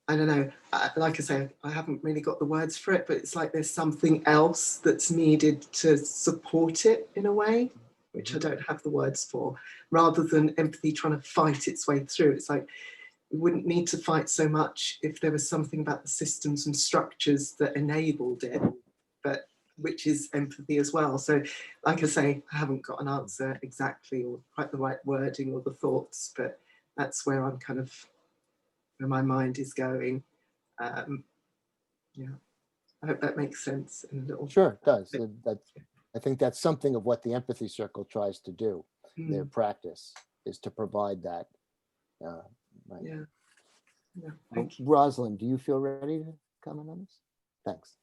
I don't know, like I say, I haven't really got the words for it, but it's like there's something else that's needed to support it in a way, which I don't have the words for, rather than empathy trying to fight its way through. It's like, we wouldn't need to fight so much if there was something about the systems and structures that enabled it, but which is empathy as well. So like I say, I haven't got an answer exactly or quite the right wording or the thoughts, but that's where I'm kind of, where my mind is going. Yeah, I hope that makes sense in a little. Sure, it does. I think that's something of what the Empathy Circle tries to do. Their practice is to provide that. Right. Yeah, thank you. Rosalind, do you feel ready to comment on this? Thanks.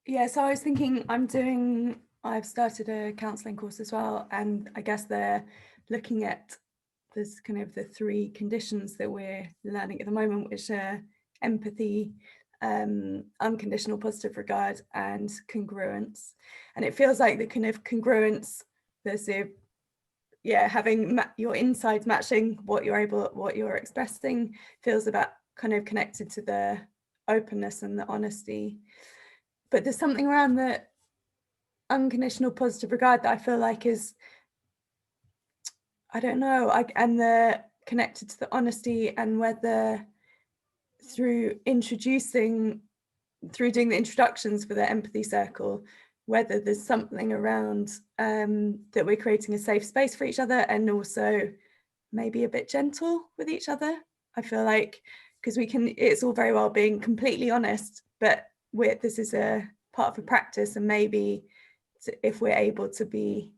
Yeah, so I was thinking I've started a counselling course as well, and I guess they're looking at there's kind of the 3 conditions that we're learning at the moment, which are empathy, unconditional positive regard, and congruence. And it feels like the kind of congruence, there's having your insides matching what you're expressing, feels about kind of connected to the openness and the honesty. But there's something around the unconditional positive regard that I feel like is, I don't know, and the connected to the honesty, and whether through doing the introductions for the empathy circle, whether there's something around that we're creating a safe space for each other, and also maybe a bit gentle with each other. I feel like, because it's all very well being completely honest, but this is a part of a practice, and maybe if we're able to be,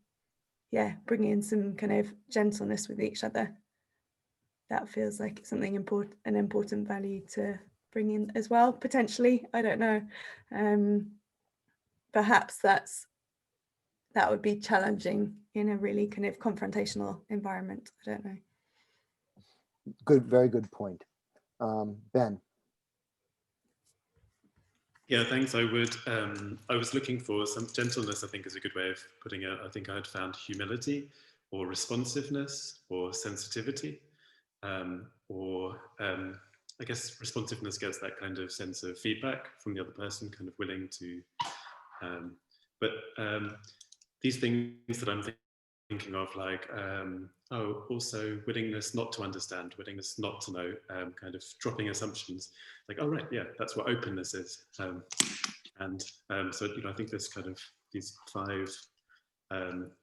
bringing in some kind of gentleness with each other, that feels like it's something an important value to bring in as well, potentially. I don't know. Perhaps that would be challenging in a really kind of confrontational environment. I don't know. Good, very good point. Ben. Yeah, thanks. I was looking for some gentleness, I think is a good way of putting it. I think I had found humility or responsiveness or sensitivity, I guess responsiveness gets that kind of sense of feedback from the other person, kind of willing to, but these things that I'm thinking of, like, also willingness not to understand, willingness not to know, kind of dropping assumptions, like, oh, right, yeah, that's what openness is. So, I think this kind of, these 5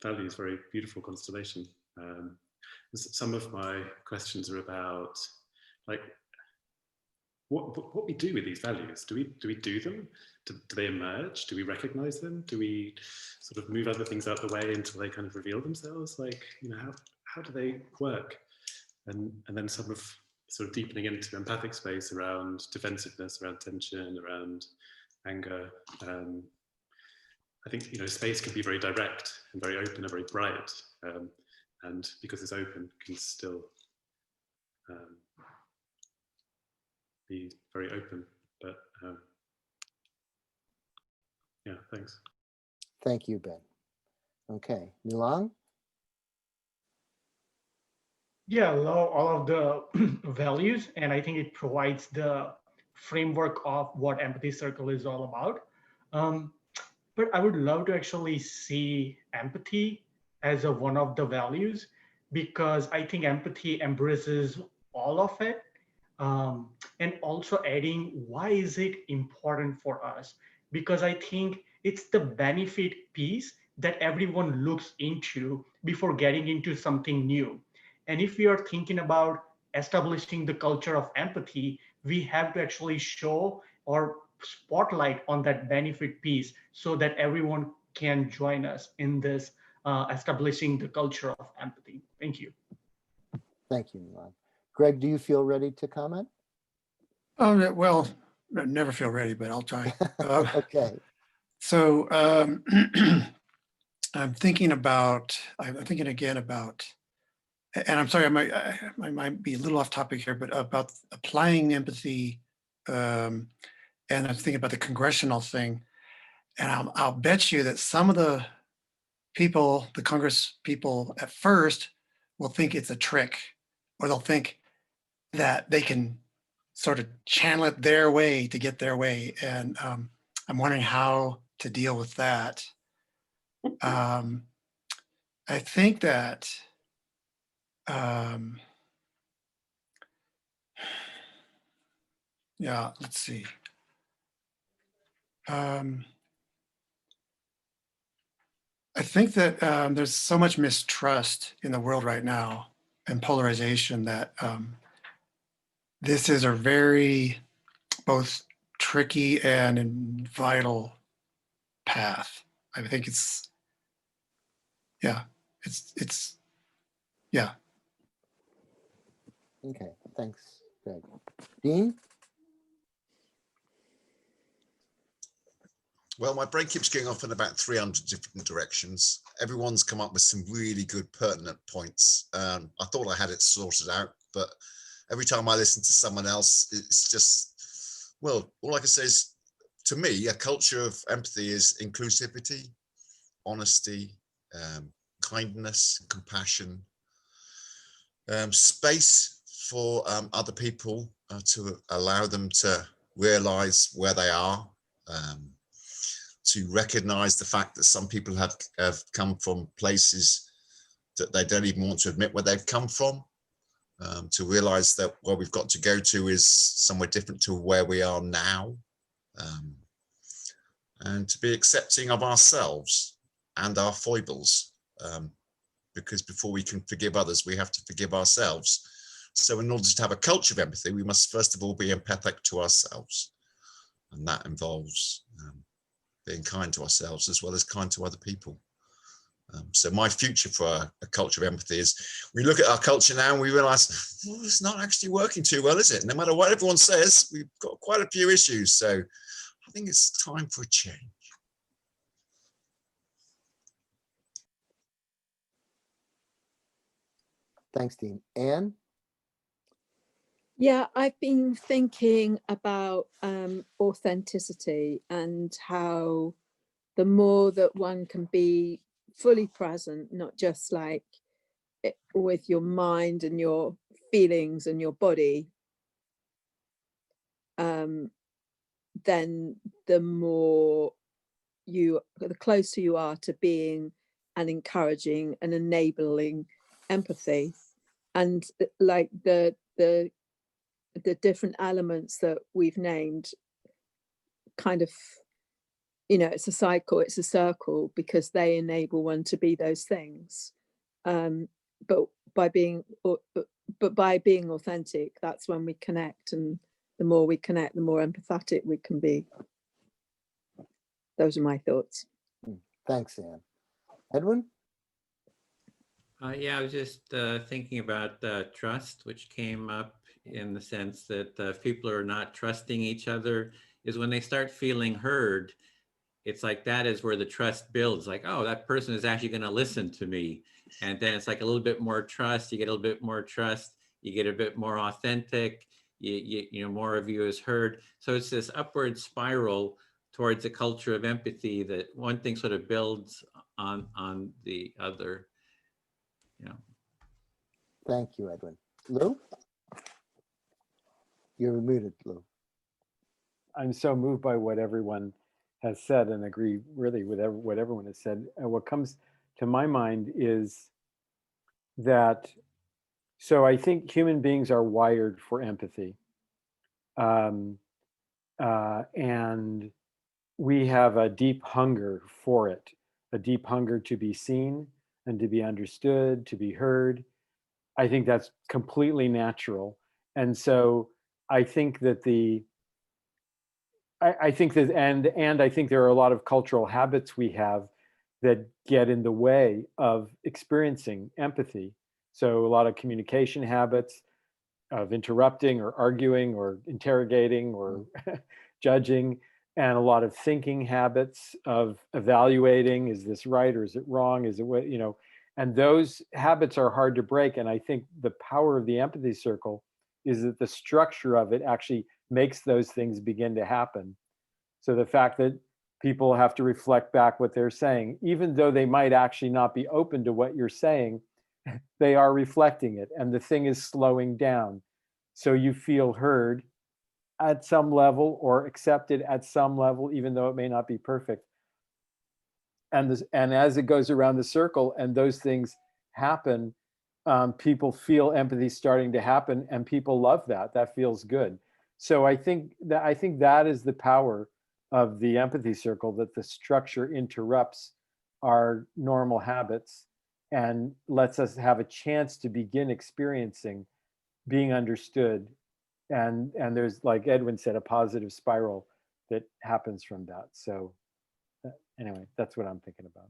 values, very beautiful constellation. Some of my questions are about, like, what we do with these values. Do we do them? Do they emerge? Do we recognize them? Do we sort of move other things out the way until they kind of reveal themselves? Like, how do they work? And then some of sort of deepening into empathic space around defensiveness, around tension, around anger. I think, space can be very direct and very open and very bright. And because it's open, can still be very open, but yeah, thanks. Thank you, Ben. Okay, Nilang? Yeah, I love all of the values, and I think it provides the framework of what Empathy Circle is all about. Um, but I would love to actually see empathy as a one of the values, because I think empathy embraces all of it. And also adding, why is it important for us? Because I think it's the benefit piece that everyone looks into before getting into something new. And if we are thinking about establishing the culture of empathy, we have to actually show or spotlight on that benefit piece so that everyone can join us in this establishing the culture of empathy. Thank you. Thank you, Milan. Greg, do you feel ready to comment? Well, I never feel ready, but I'll try. Okay. So I'm thinking again about, and I'm sorry, I might be a little off topic here, but about applying empathy. And I'm thinking about the congressional thing. And I'll bet you that some of the people, the Congress people at first will think it's a trick, or they'll think that they can sort of channel it their way to get their way. And I'm wondering how to deal with that. I think that yeah, let's see. I think that there's so much mistrust in the world right now and polarization that this is a very both tricky and vital path. I think it's yeah. Okay, thanks, Greg. Dean? Well, my brain keeps going off in about 300 different directions. Everyone's come up with some really good pertinent points. I thought I had it sorted out, but every time I listen to someone else, it's just, well, all I can say is, to me, a culture of empathy is inclusivity, honesty, kindness, compassion, space for other people to allow them to realize where they are, to recognize the fact that some people have come from places that they don't even want to admit where they've come from, to realize that where we've got to go to is somewhere different to where we are now, and to be accepting of ourselves and our foibles, because before we can forgive others, we have to forgive ourselves. So in order to have a culture of empathy, we must first of all be empathic to ourselves. And that involves being kind to ourselves as well as kind to other people. So my future for a culture of empathy is, we look at our culture now and we realize, well, it's not actually working too well, is it? No matter what everyone says, we've got quite a few issues. So I think it's time for a change. Thanks, Dean. Anne? Yeah, I've been thinking about authenticity and how the more that one can be fully present, not just like with your mind and your feelings and your body, then the closer you are to being and encouraging and enabling empathy. And like the different elements that we've named, kind of, it's a cycle, it's a circle, because they enable one to be those things. But by being authentic, that's when we connect, and the more we connect, the more empathetic we can be. Those are my thoughts. Thanks, Anne. Edwin? Yeah, I was just thinking about trust, which came up in the sense that if people are not trusting each other, is when they start feeling heard. It's like that is where the trust builds. Like, oh, that person is actually going to listen to me. And then it's like a little bit more trust. You get a little bit more trust. You get a bit more authentic. You know, more of you is heard. So it's this upward spiral towards a culture of empathy that one thing sort of builds on the other. You know. Thank you, Edwin. Lou? You're muted, Lou. I'm so moved by what everyone has said and agree really with what everyone has said. And what comes to my mind is that, so I think human beings are wired for empathy. And we have a deep hunger for it, a deep hunger to be seen and to be understood, to be heard. I think that's completely natural. And so I think that I think that, and I think there are a lot of cultural habits we have that get in the way of experiencing empathy. So a lot of communication habits of interrupting or arguing or interrogating or judging, and a lot of thinking habits of evaluating, is this right or is it wrong? Is it what, you know, and those habits are hard to break. And I think the power of the empathy circle is that the structure of it actually makes those things begin to happen. So the fact that people have to reflect back what they're saying, even though they might actually not be open to what you're saying, they are reflecting it, and the thing is slowing down. So you feel heard at some level or accepted at some level, even though it may not be perfect. And as it goes around the circle and those things happen, people feel empathy starting to happen, and people love that. That feels good. So I think that is the power of the empathy circle, that the structure interrupts our normal habits and lets us have a chance to begin experiencing being understood. And there's, like Edwin said, a positive spiral that happens from that. So anyway, that's what I'm thinking about.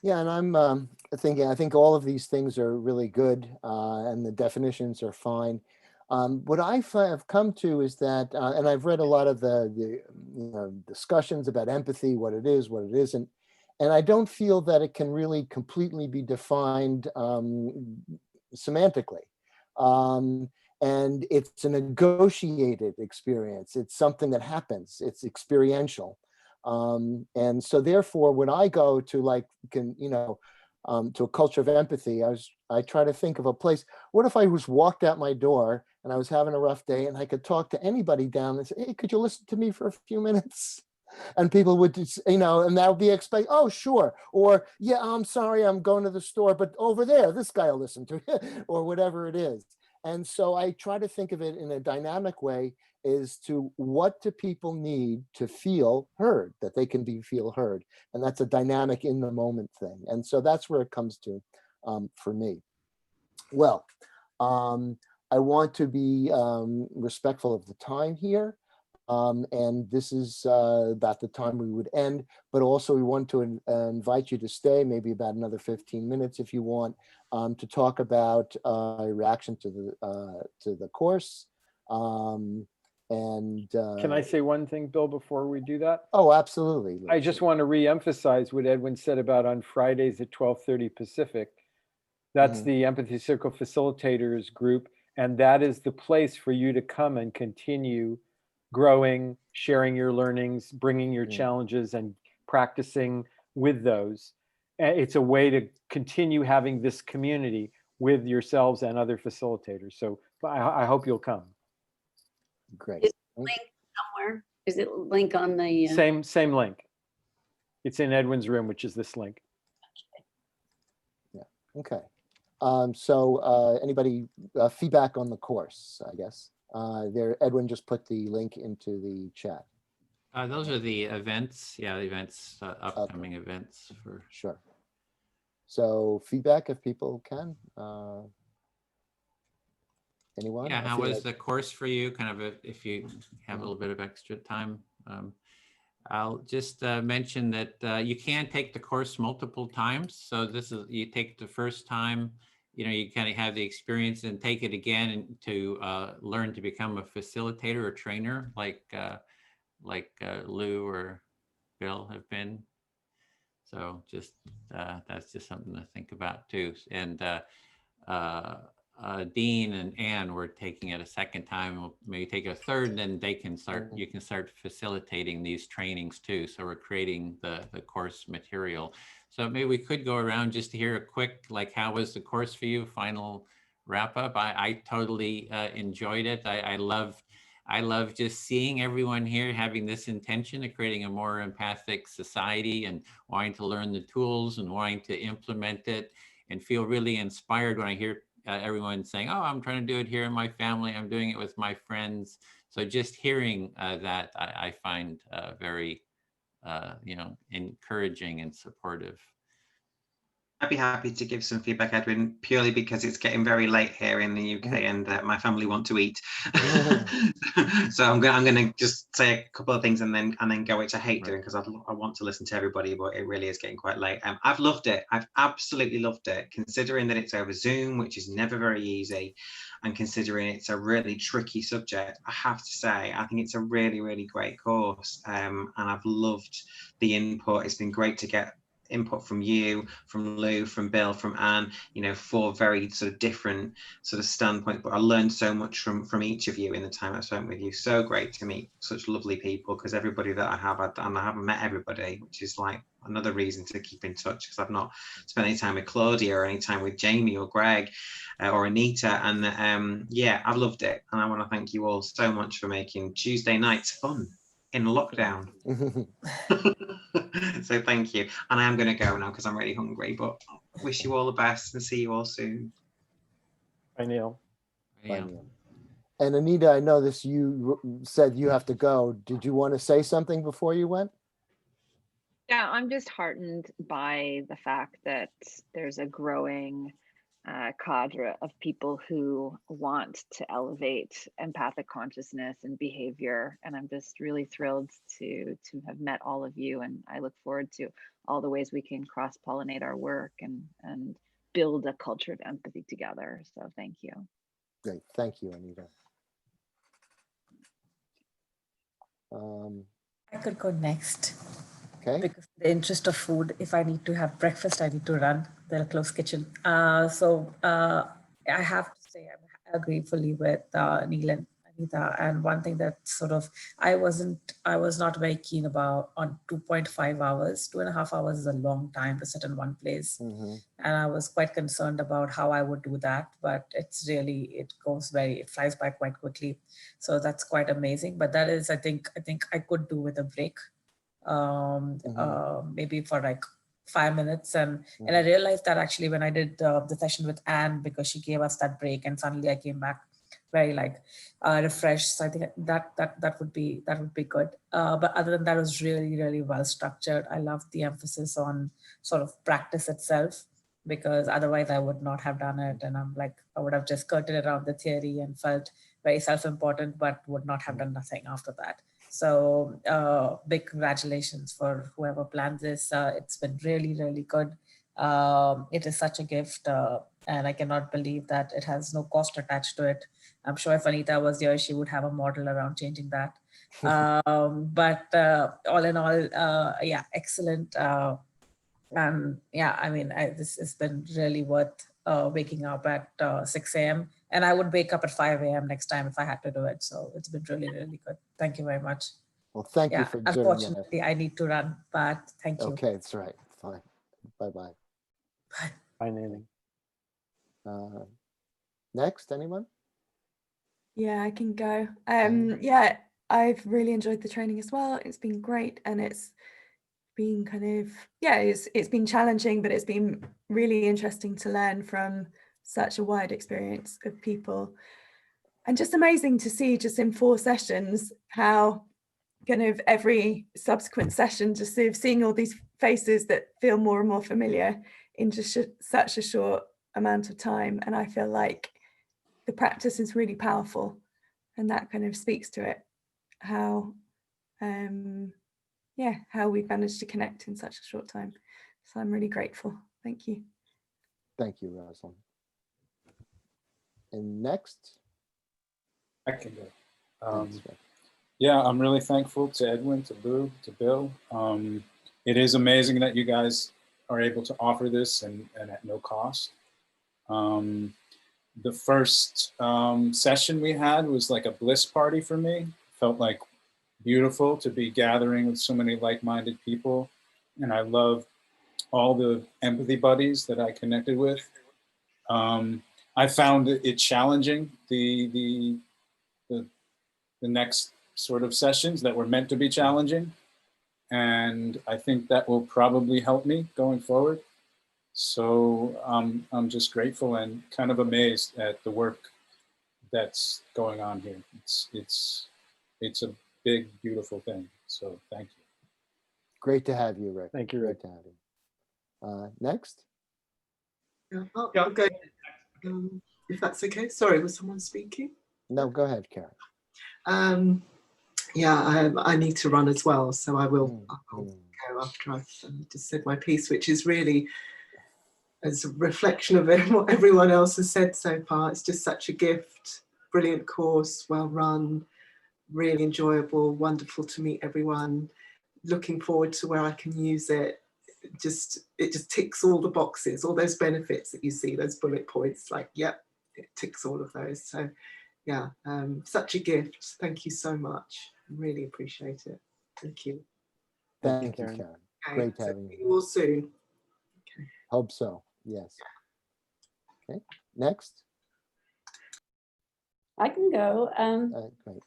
Yeah, and I'm thinking, I think all of these things are really good, and the definitions are fine. What have come to is that, and I've read a lot of the discussions about empathy, what it is, what it isn't, and I don't feel that it can really completely be defined semantically. And it's a negotiated experience. It's something that happens. It's experiential. And so therefore, when I go to to a culture of empathy, I try to think of a place. What if I walked out my door and I was having a rough day and I could talk to anybody down and say, hey, could you listen to me for a few minutes? And people would, and that would be oh, sure. Or, yeah, I'm sorry, I'm going to the store, but over there, this guy will listen to you, or whatever it is. And so I try to think of it in a dynamic way, is to what do people need to feel heard, that they can feel heard. And that's a dynamic in the moment thing. And so that's where it comes to for me. Well, I want to be respectful of the time here. And this is about the time we would end, but also we want to invite you to stay maybe about another 15 minutes if you want, to talk about a reaction to the course. Can I say one thing, Bill, before we do that? Oh, absolutely. I just want to re-emphasize what Edwin said about on Fridays at 12:30 Pacific. That's the Empathy Circle Facilitators group, and that is the place for you to come and continue growing, sharing your learnings, bringing your challenges, and practicing with those. It's a way to continue having this community with yourselves and other facilitators. So I hope you'll come. Great. Is it link somewhere? Is it link on the same link? It's in Edwin's room, which is this link. Yeah. Okay. So anybody feedback on the course? I guess there. Edwin just put the link into the chat. Those are the events. Yeah, the events, upcoming events for sure. So feedback if people can. Anyone? Yeah, how was the course for you? Kind of if you have a little bit of extra time. I'll just mention that you can take the course multiple times. So this is, you take the first time, you kind of have the experience and take it again and to learn to become a facilitator or trainer like Lou or Bill have been. So just that's just something to think about too. And Dean and Ann were taking it a second time, we'll maybe take a third, and then they can start, you can start facilitating these trainings too. So we're creating the course material. So maybe we could go around just to hear a quick, like, how was the course for you? Final wrap up. I totally enjoyed it. I love just seeing everyone here having this intention of creating a more empathic society and wanting to learn the tools and wanting to implement it, and feel really inspired when I hear everyone saying, oh, I'm trying to do it here in my family, I'm doing it with my friends. So just hearing that I find very, encouraging and supportive. I'd be happy to give some feedback, Edwin, purely because it's getting very late here in the UK and my family want to eat. So I'm going to just say a couple of things and then go, which I hate doing because I want to listen to everybody, but it really is getting quite late. I've loved it. I've absolutely loved it, considering that it's over Zoom, which is never very easy, and considering it's a really tricky subject. I have to say, I think it's a really, really great course, and I've loved the input. It's been great to get input from you, from Lou, from Bill, from Anne, 4 very sort of different sort of standpoints, but I learned so much from each of you in the time I spent with you. So great to meet such lovely people, because everybody that I have, and I haven't met everybody, which is like another reason to keep in touch, because I've not spent any time with Claudia or any time with Jamie or Greg or Anita, and yeah, I've loved it, and I want to thank you all so much for making Tuesday nights fun in lockdown. So thank you, and I am going to go now because I'm really hungry, but wish you all the best and see you all soon. Bye, Neil. Bye, Neil. And Anita, I know this, you said you have to go. Did you want to say something before you went? Yeah, I'm just heartened by the fact that there's a growing cadre of people who want to elevate empathic consciousness and behavior, and I'm just really thrilled to have met all of you, and I look forward to all the ways we can cross-pollinate our work and build a culture of empathy together. So thank you. Great, thank you, Anita. I could go next. Okay. Because in the interest of food, if I need to have breakfast, I need to run. They're a close kitchen. So I have to say, I agree fully with Neil and Anita. And one thing that sort of, I was not very keen about on 2.5 hours. 2.5 hours is a long time to sit in one place. Mm-hmm. And I was quite concerned about how I would do that, but it's really, it flies by quite quickly. So that's quite amazing. But that is, I think I could do with a break. Maybe for like 5 minutes, and I realized that actually when I did the session with Anne, because she gave us that break, and suddenly I came back very refreshed. So I think that would be good. But other than that, it was really, really well structured. I loved the emphasis on sort of practice itself, because otherwise I would not have done it, and I would have just skirted around the theory and felt very self-important, but would not have done nothing after that. So big congratulations for whoever planned this. It's been really, really good. It is such a gift, and I cannot believe that it has no cost attached to it. I'm sure if Anita was here, she would have a model around changing that. But all in all, yeah, excellent. And yeah, I mean, this has been really worth waking up at 6 a.m. And I would wake up at 5 a.m. next time if I had to do it. So it's been really, really good. Thank you very much. Well, thank you for doing that. Unfortunately, I need to run, but thank you. Okay, that's right. Fine. Bye-bye. Bye, Nanny. Next, anyone? Yeah, I can go. Yeah, I've really enjoyed the training as well. It's been great, and it's been kind of, yeah, it's been challenging, but it's been really interesting to learn from such a wide experience of people, and just amazing to see just in 4 sessions how kind of every subsequent session, just sort of seeing all these faces that feel more and more familiar in just such a short amount of time. And I feel like the practice is really powerful, and that kind of speaks to it, how how we've managed to connect in such a short time. So I'm really grateful. Thank you. Thank you, Rosalind. And next? I can go. Yeah, I'm really thankful to Edwin, to Lou, to Bill. It is amazing that you guys are able to offer this and at no cost. the first session we had was like a bliss party for me. Felt like beautiful to be gathering with so many like-minded people. And I love all the empathy buddies that I connected with. I found it challenging, the next sort of sessions that were meant to be challenging. And I think that will probably help me going forward. So I'm just grateful and kind of amazed at the work that's going on here. It's a big, beautiful thing. So thank you. Great to have you, Rick. Thank you, Great Rick. to have you. Next. Yeah, I'll go. If that's okay. Sorry, was someone speaking? No, go ahead, Karen. Yeah, I need to run as well, so I'll go after I've just said my piece, which is really as a reflection of what everyone else has said so far. It's just such a gift. Brilliant course, well run, really enjoyable, wonderful to meet everyone. Looking forward to where I can use it. It just ticks all the boxes, all those benefits that you see, those bullet points, like, yep, it ticks all of those. So yeah, such a gift. Thank you so much. Really appreciate it. Thank you. Thank you, Karen. Okay, Great so having see you. you all soon. Okay. Hope so. Yes. Okay. Next. I can go. Great.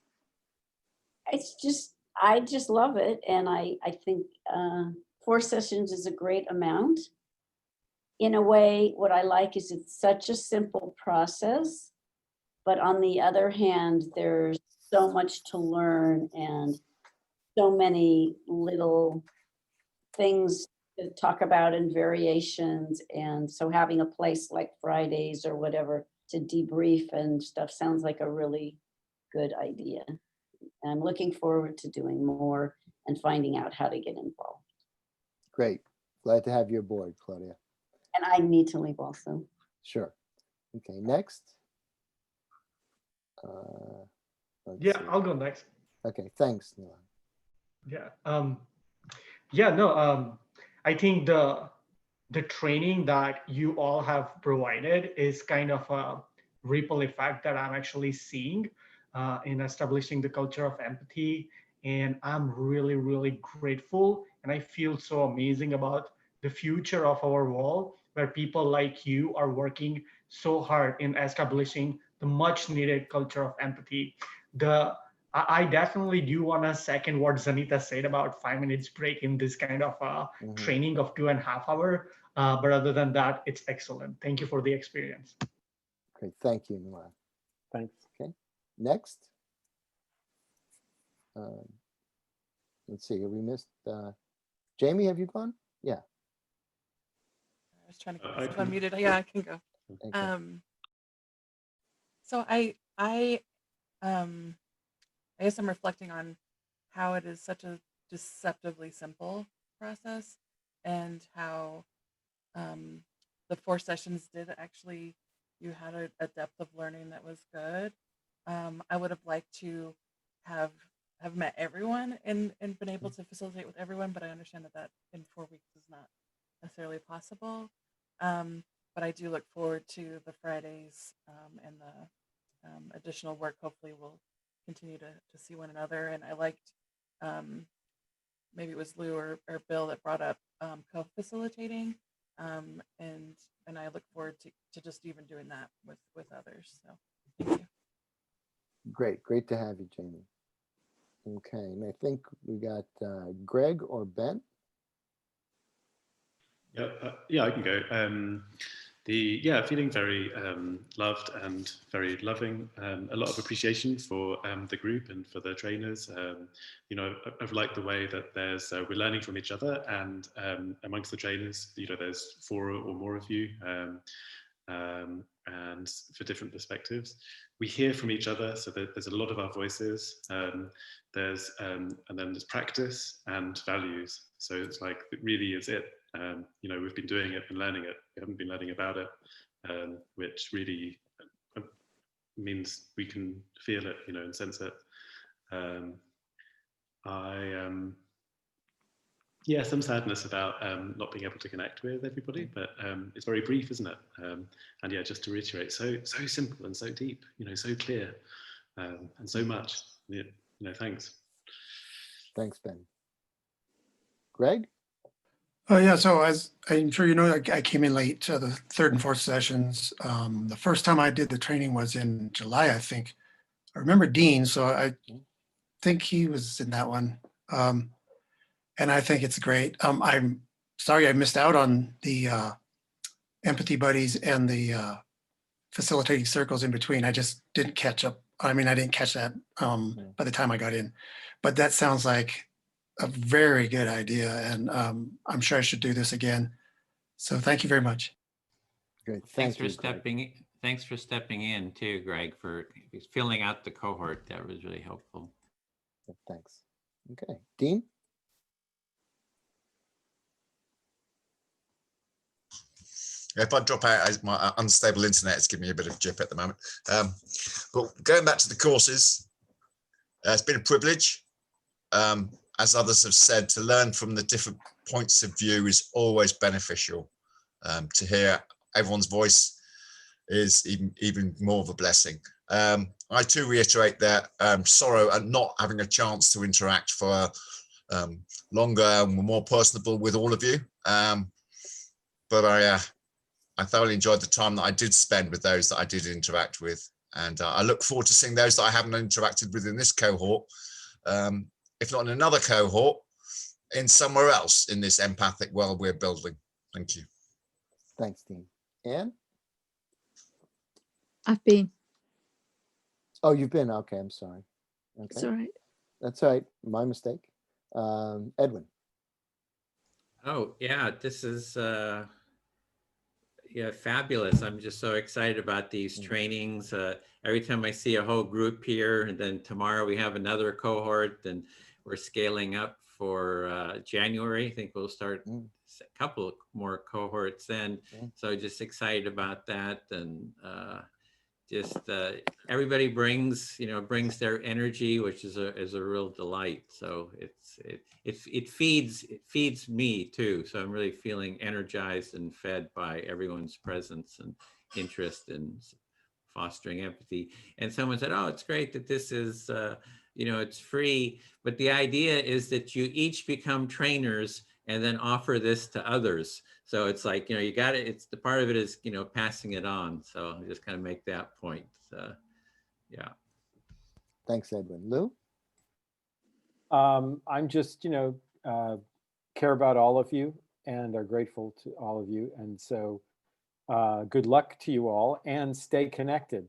It's just, I just love it. And I think 4 sessions is a great amount. In a way, what I like is it's such a simple process, but on the other hand, there's so much to learn and so many little things to talk about and variations. And so having a place like Fridays or whatever to debrief and stuff sounds like a really good idea. And I'm looking forward to doing more and finding out how to get involved. Great. Glad to have you aboard, Claudia. And I need to leave also. Sure. Okay, next. Yeah, I'll go next. Okay, thanks, Neil. Yeah. I think the training that you all have provided is kind of a ripple effect that I'm actually seeing in establishing the culture of empathy. And I'm really, really grateful. And I feel so amazing about the future of our world, where people like you are working so hard in establishing the much needed culture of empathy. I definitely do want to second what Zanita said about 5 minutes break in this kind of training of 2.5 hours. But other than that, it's excellent. Thank you for the experience. Great, thank you, Noah. Thanks. Okay, next. Let's see, have we missed? Jamie, have you gone? Yeah. I was trying to get myself unmuted. Yeah, I can go. Okay. So I guess I'm reflecting on how it is such a deceptively simple process, and how the 4 sessions did actually, you had a depth of learning that was good. I would have liked to have met everyone and been able to facilitate with everyone, but I understand that in 4 weeks is not necessarily possible. But I do look forward to the Fridays and the additional work. Hopefully we'll continue to see one another. And I liked, maybe it was Lou or Bill that brought up co-facilitating. And I look forward to just even doing that with others. So thank you. Great to have you, Jamie. Okay, and I think we got Greg or Ben. Yeah, I can go. Feeling very loved and very loving. A lot of appreciation for the group and for the trainers. I've liked the way that we're learning from each other, and amongst the trainers, there's 4 or more of you, and for different perspectives. We hear from each other, so there's a lot of our voices. And then there's practice and values. So it's like, it really is it. We've been doing it and learning it. We haven't been learning about it, which really means we can feel it, and sense it. yeah, some sadness about not being able to connect with everybody, but it's very brief, isn't it? And yeah, just to reiterate, so simple and so deep, so clear, and so much. Yeah, thanks. Thanks, Ben. Greg? Oh yeah, so as I'm sure you know, I came in late to the third and fourth sessions. The first time I did the training was in July, I think. I remember Dean, so I think he was in that one. And I think it's great. I'm sorry I missed out on the empathy buddies and the facilitating circles in between. I just didn't catch up. I mean, I didn't catch that by the time I got in, but that sounds like a very good idea. And I'm sure I should do this again. So thank you very much. Great. Thanks for stepping in too, Greg, for filling out the cohort. That was really helpful. Thanks. Okay, Dean? If I drop out, my unstable internet is giving me a bit of jip at the moment. But going back to the courses, it's been a privilege. As others have said, to learn from the different points of view is always beneficial. To hear everyone's voice is even more of a blessing. I too reiterate that sorrow at not having a chance to interact for longer and more personable with all of you. But I thoroughly enjoyed the time that I did spend with those that I did interact with. And I look forward to seeing those that I haven't interacted with in this cohort, if not in another cohort, in somewhere else in this empathic world we're building. Thank you. Thanks, Dean. Anne? I've been. Oh, you've been? Okay, I'm sorry. Okay. It's all right. That's all right. My mistake. Edwin? Oh, yeah, this is yeah, fabulous. I'm just so excited about these trainings. Every time I see a whole group here, and then tomorrow we have another cohort, and we're scaling up for January. I think we'll start a couple more cohorts then. So just excited about that. And just everybody brings their energy, which is a real delight. So it feeds me too. So I'm really feeling energized and fed by everyone's presence and interest in fostering empathy. And someone said, "Oh, it's great that this is it's free, but the idea is that you each become trainers and then offer this to others." So it's like, you got it. It's the part of it is, passing it on. So I just kind of make that point. Yeah. Thanks, Edwin. Lou? I'm just, care about all of you and are grateful to all of you. And so good luck to you all and stay connected.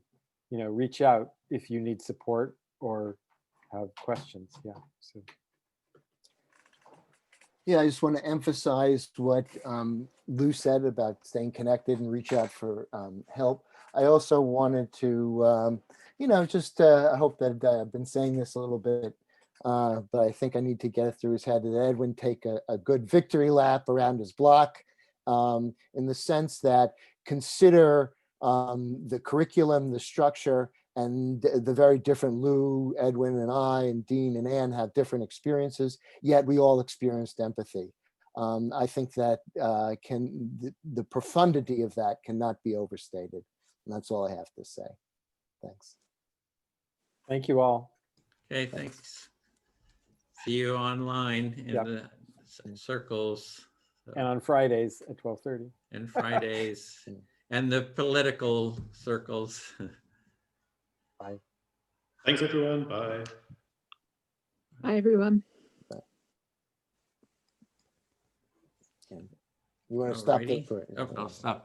Reach out if you need support or have questions. Yeah. So. Yeah, I just want to emphasize what Lou said about staying connected and reach out for help. I also wanted to, I hope that I've been saying this a little bit, but I think I need to get it through his head that Edwin take a good victory lap around his block in the sense that consider the curriculum, the structure, and the very different Lou, Edwin, and I, and Dean and Ann have different experiences, yet we all experienced empathy. I think that the profundity of that cannot be overstated. And that's all I have to say. Thanks. Thank you all. Okay, thanks. See you online in the circles. And on Fridays at 12:30. And Fridays. And the political circles. Bye. Thanks, everyone. Bye. Bye, everyone. Bye. You want to stop it? Oh, I'll stop.